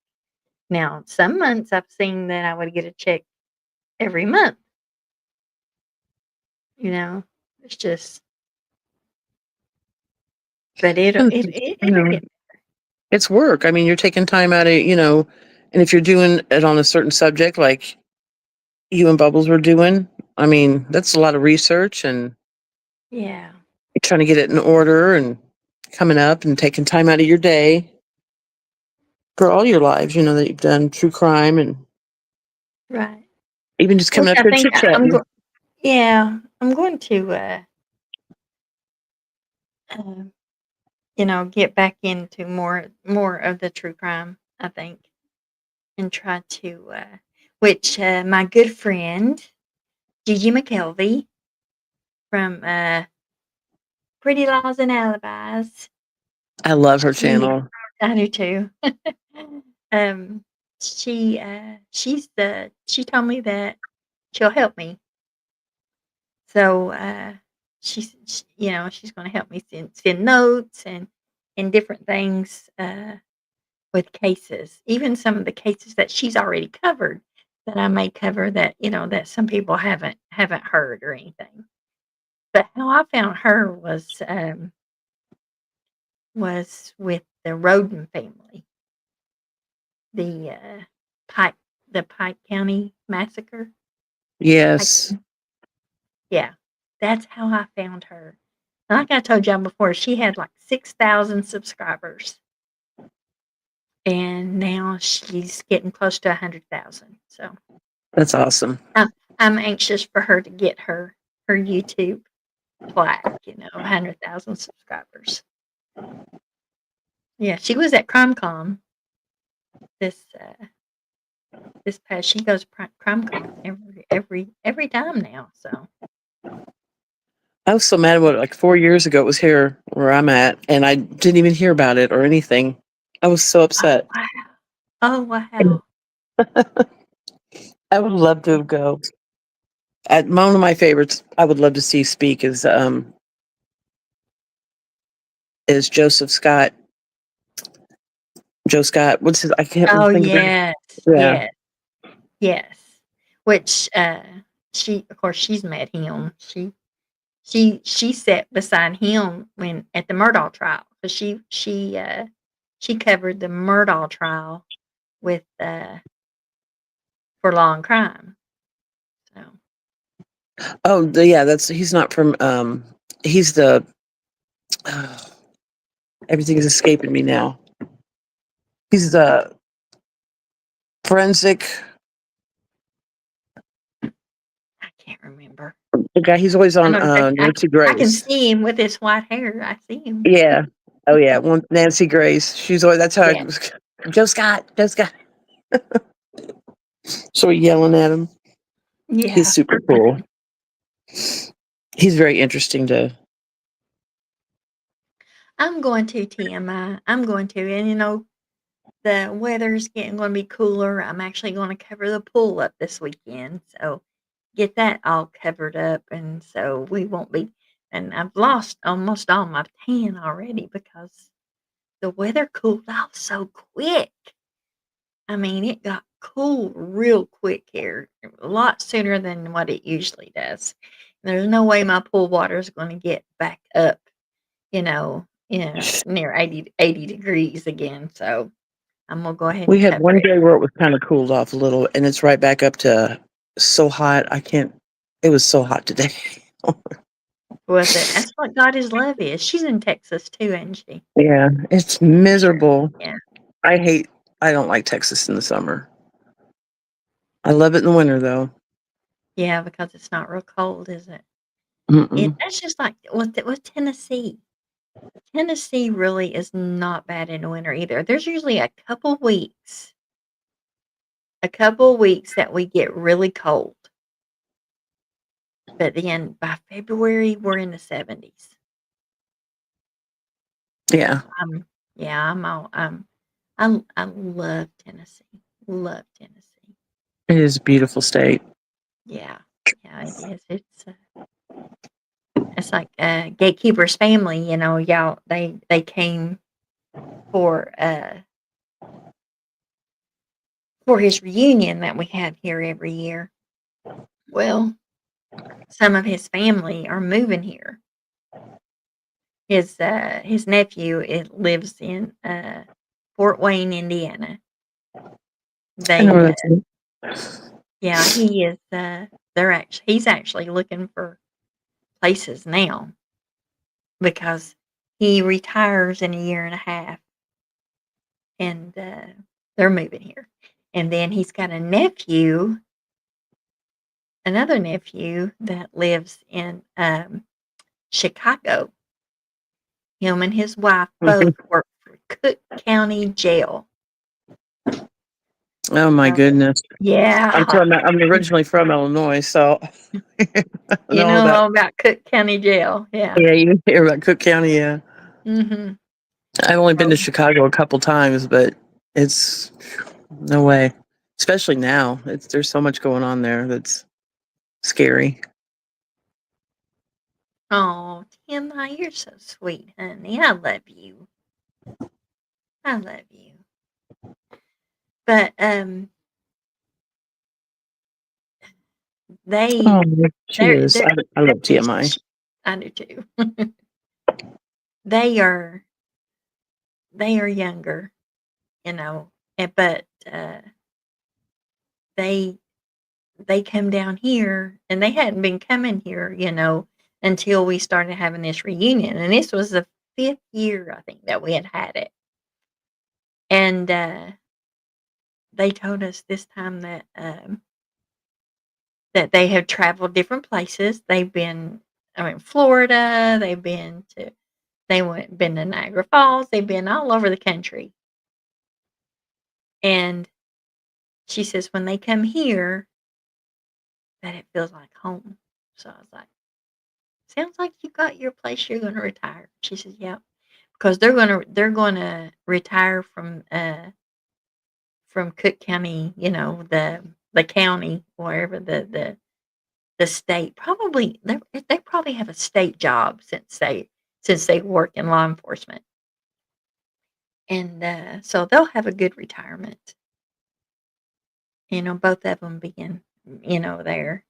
Now, some months I've seen that I would get a check every month. It's just but it'll
And,
it'll get
it's work. I mean, you're taking time out of, and if you're doing it on a certain subject like you and Bubbles were doing, I mean, that's a lot of research and
yeah.
trying to get it in order and coming up and taking time out of your day for all your lives, that you've done true crime and
Right.
even just coming
Which
up
I
here
think
chit chatting.
I'm going to, uh, get back into more of the true crime, I think, and try to, which my good friend Gigi McKelvey from Pretty Lies and Alibis.
I love her
She,
channel.
I do too. um, she told me that she'll help me. So, she's gonna help me send notes and different things, with cases, even some of the cases that she's already covered that I may cover that some people haven't heard or anything. But how I found her was with the Roden family, the, Pike the Pike County massacre. Pike
Yes.
Yeah, that's how I found her. Like I told y'all before, she had like 6,000 subscribers, and now she's getting close to 100,000. So
That's awesome.
I'm anxious for her to get her YouTube plaque. 100,000 subscribers. Yeah, she was at CrimeCon this this past. She goes to CrimeCon every time now. So
I was so mad about it. Like 4 years ago, it was here where I'm at, and I didn't even hear about it or anything. I was so upset.
wow, oh wow,
I would love to go. One of my favorites I would love to see speak is Joseph Scott. Joe Scott. What's his? I can't
oh
think of it.
yes,
Yeah.
yes. Yes. Which, of course, she's met him. She sat beside him when at the Murdaugh trial, 'cause she covered the Murdaugh trial with, for Law and Crime. So,
Oh, he's not from. He's the. Everything is escaping me now. He's the forensic.
I can't remember.
The guy. He's always
I
on
know exactly
Nancy
I can
Grace.
see him with his white hair. I see him.
Yeah. Oh yeah. One Nancy Grace. She's always. That's how.
Yeah.
Joe Scott. Joe Scott. So we're yelling at him.
Yeah.
He's super cool. He's very interesting to.
I'm going to TMI. I'm going to, and the weather's gonna be cooler. I'm actually gonna cover the pool up this weekend, so get that all covered up, and so we won't be and I've lost almost all my tan already because the weather cooled off so quick. I mean, it got cool real quick here, a lot sooner than what it usually does. There's no way my pool water is gonna get back up, near 80 degrees again, so I'm gonna go ahead
We
and
had
cover
one
it.
day where it was kind of cooled off a little, and it's right back up to so hot. I can't. It was so hot today.
Was it? That's what God is love is. She's in Texas too, isn't she?
Yeah, it's miserable.
Yeah.
I don't like Texas in the summer. I love it in the winter though.
Yeah, because it's not real cold, is it?
Mm-mm.
That's just like with Tennessee. Tennessee really is not bad in the winter either. There's usually a couple weeks that we get really cold. But then by February, we're in the 70s.
Yeah,
Yeah, I love Tennessee. Love Tennessee.
it is a beautiful state.
Yeah. Yeah, it is. It's like Gatekeeper's family, y'all they came for his reunion that we have here every year. Well, some of his family are moving here. His nephew lives in Fort Wayne, Indiana.
I know
They
where that's
yeah, he is he's actually looking for places now because he retires in a year and a half and they're moving here. And then he's got another nephew that lives in Chicago. Him and his wife both work for Cook County Jail.
Oh my goodness.
Yeah.
I'm originally from Illinois, so I
You
know
know
that.
all about Cook County Jail. Yeah.
Yeah, you hear about Cook County, yeah.
Mm-hmm.
I've only been to
Oh,
Chicago a couple times, but it's no way. Especially now. There's so much going on there that's scary.
oh, Tina, you're so sweet, honey. I love you. I love you. But
Oh,
they
she
they're
is.
they're
I love TMI.
I do too. They are younger, but they come down here and they hadn't been coming here, until we started having this reunion. And this was the 5th year, I think, that we had it. And they told us this time that they have traveled different places. They've been, Florida. Been to Niagara Falls. They've been all over the country. And she says when they come here, that it feels like home. So I was like, sounds like you got your place. You're going to retire. She says, yeah, because they're gonna retire from Cook County. The county, wherever the state. Probably they probably have a state job since they work in law enforcement, and so they'll have a good retirement. Both of them being there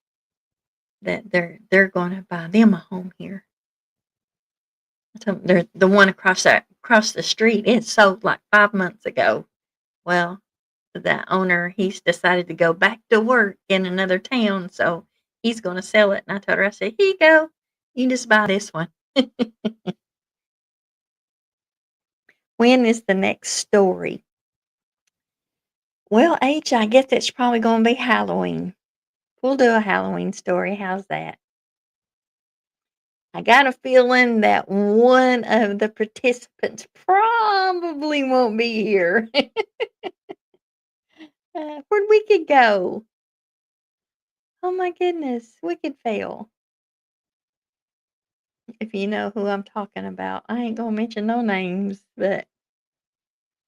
that they're going to buy them a home here. So they're the one across the street. It sold like 5 months ago. Well, the owner he's decided to go back to work in another town, so he's going to sell it. And I told her, I said, "Here you go. You just buy this one." When is the next story? Well, H, I guess it's probably going to be Halloween. We'll do a Halloween story. How's that? I got a feeling that one of the participants probably won't be here. Where'd Wicked go? Oh my goodness, Wicked fell. If you know who I'm talking about, I ain't gonna mention no names, but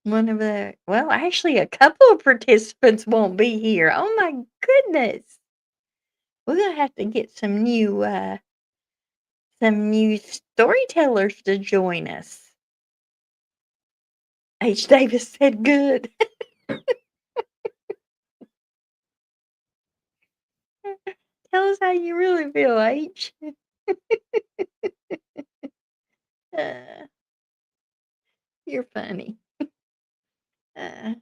actually, a couple of participants won't be here. Oh my goodness, we're gonna have to get some new storytellers to join us. H. Davis said, "Good." Tell us how you really feel, H. Uh, you're funny. Uh,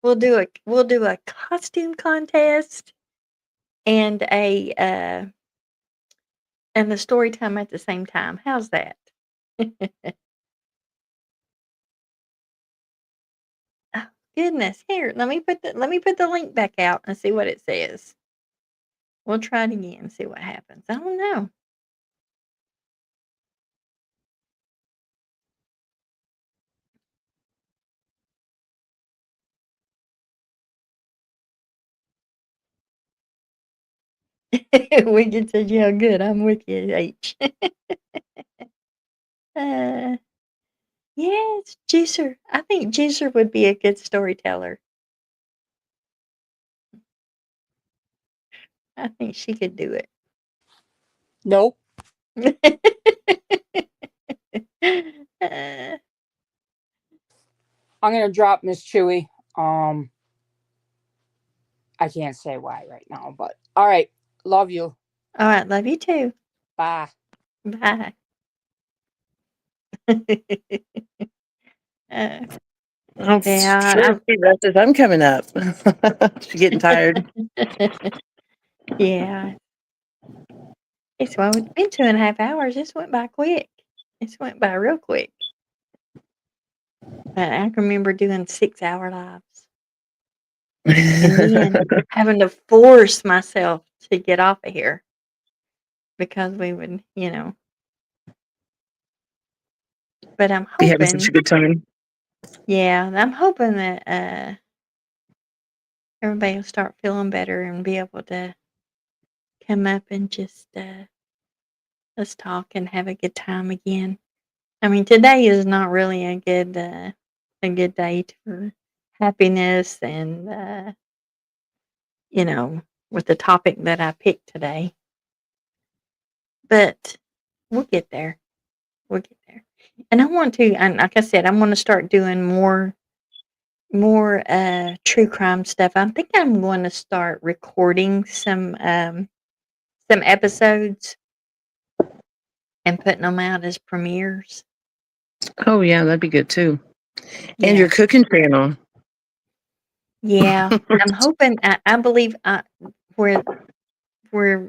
we'll do a costume contest and and the story time at the same time. How's that? Oh, goodness. Here, let me put the link back out and see what it says. We'll try it again, see what happens. I don't know. We can tell you how good I'm with you, H. uh, yes, Juicer. I think Juicer would be a good storyteller. I think she could do it.
Nope.
Uh,
I'm gonna drop Miss Chewy. I can't say why right now, but all right. Love you.
all right, love you too.
Bye.
Bye. uh,
Oh,
yeah,
sure. She rested. I'm coming up. She's getting tired.
yeah. It's been 2.5 hours. This went by quick. This went by real quick. But I can remember doing 6-hour lives and then having to force myself to get off of here because we would, But I'm
Be having such a
hoping,
good time.
yeah, I'm hoping that everybody will start feeling better and be able to come up and just let's talk and have a good time again. I mean, today is not really a good day for happiness and you know, with the topic that I picked today. But we'll get there. We'll get there. And I want to, and like I said, I'm going to start doing more true crime stuff. I think I'm going to start recording some episodes and putting them out as premieres.
Oh, yeah, that'd be good too. And
Yeah.
your cooking channel.
Yeah. I'm hoping I believe where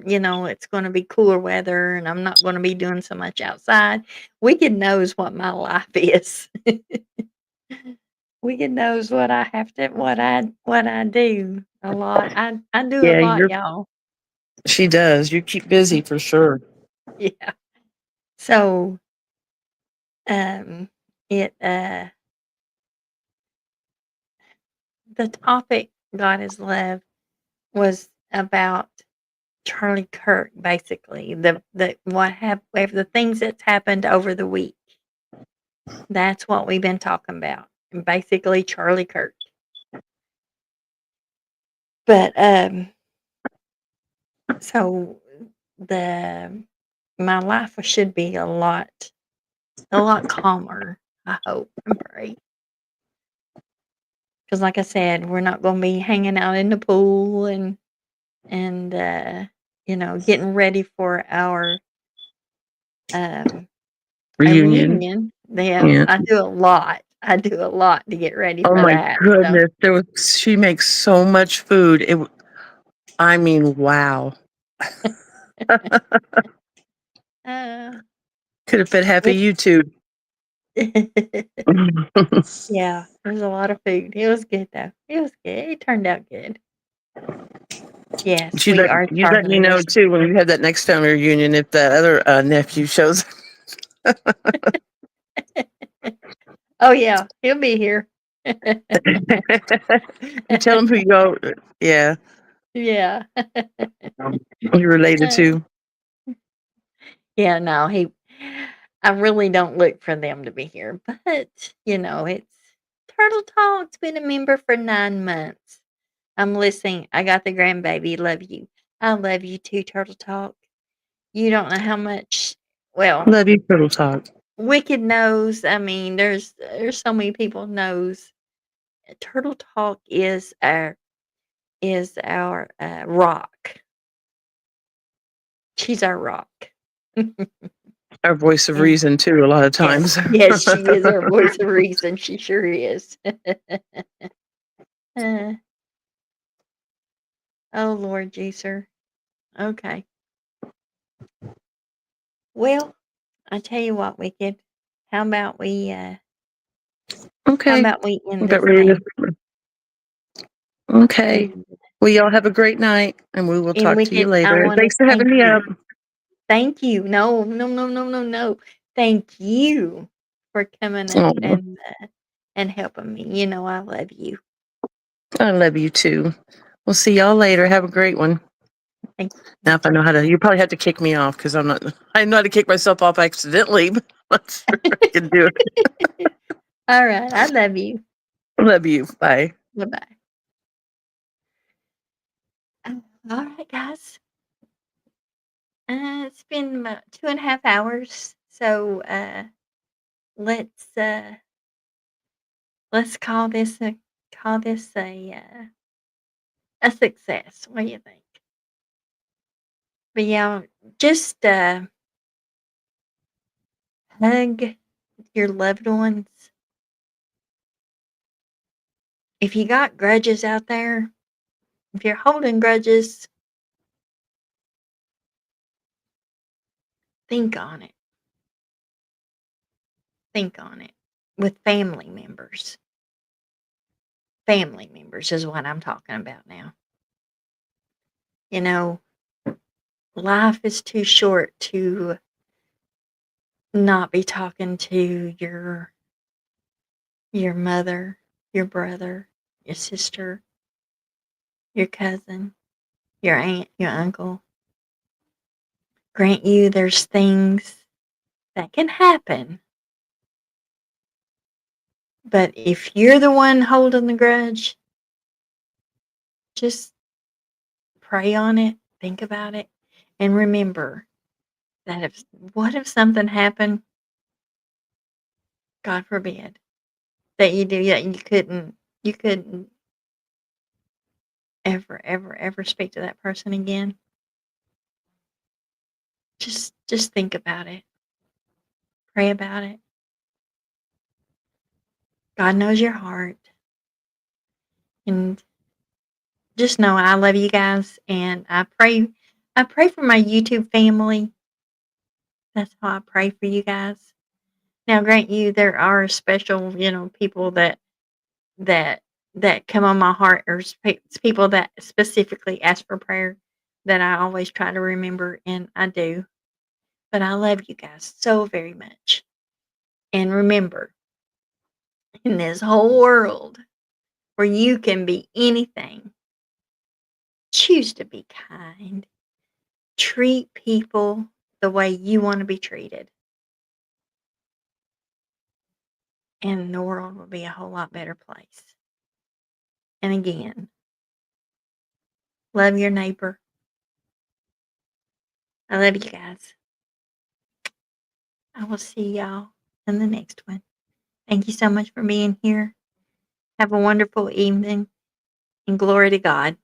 it's going to be cooler weather and I'm not going to be doing so much outside. Wicked knows what my life is. Wicked knows what I have to what I do a lot. I do a
Yeah,
lot, y'all.
she does. You keep busy for sure.
Yeah. So, it the topic God is love was about Charlie Kirk, basically. The what have the things that's happened over the week. That's what we've been talking about. Basically Charlie Kirk. But so the my life should be a lot calmer, I hope and pray. Because like I said, we're not going to be hanging out in the pool and getting ready for our a
Reunion.
reunion. Yeah,
Yeah.
I do a lot. I do a lot to get ready
Oh
for
my
that. So
goodness. She makes so much food. I mean, wow.
uh,
Could have fed half of
it,
YouTube.
yeah, there's a lot of food. It was good though. It was good. It turned out good. Yes, we are
You let me
Charlie.
know too when we have that next family reunion if that other nephew shows.
Oh yeah, he'll be here.
You tell him who you go. Yeah,
Yeah.
you're related
Uh,
to.
yeah, no, I really don't look for them to be here, but it's Turtle Talk's been a member for 9 months. I'm listening. I got the grandbaby. Love you. I love you too, Turtle Talk. You don't know how much. Well,
Love you, Turtle Talk.
Wicked knows. I mean, there's so many people knows. Turtle Talk is our rock. She's our rock.
Our voice of
And
reason too. A lot of times.
yes, yes, she is our voice of reason. She sure is. Uh, oh Lord, Juicer. Okay. Well, I tell you what, Wicked. How about we how
Okay.
about we end
About
this
ready
thing?
to- Okay.
And,
Well, y'all have a great night, and we will talk to you
Wicked, I
later.
want to
Thanks for
thank
having me
you.
up.
Thank you. No, no, no, no, no, no. Thank you for coming up
Oh,
and helping me. You know I love you.
I love you too. We'll see y'all later. Have a great one.
Thank
Now,
you.
if I know how to, you probably have to kick me off because I know how to kick myself off accidentally, but I'm sure I can do it.
All right. I love you.
Love you. Bye.
Bye-bye. All right, guys. It's been about 2.5 hours. So let's call this a success. What do you think? But yeah, just hug your loved ones. If you got grudges out there, if you're holding grudges, think on it. Think on it with family members. Family members is what I'm talking about now. You know, life is too short to not be talking to your mother, your brother, your sister, your cousin, your aunt, your uncle. Grant you there's things that can happen. But if you're the one holding the grudge, just pray on it, think about it, and remember that if something happened, God forbid, that you couldn't ever, ever, ever speak to that person again. Just think about it. Pray about it. God knows your heart. And just know I love you guys and I pray for my YouTube family. That's how I pray for you guys. Now grant you there are special, people that that come on my heart or people that specifically ask for prayer that I always try to remember and I do. But I love you guys so very much. And remember, in this whole world where you can be anything, choose to be kind. Treat people the way you want to be treated. And the world will be a whole lot better place. And again, love your neighbor. I love you guys. I will see y'all in the next one. Thank you so much for being here. Have a wonderful evening and glory to God.